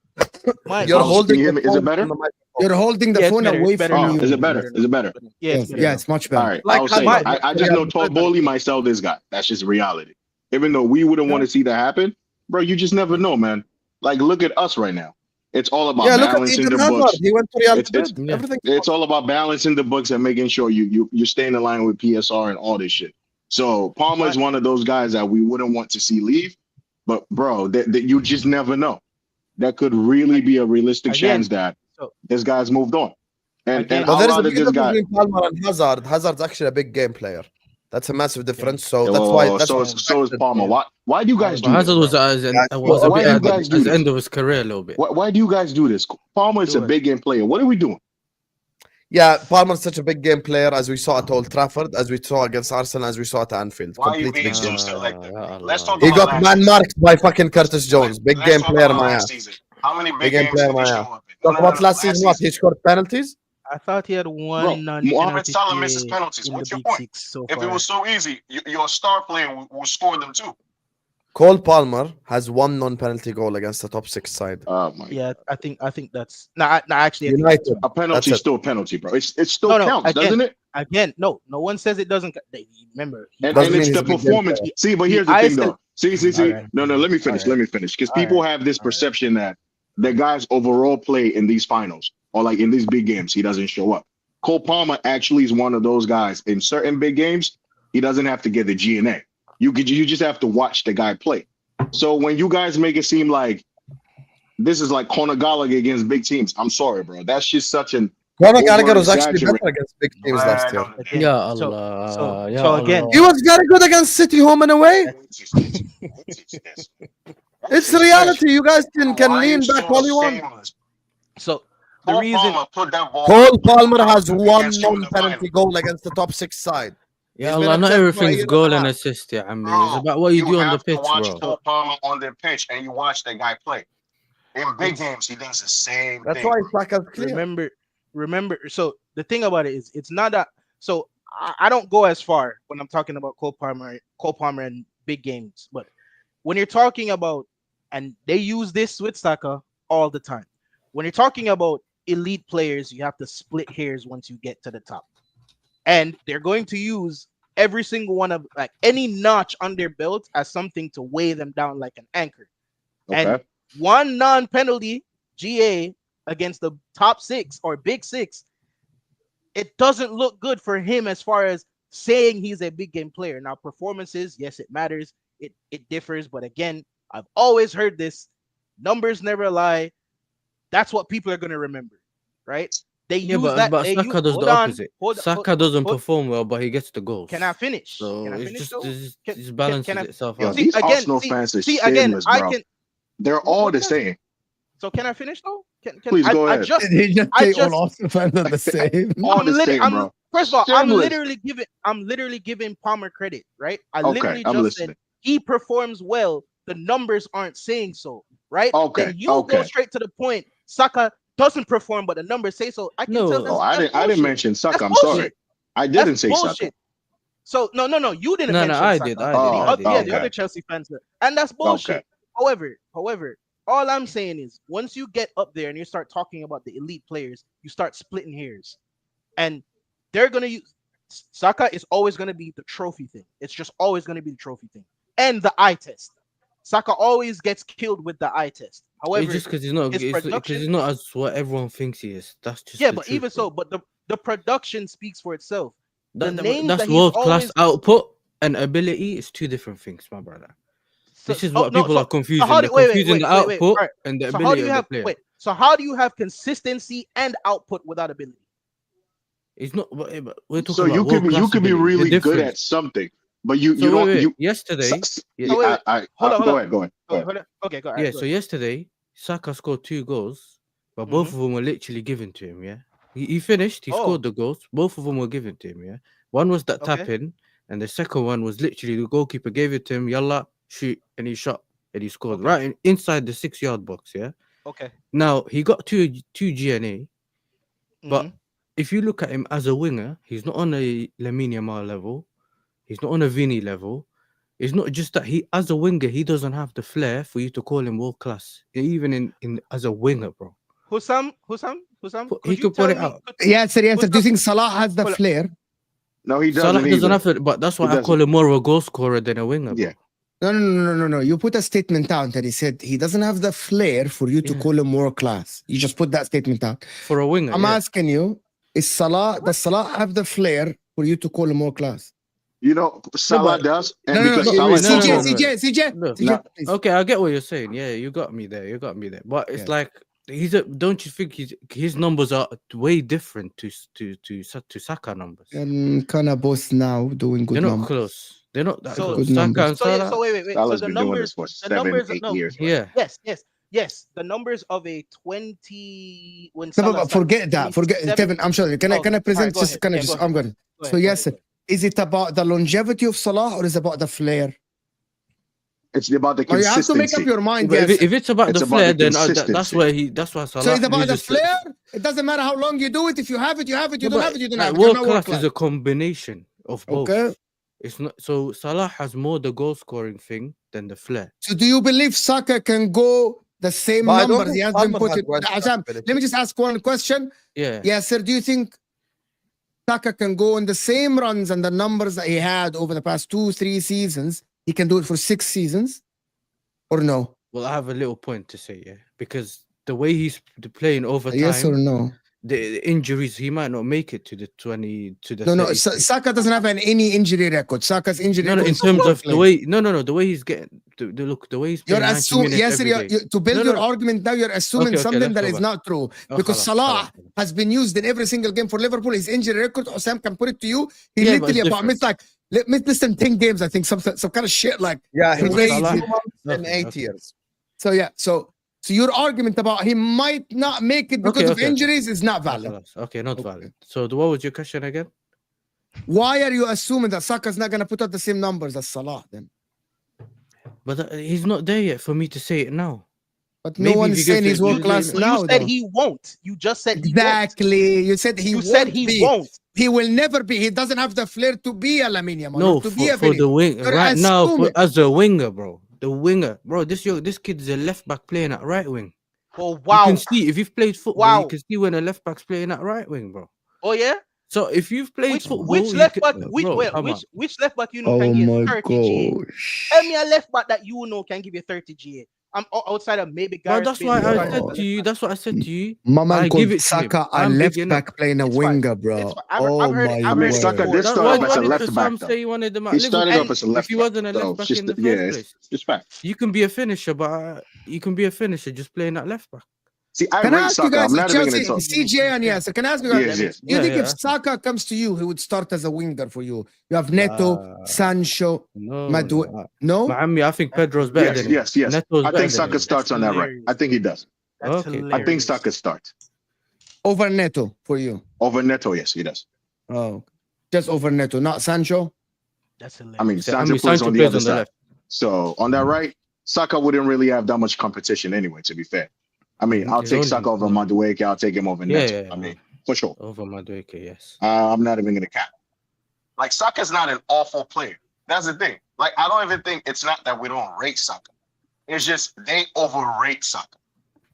You're holding. Can you hear me? Is it phone better? from the microphone. You're holding the Yeah, it's phone better, away it's better from now. you. Is it better? Is it better? Yes, Yeah, it's much better. All right. Like I was saying, Hazard. I just know Todd Bowley might sell this guy. That's just reality. Even though we wouldn't want to see that happen, bro, you just never know, man. Like, look at us right now. It's all about Yeah, look at balancing Eden the Hazard. books. He went to Real It's- Madrid. Yeah. Everything. It's all about balancing the books and making sure you stay in line with PSR and all this shit. So Palmer is one of those guys that we wouldn't want to see leave. But bro, that you just never know. That could really be a realistic Again, chance that so- this guy's moved on. And Again- But I'd there is a rather big this difference guy. between Palmer and Hazard. Hazard's actually a big game player. That's a massive difference. So Yeah, that's well, why. That's so why is Palmer. Why do you guys do But this? Hazard was, bro? was a Why bit do you at guys do the this? end of his career a little bit. Why do you guys do this? Palmer is Do a it. big game player. What are we doing? Yeah, Palmer's such a big game player, as we saw at Old Trafford, as we saw against Arsenal, as we saw at Anfield. Why are you Complete being big so game. selective? Ya Let's Allah. talk He about got last man season. marked by fucking Curtis Jones. Big Let's game talk player, about my last ass. season. How many big Big game games player, did he my show ass. up in? Talk about last season. What he scored penalties. I thought he had one Bro, Mohamed Salah non-penalty misses penalties. in the What's your Big point? Six so If it far. was so easy, your star player will score them too. Cole Palmer has one non-penalty goal against the top 6 side. Oh my Yeah, I think that's actually I think United. that's A penalty That's is it. still a penalty, bro. It still No, counts, again, doesn't it? again, no one says it doesn't. Remember, And Doesn't it's mean the he's a big game performance. player. See, but He here's the thing, isol- though. See. Alright. No, let me finish. Alright. Let me finish. Because people have this perception that the guy's overall play in these finals or like in these big games, he doesn't show up. Cole Palmer actually is one of those guys in certain big games. He doesn't have to get the G&A. You just have to watch the guy play. So when you guys make it seem like this is like Conor Gallagher against big teams, I'm sorry, bro. That's just such an Conor Gallagher was actually over-exaggerate. better against big teams last year. Again, Ya so- Allah. Ya so again- Allah. He was very good against City home and away. It's reality. You guys can lean back all you want. So Cole reason- Palmer put that ball. Cole Palmer has one against you in the non-penalty final. goal against the top 6 side. Yeah, He's been Allah, not upset for a everything's year goal and a and half. assist. Yeah, I mean, Bro, it's about what you do on the have to pitch, watch bro. Cole Palmer on the pitch, and you watch that guy play. In big games, he does the same That's thing. why Saka's clear. remember. So the thing about it is, it's not that. So I don't go as far when I'm talking about Cole Palmer and big games. But when you're talking about, and they use this with Saka all the time. When you're talking about elite players, you have to split hairs once you get to the top, and they're going to use every single one of like any notch on their belt as something to weigh them down like an anchor. Okay. And one non-penalty GA against the top 6 or big 6, it doesn't look good for him as far as saying he's a big game player. Now, performances, yes, it matters. It differs. But again, I've always heard this. Numbers never lie. That's what people are going to remember, right? They Yeah, use that. but they Saka use, does hold the on, opposite. hold- Saka doesn't hold- perform well, but he gets the goals. Can I finish? So Can I it's finish just though? it balances can I- itself Yo, out. See, these again, Arsenal see- fans are see, again, shameless, I bro. can. They're all the Okay. same. So can I finish though? Can Please go I ahead. just Did he just I say just- all Arsenal fans are the same? All I'm the lit- same, I'm- bro. First of all, Shameless. I'm literally giving Palmer credit, right? I Okay, literally I'm just listening. said he performs well. The numbers aren't saying so, right? Okay, Then you go okay. straight to the point. Saka doesn't perform, but the numbers say so. I can No. tell that's, Oh, I that's didn't bullshit. mention Saka. That's I'm sorry. bullshit. I didn't That's say bullshit. Saka. So no, you didn't No, mention I Saka. did. The Oh, other, I yeah, did. the okay. other Chelsea fans, and that's bullshit. Okay. However, all I'm saying is once you get up there and you start talking about the elite players, you start splitting hairs, and they're gonna use Saka is always gonna be the trophy thing. It's just always gonna be the trophy thing and the eye test. Saka always gets killed with the eye test. However, It's just because he's not his because production- he's not as what everyone thinks he is. That's just yeah, the but truth, even bro. so, but the production speaks for itself. the That- names that's that he's world class always- output and ability is two different things, my brother. This is So- what no, people so- are confusing. how do- They're wait, confusing the wait, output alright. and the So ability how do you of have the player. wait? So how do you have consistency and output without ability? It's not. But we're talking So about you could be world-class really ability. The good at difference. something, but you So don't. wait, You yesterday. wait, hold on, go hold on. ahead. Go ahead. Okay, go Yeah, ahead. so yesterday, Saka scored 2 goals, but Mm-hmm. both of them were literally given to him, yeah? He finished, he Oh. scored the goals, both of them were given to him, yeah? One was that Okay. tap in, and the second one was literally the goalkeeper gave it to him, yalla, shoot, and he shot, and he scored Okay. right inside the 6-yard box, yeah? Okay. Now, he got two GNA, but Mhm. if you look at him as a winger, he's not on a Lamine Yamal level, he's not on a Vini level. It's not just that he, as a winger, he doesn't have the flair for you to call him world class, even in as a winger, bro. Husam, He could put it out. Yeah, sir. Yes, sir. Do you think Who's Salah has the Hold on. flair? No, he doesn't. Salah doesn't either. have it, but that's why He I call doesn't. him more of a goal scorer than a winger. Yeah. Bro. No. You put a statement out that he said he doesn't have the flair for you to Yeah. call him more class. You just put that statement out. For a winger. I'm yeah. asking you, does Salah have the flair for you to call him more class? You know, Salah does, and No, because no, Salah no, is no, also- no. CJ, No. please. Okay, I get what you're saying. Yeah, you got me there. But it's Yeah. like don't you think his numbers are way different to Saka numbers? And kind of both now doing good They're not numbers. close. They're not that So- close. Good Saka numbers. and So, yeah, Salah. so wait. Salah's So the been doing numbers, this for the numbers, 7-8 no. years. Yeah. Yes. The numbers of a 20 when No, Salah but forget that. Forget 27 Kevin. I'm sorry. Can I Okay, present alright, go just ahead. kind of Yeah, just? go I'm ahead. good. Go So ahead, yes, go sir. Is it about the longevity of Salah or is it about the flair? It's about the Or you have to consistency. make up your mind. But if it's about It's the about flair, the then that's consistency. why Salah. So it's about the loses- flair. It doesn't matter how long you do it. If you have it, you have it. You No, don't but, have it, you don't like, have it. You're world not world class is class. a combination of both. Okay. It's not so Salah has more the goal scoring thing than the flair. So do you believe Saka can go the same But I don't numbers he think has been Palmer put has in? world-class Azam, ability. let me just ask one question. Yeah. Yes, sir. Do you think Saka can go in the same runs and the numbers that he had over the past 2-3 seasons? He can do it for 6 seasons, or no? Well, I have a little point to say, yeah, because the way he's playing over time, Yes or no? the injuries, he might not make it to the 20 to the. No. 30. Saka doesn't have any injury record. Saka's injury No, record in is terms of the playing. way, no, the way he's getting, the way he's You're playing 90 assuming, minutes yes, sir. every day. To build No, your no. argument now, you're assuming Okay, something let's that go is back. not true. Oh, Because khalas, Salah khalas. has been used in every single game for Liverpool. His injury record, Husam can put it to you. He Yeah, but literally it's about missed like missed in 10 games, I think, some kind of shit like. Yeah, he Crazy. missed 2 months in Okay, 8 okay. years. So yeah, so So your argument about he might not make it because of okay. injuries is not valid. Okay, not Okay. valid. So what was your question again? Why are you assuming that Saka's not gonna put out the same numbers as Salah then? But he's not there yet for me to say it now. But Maybe no if one's you saying give he's it- world you- class you- now. You said though. he won't. You just said he won't. Exactly. You said he You won't said he be. won't. He will never be. He doesn't have the flair to be a Lamine Yamal. No, or to be a for the Vinny. wing You're right now assuming. as a winger, bro. The winger, bro. This kid is a left back playing at right wing. Oh You wow. can see if you've played football, Wow. you can see when a left back's playing at right wing, bro. Oh yeah. So if you've played Which football, you left can- back? bro, come on. Which left back you know can give 30 GA? gosh. Tell me a left back that you know can give you 30 GA. I'm outside of maybe Bro, Gareth that's Bale, why you I can't said have a to you. left That's what I said to you. My man I called give it to him. Saka a I'm left big enough. back playing a It's fine. winger, It's bro. fine. I've Oh heard it. my I've heard it word. Saka did before. start off as a Why left did back Husam though. say he wanted him at He started Liverpool off as a left if he back. wasn't a left So back just in the yeah, first it's place? just fact. You can be a finisher, but you can be a finisher just playing at left back. See, I Can I rate ask you Saka. guys, I'm not even Chelsea, gonna talk. CJ and Yasser, can I ask you guys, Yes, yes. do you think Yeah, if yeah. Saka comes to you, he would start as a winger for you? You have Neto, Sancho, No, Madwe. no. No? Miami, I think Pedro's better Yes, than him. yes, yes. Neto's I better think than Saka him. starts on that right. hilarious. I think he does. That's Okay. hilarious. I think Saka starts Over Neto for you. over Neto. Yes, he does. Oh, just over Neto, not Sancho. That's hilarious. I mean, So, I Sancho mean, plays Sancho on the plays other on the side. left. So on that right, Saka wouldn't really have that much competition anyway. To be fair, I mean, I'll Okay, take only- Saka over Madueke. I'll take him over Yeah, Neto. yeah, I mean, for sure. over Madueke, yes. I'm not even gonna cap. Like Saka's not an awful player. That's the thing. Like I don't even think it's not that we don't rate Saka. It's just they overrate Saka.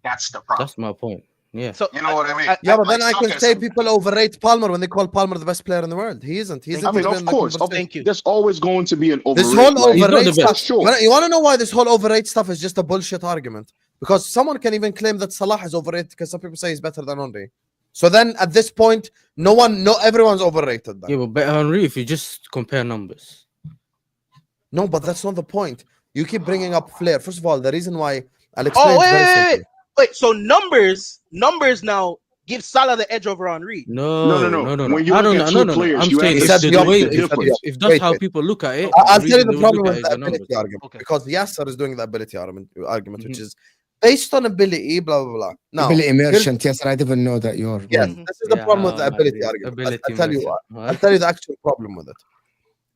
That's the problem. That's my point. Yeah. So You know what I mean? Yeah, but Like then I can Saka's- say people overrate Palmer when they call Palmer the best player in the world. He isn't. He's I mean, of course, Thank you. there's always going to be an This overrate. whole like, He's not overrate the stuff. best. Sure. You want to know why this whole overrate stuff is just a bullshit argument? Because someone can even claim that Salah is overrated because some people say he's better than Henry. So then at this point, everyone's overrated. Then. Yeah, but better Henry if you just compare numbers. No, but that's not the point. You keep bringing up flair. First of all, the reason why I'll explain Oh it wait, very wait, simply. wait. So numbers now give Salah the edge over Henry. No. When you I look don't at know. two No. players, I'm you saying have if to the see the way, difference. if that's Wait, how wait. people look at it, I'll the tell you reason the they would problem look with at it the is the numbers. ability argument. Okay. Because Yasser is doing the ability argument, which is based on ability, blah, blah, blah. Now, Ability merchant. Yes, I didn't know that you're. yes, Mhm. this is the problem with the ability argument. I'll tell you the actual problem with it.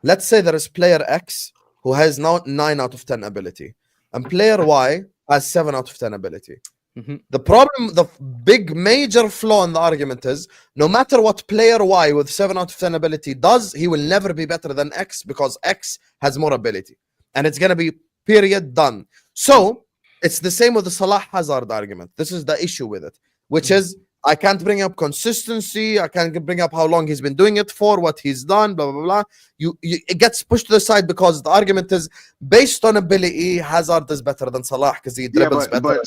Let's say there is player X who has now 9 out of 10 ability, and player Y has 7 out of 10 ability. Mhm. The problem, the big major flaw in the argument is no matter what player Y with 7 out of 10 ability does, he will never be better than X because X has more ability. And it's going to be period done. So it's the same with the Salah Hazard argument. This is the issue with it, which is I can't bring up consistency. I can't bring up how long he's been doing it for, what he's done, blah, blah, blah. It gets pushed to the side because the argument is based on ability, Hazard is better than Salah because he Yeah, dribbles but better.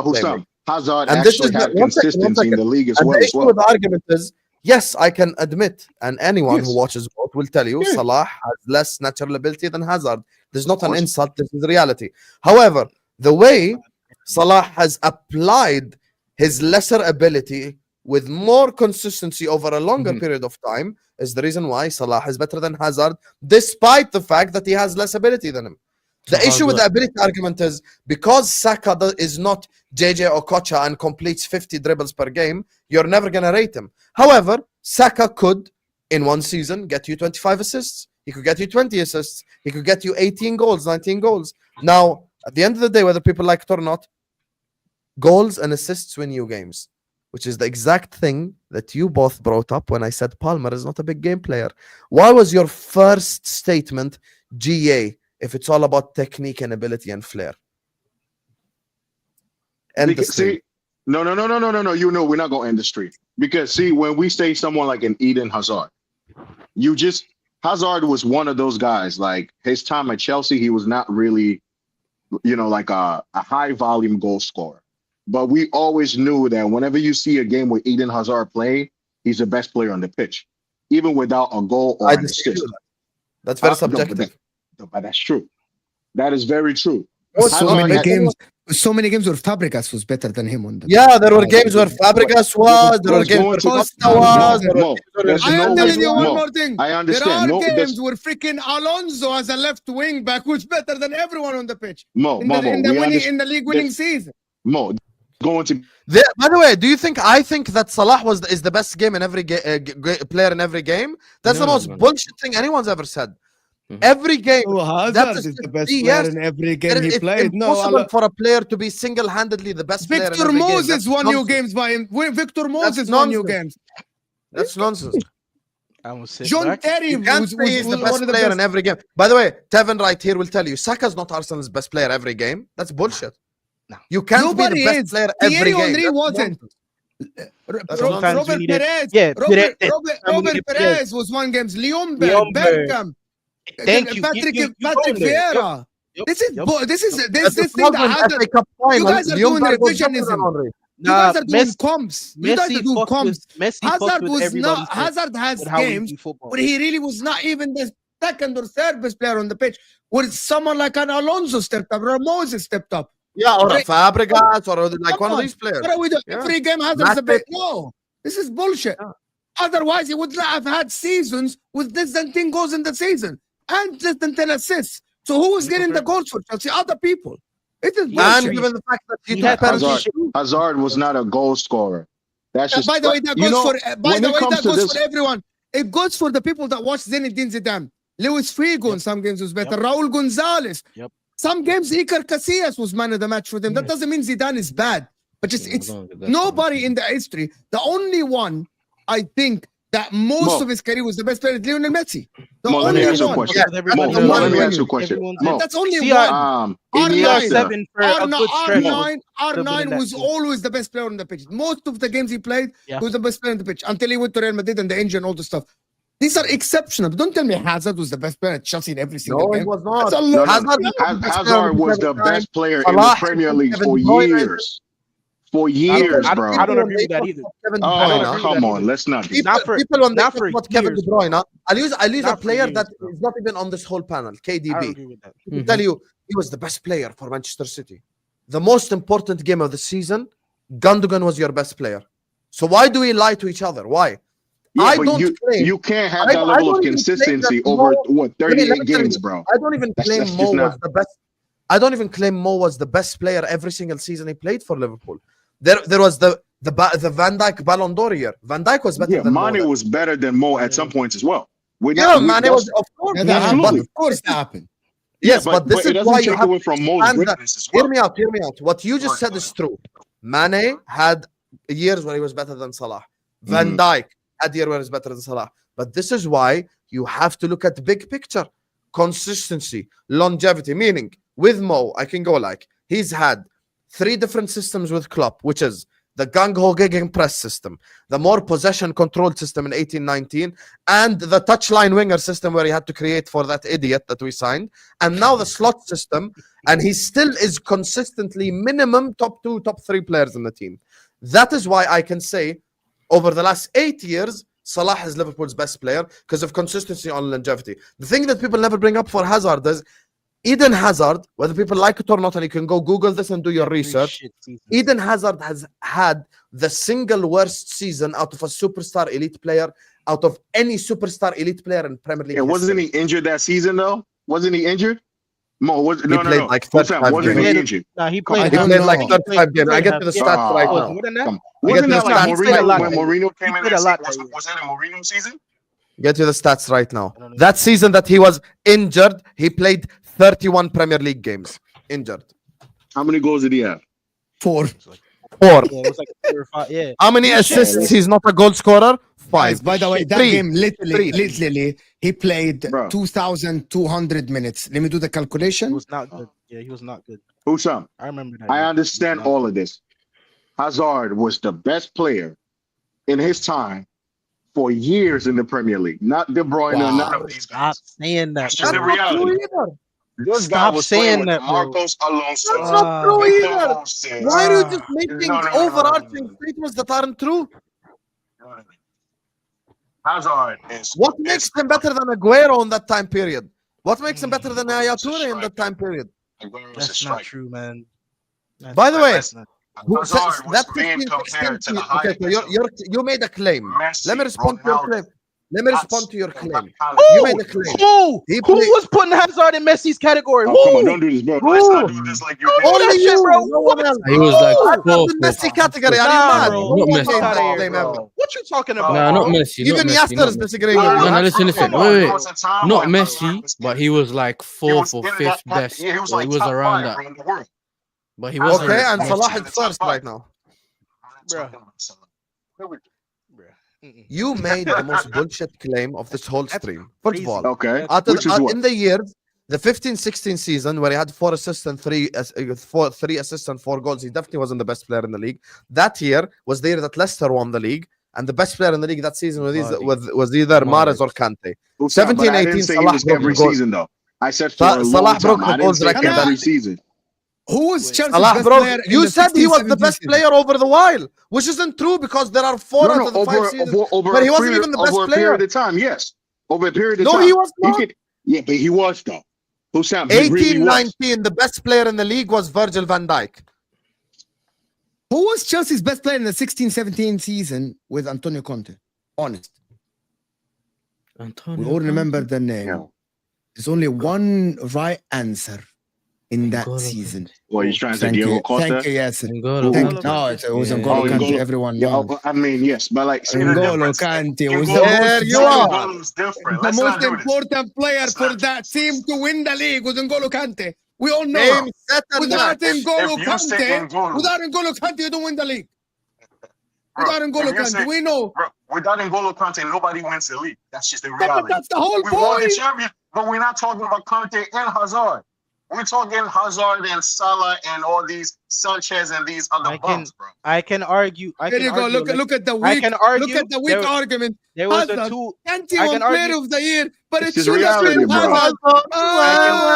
Hussam, Hazard And this actually is the- had one second, consistency in the league as And well. the issue with the argument is, yes, I can admit, and anyone Yes. who watches both will tell you, Yeah. Salah has less natural ability than Hazard. There's not an course. insult, this is reality. However, the way Salah has applied his lesser ability with more consistency over a longer Mhm. period of time is the reason why Salah is better than Hazard, despite the fact that he has less ability than him. The So issue with the how's ability argument is because Saka is not JJ Okocha and completes 50 dribbles per game, you're never going to rate him. However, Saka could, in one season, get you 25 assists. He could get you 20 assists. He could get you 18 goals, 19 goals. Now, at the end of the day, whether people like it or not, goals and assists win you games, which is the exact thing that you both brought up when I said Palmer is not a big game player. Why was your first statement GA if it's all about technique and ability and flair? And the Because, stream. see, no. You know we're not gonna end the street because see when we say someone like an Eden Hazard, Hazard was one of those guys. Like his time at Chelsea, he was not really, like a high volume goal scorer. But we always knew that whenever you see a game with Eden Hazard play, he's the best player on the pitch, even without a goal or I an disagree assist. with that. That's very No, subjective. but that's true. That is very true. So Hazard many had- games where Fabregas was better than him on the. Yeah, there were games where Fabregas was, there were What's games going where to- Costa was, there were Mo, games where there's I am no telling you way- one Mo, more thing. I There understand. are No, games there's- where freaking Alonso as a left wing back who's better than everyone on the pitch Mo, in Mo, the, Mo, in the, we winning, understand. in the league winning There's- season. Mo, going to By the way, do you think I think that Salah is the best game in every player in every game? That's the No, most no, no. bullshit thing anyone's ever said. Mhm. Every game, Oh, Hazard That is is the best 50, player yes. in every game he it's played. No, impossible for a player to be single-handedly the best player in Victor every game. Moses That's won you nonsense. games by him. Victor Moses won you nonsense. games. That's nonsense. I'm gonna sit John back. Terry You can't was say he's the one best of the player best. in every game. By the way, Tevin right here will tell you Saka's not Arsenal's best player every game. That's bullshit. No. You can't Nobody be the best is. player every Thierry game. Henry That's wasn't. nonsense. Sometimes Robert we needed- Perez. Yeah, Robert, Perez. Robert, Sometimes we Robert needed Perez was one games. Leonberg. Leonberg, Beckham, Thank you. Patrick You Patrick going there. Vieira. Yep, This is yep. this thing that 2000 Hazard. FA Cup final, guys are doing Leonberg was better revisionism. than Henry. You guys are doing Messi, comps. You guys are doing fucked comps. with- Messi fucked Hazard with was everybody not. for- Hazard has with how we games do football. where he really was not even the second or third best player on the pitch. Where someone like an Alonso stepped up, or Moses stepped up. Yeah, or a Right. Fabregas, or like Come one of on. these players. What are we doing? Yeah. Every game Hazard's a Matic. bit. No, this is bullshit. Yeah. Otherwise, he would not have had seasons with less than 10 goals in the season and less than 10 assists. So who was getting the goals for Chelsea? Other people. It is And bullshit. given the fact that he He took had penalties, Hazard was not a goal scorer. That's just By the way, that you goes know, for. By when the it way, comes that to goes this- for everyone. It goes for the people that watch Zinedine Zidane. Luis Figo in some games was better. Raul Gonzalez. Yep. Some games Iker Casillas was man of the match for them. That doesn't mean Zidane is bad, but just Yeah, it's I don't get that. nobody in the history. The only one I think that most Mo. of his career was the best player is Lionel Messi. The Mo, let only me ask you a one. question. Yeah, With everybody Mo, else. Mo, let me one ask you a question. Everyone's Mo, That's only CR one. Iniesta. CR7 for a good stretch. R9 was always the best player on the pitch. Most of the games he played, Yeah. he was the best player on the pitch until he went to Real Madrid and the injury and all the stuff. These are exceptional. But don't tell me Hazard was the best player at Chelsea in every single no, he game. was not. That's a No, lot. no, Hazard, Hazard was the best player in the Salah, Premier League Kevin for De Bruyne. years. For years, I bro. don't agree with that either. Kevin De Oh, Bruyne. come on. Let's not do Not for- people when they not talk for about Kevin De years, Bruyne, I'll use a Not for player years, that bro. is not even on this whole panel, I don't KDB. agree with that. People tell you he was the best player for Manchester City. The most important game of the season, Gundogan was your best player. So why do we lie to each other? Why? Yeah, I but don't claim. you can't have I that level don't of even claim consistency that over Mo- what Let me 38 tell games, you, bro. I don't even claim that's Mo just was not- the best. I don't even claim Mo was the best player every single season he played for Liverpool. There was the Van Dijk Ballon d'Or year. Van Dijk was better Yeah, than Mo. Mane was better than Mo at some points as well. We're Yeah, not- we- Mane that's- was of course. Yeah, that happened. Absolutely. Of course that happened. Yes, yeah, but this it is doesn't why you take have away from Mo's understand that. Greatness as well. Hear me out. Hear me out. What you just said is true. Mane had years where he was better than Salah. Van Dijk had a year where he's better than Salah. But this is why you have to look at the big picture, consistency, longevity. Meaning, with Mo, I can go like he's had 3 different systems with Klopp, which is the gung-ho press system, the more possession controlled system in 18-19, and the touchline winger system where he had to create for that idiot that we signed, and now the slot system, and he still is consistently minimum top 2, top 3 players in the team. That is why I can say over the last 8 years, Salah is Liverpool's best player because of consistency on longevity. The thing that people never bring up for Hazard is Eden Hazard, whether people like it or not, and you can go Google this and do your research. Shit season. Eden Hazard has had the single worst season out of a superstar elite player, out of any superstar elite player in Premier League. Yeah, wasn't he history. injured that season though? Wasn't he injured? Mo was no, played no. like What's 35 that? Wasn't he games. injured? Nah, he I played. He don't played know. like 35 games. I get to the Yeah. stats right Oh, now. More than that? Come. I get Wasn't the that like stats He played a lot. Mourinho when Mourinho Came in played that a lot season. that Was that a Mourinho season? Get you the stats right now. I don't know. That season that he was injured, he played 31 Premier League games. Injured. How many goals did he have? 4. 4. Yeah, it was like 4 or 5. Yeah. How many assists? He's not a goal scorer. 5. Guys, by the way, that 3. game literally, 3. literally, he played Bro. 2,200 minutes. Let me do the He calculation. was not good. Yeah, he was not good. Husam, I remember that. I yeah. understand He was all of this. Hazard was the best player in his time for years in the Premier League. Not De Bruyne, Wow. not None of not- these Stop guys. saying that. That's just bro. the reality. This guy Stop was saying playing with that, bro. Marcos Alonso. That's not true Victor either. Moses. Why are you Ah. just making No. overarching statements that aren't true? Hazard is What makes him better than Aguero in that time period? What makes him better than Yaya Toure in that time period? Aguero's a That's not striker. true, man. That's- By the way, that's not- Hazard was that being 15, compared to 16, the okay, highest. so you made a claim. Messi, Let me respond to your Ronaldo. claim. Let me respond to your claim. Who? You made a claim. Who He played- was putting Hazard in Messi's category? Oh, Who? come on, don't do this, bro. Let's not do this like you did. Don't do Only that shit, you, bro. no one else. He was like I'm fourth. in Messi category. Are Nah, you mad? bro. Not No one Messi. made Fuck outta that here, claim bro. ever. What you talking about? Nah, not bro? Messi. Even not Messi, Yasser is not Messi. disagreeing with No, you. no, listen. Come on, Wait, There wait. was a time Not when Messi, was but he was like he fourth was or in fifth that best. yeah, he was Or like he was top around 5 that. bro, in the world. But he wasn't. Okay, and Messi Salah in is the top first 5. right now. Bruh. Bruh. You made the most bullshit claim of this whole stream. First of all, Okay. After, Which is what? in the years, the 15-16 season where he had 4 assists and 3 assists and 4 goals, he definitely wasn't the best player in the league. That year was the year that Leicester won the league, and the best player in the league that season was either Mahrez or Kante. But 17, I 18, didn't say he Salah was broke every the goal. season, though. I said for Sa- a Salah long broke time. the I didn't goals say record. every season. Who was Chelsea's Salah best broke. player? in You the said he was the 16-17 best season? player over the while, which isn't true because there are 4 out of the 5 seasons over where he a wasn't period, even the best over a player. period of time. Yes, over a period of No, time. he was not. Yeah, but he was though. Husam, he 18, really was. 19, the best player in the league was Virgil van Dijk. Who was Chelsea's best player in the 16-17 season with Antonio Conte? Honest. Antonio We all remember Conte. the name. Yeah. There's only one right answer in that N'Golo season. Well, he's trying to say Thank Diego you. Costa. Thank you, Yasser. N'Golo Thank, Kante. no, it was Yeah. N'Golo Oh, Kante. N'Golo- Everyone Yeah, knows. I mean, yes, but like, See the N'Golo difference. Kante In was goal- the There most you valuable- are. goal is different. The Let's most not do this. important player Let's for not do that this. team to win the league was N'Golo Kante. We all know. Game, set, and Without match. N'Golo If you say Kante, N'Golo- without N'Golo Kante, you don't win the league. Bro, Without N'Golo if you Kante, say- we know. Bro, without N'Golo Kante, nobody wins the league. That's just the Yeah, but reality. that's the whole We won the point. champion, but we're not talking about Kante and Hazard. We're talking Hazard and Salah and all these Sanchez and these other I can- bums, bro. I can argue. There you go. Look at the I weak. can argue. Look at the weak there, argument. there was Hazard. a two. Kante I won can player argue- of the year, but It's it just should have reality, been bro. Hazard.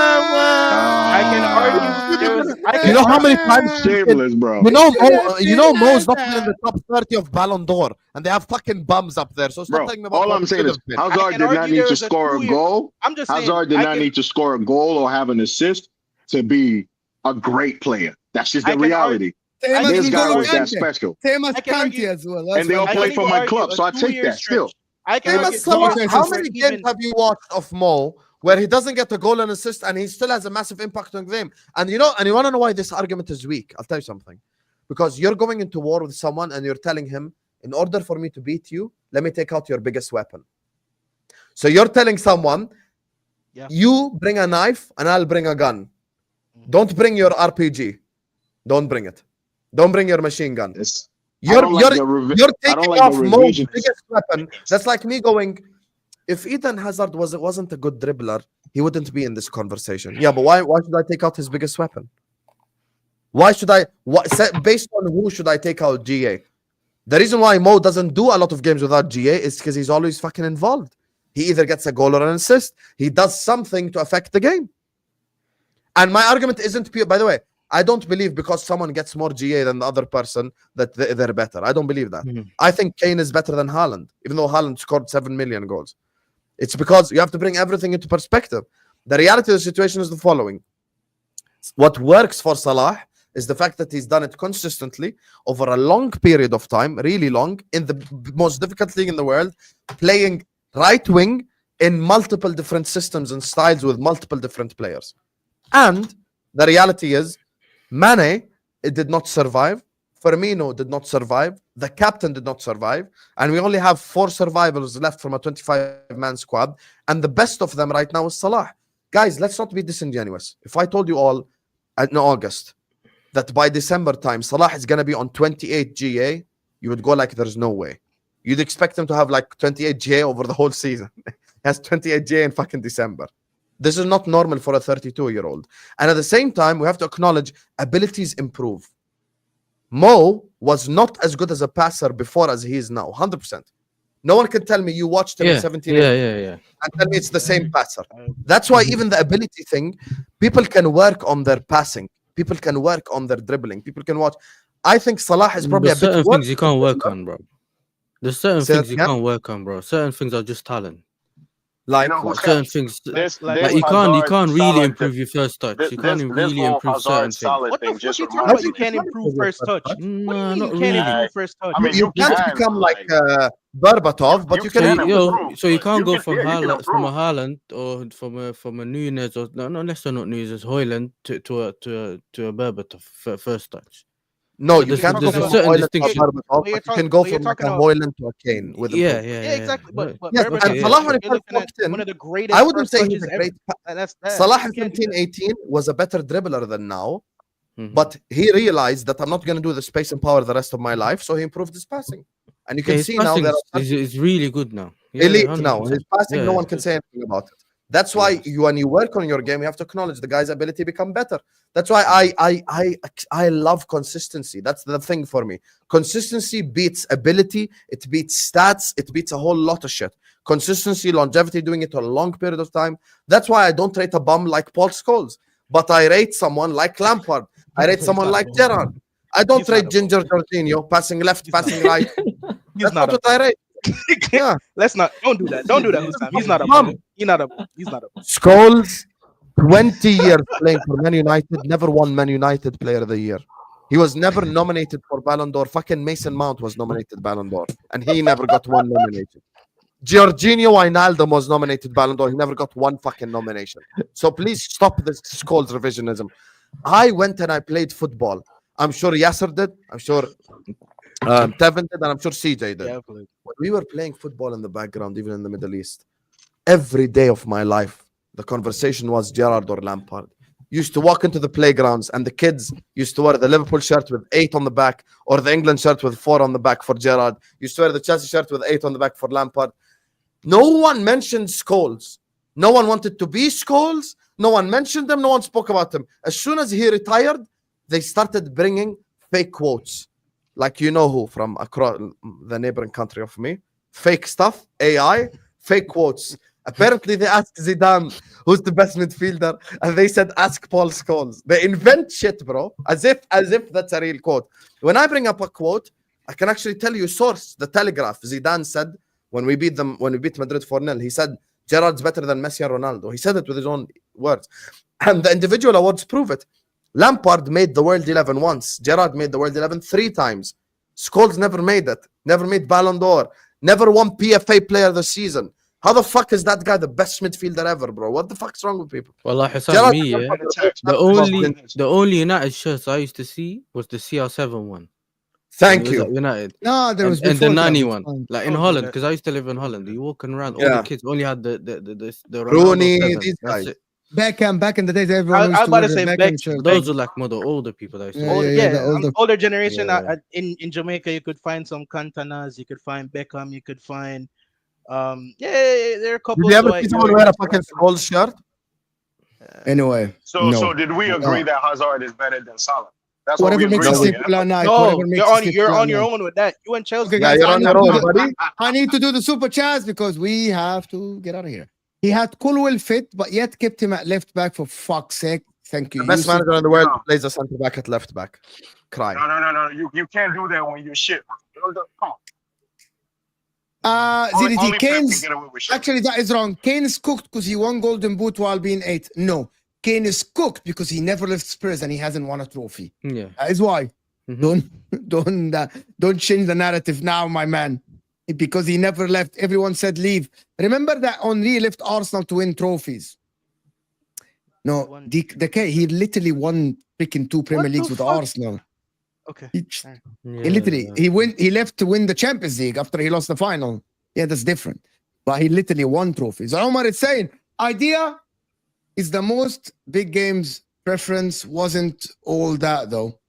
I can argue. There was, I can You know how argue- many times shameless, bro. You know Mo's not in the top 30 of Ballon d'Or, and they have fucking bums up there. So stop Bro, talking about all what I'm it saying should is have been. Hazard can did not argue need there to is a score a 2-year goal. I'm just saying. Hazard did I not can- need to score a goal or have an assist to be a great player. That's just I the can reality. Same as This guy N'Golo was that Kante. special. Same as I can Kante argue- as well. That's And they all what- play can for even my argue club, a so I take 2-year that still. stretch. I can Same argue as a 2-year Salah. How stretch many where games have you watched of Mo where he doesn't get a goal and assist and he still has a massive impact on the game? And you want to know why this argument is weak? I'll tell you something. Because you're going into war with someone and you're telling him, in order for me to beat you, let me take out your biggest weapon. So you're telling someone, Yeah. you bring a knife and I'll bring a gun. Don't bring your RPG. Don't bring it. Don't bring your machine gun. It's, You're I taking don't like off the Mo's revision. biggest weapon. That's like me going, if Eden Hazard wasn't a good dribbler, he wouldn't be in this conversation. Yeah, but why should I take out his biggest weapon? Why should I? Based on who should I take out GA? The reason why Mo doesn't do a lot of games without GA is because he's always fucking involved. He either gets a goal or an assist. He does something to affect the game. And my argument isn't pure. By the way, I don't believe because someone gets more GA than the other person that they're better. I don't believe that. Mhm. I think Kane is better than Haaland, even though Haaland scored 7 million goals. It's because you have to bring everything into perspective. The reality of the situation is the following. What works for Salah is the fact that he's done it consistently over a long period of time, really long, in the most difficult league in the world, playing right wing in multiple different systems and styles with multiple different players. And the reality is, Mane, it did not survive. Firmino did not survive. The captain did not survive. And we only have 4 survivors left from a 25-man squad. And the best of them right now is Salah. Guys, let's not be disingenuous. If I told you all in August that by December time, Salah is going to be on 28 GA, you would go like, there's no way. You'd expect him to have like 28 GA over the whole season. He has 28 GA in fucking December. This is not normal for a 32-year-old. And at the same time, we have to acknowledge abilities improve. Mo was not as good as a passer before as he is now, 100%. No one can tell me you watched him at 17 yeah. and tell me it's the same passer. That's why even the ability thing, people can work on their passing. People can work on their dribbling. People can watch. I think Salah is probably There's a bit certain worse. things you can't work on, bro. There's certain Say that things you again? can't work on, bro. Certain things are just talent. Like You know who what? certain things. This Like Like this you can't Hazard really solid improve your first touch. You can't this really whole improve certain Hazard things. solid what the thing fuck just you talking reminds about? me. You can't improve first touch. What do you Nah, mean not you can't really. improve first touch? I mean, You you can't can, become but like like Berbatov, but you you So can can you, yo, improve. so you But can't you go can, from yeah, you can Haaland, from a improve. Haaland or from a Nunez or no, let's say not Nunez, Hoyland to a Berbatov first touch. No, So you there's can't go a from certain Hoyland to a distinction. Berbatov, But you're but you talking, can go but you're from like talking a about Hoyland to a Kane with Yeah, improvement. yeah, exactly. But Yes, Berbatov, and Okay, Salah yeah. when he you're first looking at walked in, one of the greatest I wouldn't first say he's touches a ever. great. That's Salah you in can't do that. 17-18 was a better dribbler than now, Mhm. but he realized that I'm not going to do the space and power the rest of my life, so he improved his passing. And you Yeah, can his see now passing there are is really good now. Yeah, elite now. 100%. His passing, Yeah, no yeah. one can say anything about it. That's why Yes. when you work on your game, you have to acknowledge the guy's ability to become better. That's why I love consistency. That's the thing for me. Consistency beats ability, it beats stats, it beats a whole lot of shit. Consistency, longevity, doing it a long period of time. That's why I don't rate a bum like Paul Scholes, but I rate someone like Lampard. I rate He's someone not a like bum. Gerrard. I don't He's not rate a Ginger bum. Jorginho, passing left, He's not passing a bum. right. He's That's not not a what I bum. rate. Yeah. Let's not. Don't do that. Don't do that, Husam. He's not a Bum. bum. He's not a bum. He's not a bum. Scholes, 20 years playing for Man United, never won Man United Player of the Year. He was never nominated for Ballon d'Or. Fucking Mason Mount was nominated Ballon d'Or, and he never got one nomination. Giorginio Wijnaldum was nominated Ballon d'Or. He never got one fucking nomination. So please stop this Scholes revisionism. I went and I played football. I'm sure Yasser did. I'm sure Tevin did, and I'm sure CJ did. Yeah, please. When we were playing football in the background, even in the Middle East, every day of my life, the conversation was Gerrard or Lampard. Used to walk into the playgrounds, and the kids used to wear the Liverpool shirt with 8 on the back, or the England shirt with 4 on the back for Gerrard. Used to wear the Chelsea shirt with 8 on the back for Lampard. No one mentioned Scholes. No one wanted to be Scholes. No one mentioned them. No one spoke about him. As soon as he retired, they started bringing fake quotes. Like you know who from across the neighboring country of me. Fake stuff, AI, fake quotes. Apparently, they asked Zidane, who's the best midfielder, and they said, ask Paul Scholes. They invent shit, bro, as if that's a real quote. When I bring up a quote, I can actually tell you source, the Telegraph. Zidane said, when we beat Madrid 4-0, he said, Gerrard's better than Messi and Ronaldo. He said it with his own words. And the individual awards prove it. Lampard made the World 11 once. Gerrard made the World 11 3 times. Scholes never made it. Never made Ballon d'Or. Never won PFA Player of the Season. How the fuck is that guy the best midfielder ever, bro? What the fuck's wrong with people? Wallah, Husam, Gerrard me, never yeah. got the The only United shirts I used to see was the CR7 one. When Thank he was you. at United. No, there was And the before that, nanny it's one, fine. like in Don't do Holland, that. because I used to live in Holland. You walking around, all Yeah. the kids only had the Ronaldo Rooney, 7. these That's guys. it. Beckham, back in the days, everyone I used to about wear to the say Beckham Beck- shirt. Those are like more the older people that used to. Yeah, wear. yeah, the older- older generation. Yeah. In Jamaica, you could find some Cantanas. You could find Beckham. You could find there are a couple. Did you ever see someone wear a fucking Scholes shirt? Anyway, So no. so did we agree that Hazard is better than Salah? That's what Whatever we makes agreed you on, sleep yeah? well at night. No, whatever makes you're you on sleep you're well on at your night. own with that. You and Chelsea. Okay, Yeah, guys, you're I on need your to own, do the- buddy. I need to do the super chats because we have to get out of here. He had Colwell fit, but yet kept him at left back for fuck's sake. Thank you. The best Yusuf. manager in the world No. plays a centre back at left back. Cry. No. You can't do that when you're shit. Bro. Come on. Zinedine Only Pep can Kane's get away with shit. actually that is wrong. Kane is cooked because he won Golden Boot while being 8. No, Kane is cooked because he never left Spurs and he hasn't won a trophy. Yeah. That is why. Mhm. Don't change the narrative now, my man. Because he never left. Everyone said leave. Remember that Henry left Arsenal to win trophies. No, he literally won freaking 2 Premier What the Leagues with fuck? Arsenal. Okay. He literally he left to win the Champions League after he lost the final. Yeah, that's different. But he literally won trophies. Omar is saying idea is the most big games preference wasn't all that though.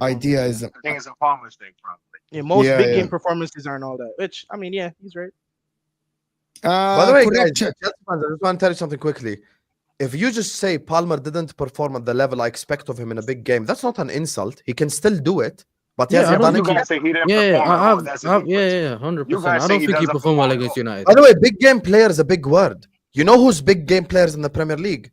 Idea is I think it's a Palmer's thing, probably. Yeah, most Yeah, big yeah. game performances aren't all that. Which I mean, yeah, he's right. By the way, guys, correct. Chelsea fans, I just want to tell you something quickly. If you just say Palmer didn't perform at the level I expect of him in a big game, that's not an insult. He can still do it. But Yeah, yes, I don't You think guys say he didn't Yeah, perform at all. I've, That's a I've, difference. yeah, 100%. You guys I say don't he think he doesn't performed well perform at against all. United. By the way, big game player is a big word. You know who's big game players in the Premier League?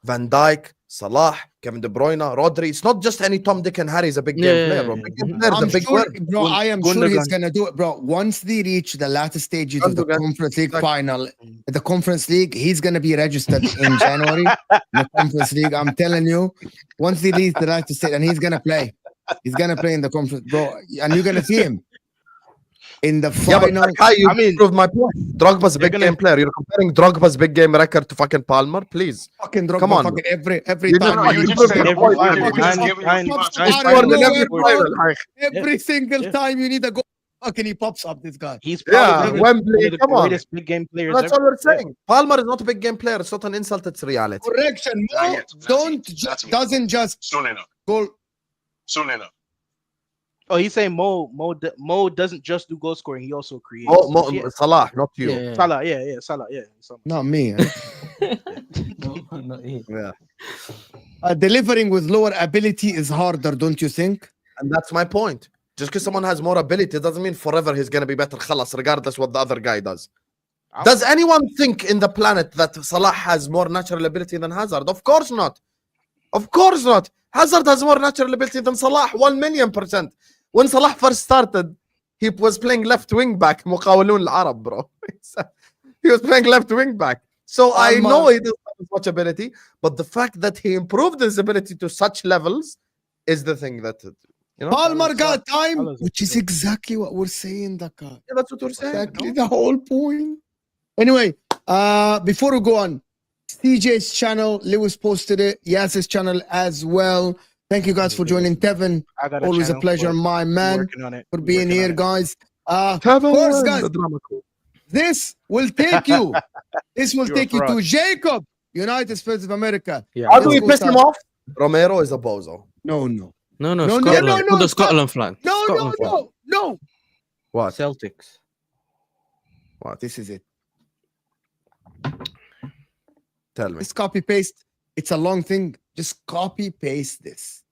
Van Dijk, Salah, Kevin De Bruyne, Rodri. It's not just any Tom, Dick, and Harry is a big game player, bro. Big game player is a I'm big sure, word. bro. I am sure he's Gundogan. gonna do it, bro. Once they reach the latter stages of the Gundogan. Conference League Exactly. final, the Conference League, he's gonna be registered in January. The Conference League, I'm telling you. Once he reaches the latter stage, and he's gonna play. He's gonna play in the conference, bro, and you're gonna see him in the Yeah, but final. Kai, you I mean, proved my point. Drogba's a you're big gonna- game player. You're comparing Drogba's big game record to fucking Palmer, please. Fucking Drogba, Come on, fucking every You time. know, No, you you just just said said every point. final, We just nine- giving nine- you pops nine out of finals nowhere, he scored. bro. Every single Yeah. time you need a goal, fucking he pops up. This guy. He's Yeah, probably Wembley, one of the come on. greatest big game players That's ever. all we're saying. Palmer is not a big game player. It's not an insult. It's reality. Correction, Not Mo. yet. Not Don't yet. ju- Not yet. doesn't just Soon enough. go. Soon enough. Oh, he's saying Mo doesn't just do goal scoring; he also creates. Yeah. Salah, not you. Yeah. Salah, yeah, Salah, yeah. Not me. No, not he. Yeah. Delivering with lower ability is harder, don't you think? And that's my point. Just because someone has more ability doesn't mean forever he's going to be better, khalas, regardless what the other guy does. Does anyone think in the planet that Salah has more natural ability than Hazard? Of course not. Of course not. Hazard has more natural ability than Salah, 1,000,000%. When Salah first started, he was playing left wing back, مقاولون العرب, bro. He was playing left wing back. So I know he doesn't have as much ability, but the fact that he improved his ability to such levels is the thing that, you know. Palmer got time, Salah's which is okay. exactly what we're saying, Daka. Yeah, that's what we're saying. Exactly the whole point. Anyway, before we go on, CJ's channel, Lewis posted it, Yas's channel as well. Thank you guys for joining. Tevin, I got always a channel, pleasure, but my we're man, working on it. for We're being working here, on it. guys. Of course, guys, this will take you. This will You're take a you to fraud. Jacob, United States of America. Yeah. How do we Let's go piss him start. off? Romero is a bozo. No, No, No, no, Scotland. no, no, Put the stop. Scotland flag. no, Scotland flag. no. What? Celtics. What? This is it. Tell me. Just copy paste. It's a long thing. Just copy paste this.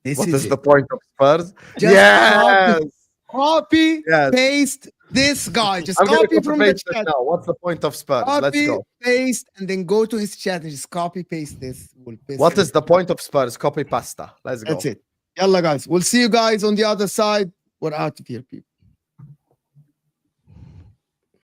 This What is is it. the point of Spurs? Just Yes. Copy Yes. paste this guy. Just I'm going copy to from the paste it chat. now. What's the point of Spurs? Let's Copy, go. paste, and then go to his chat and just copy paste this. We'll paste What it. is the point of Spurs? Copy pasta. Let's go. That's it. Yalla, guys. We'll see you guys on the other side. We're out of here, people.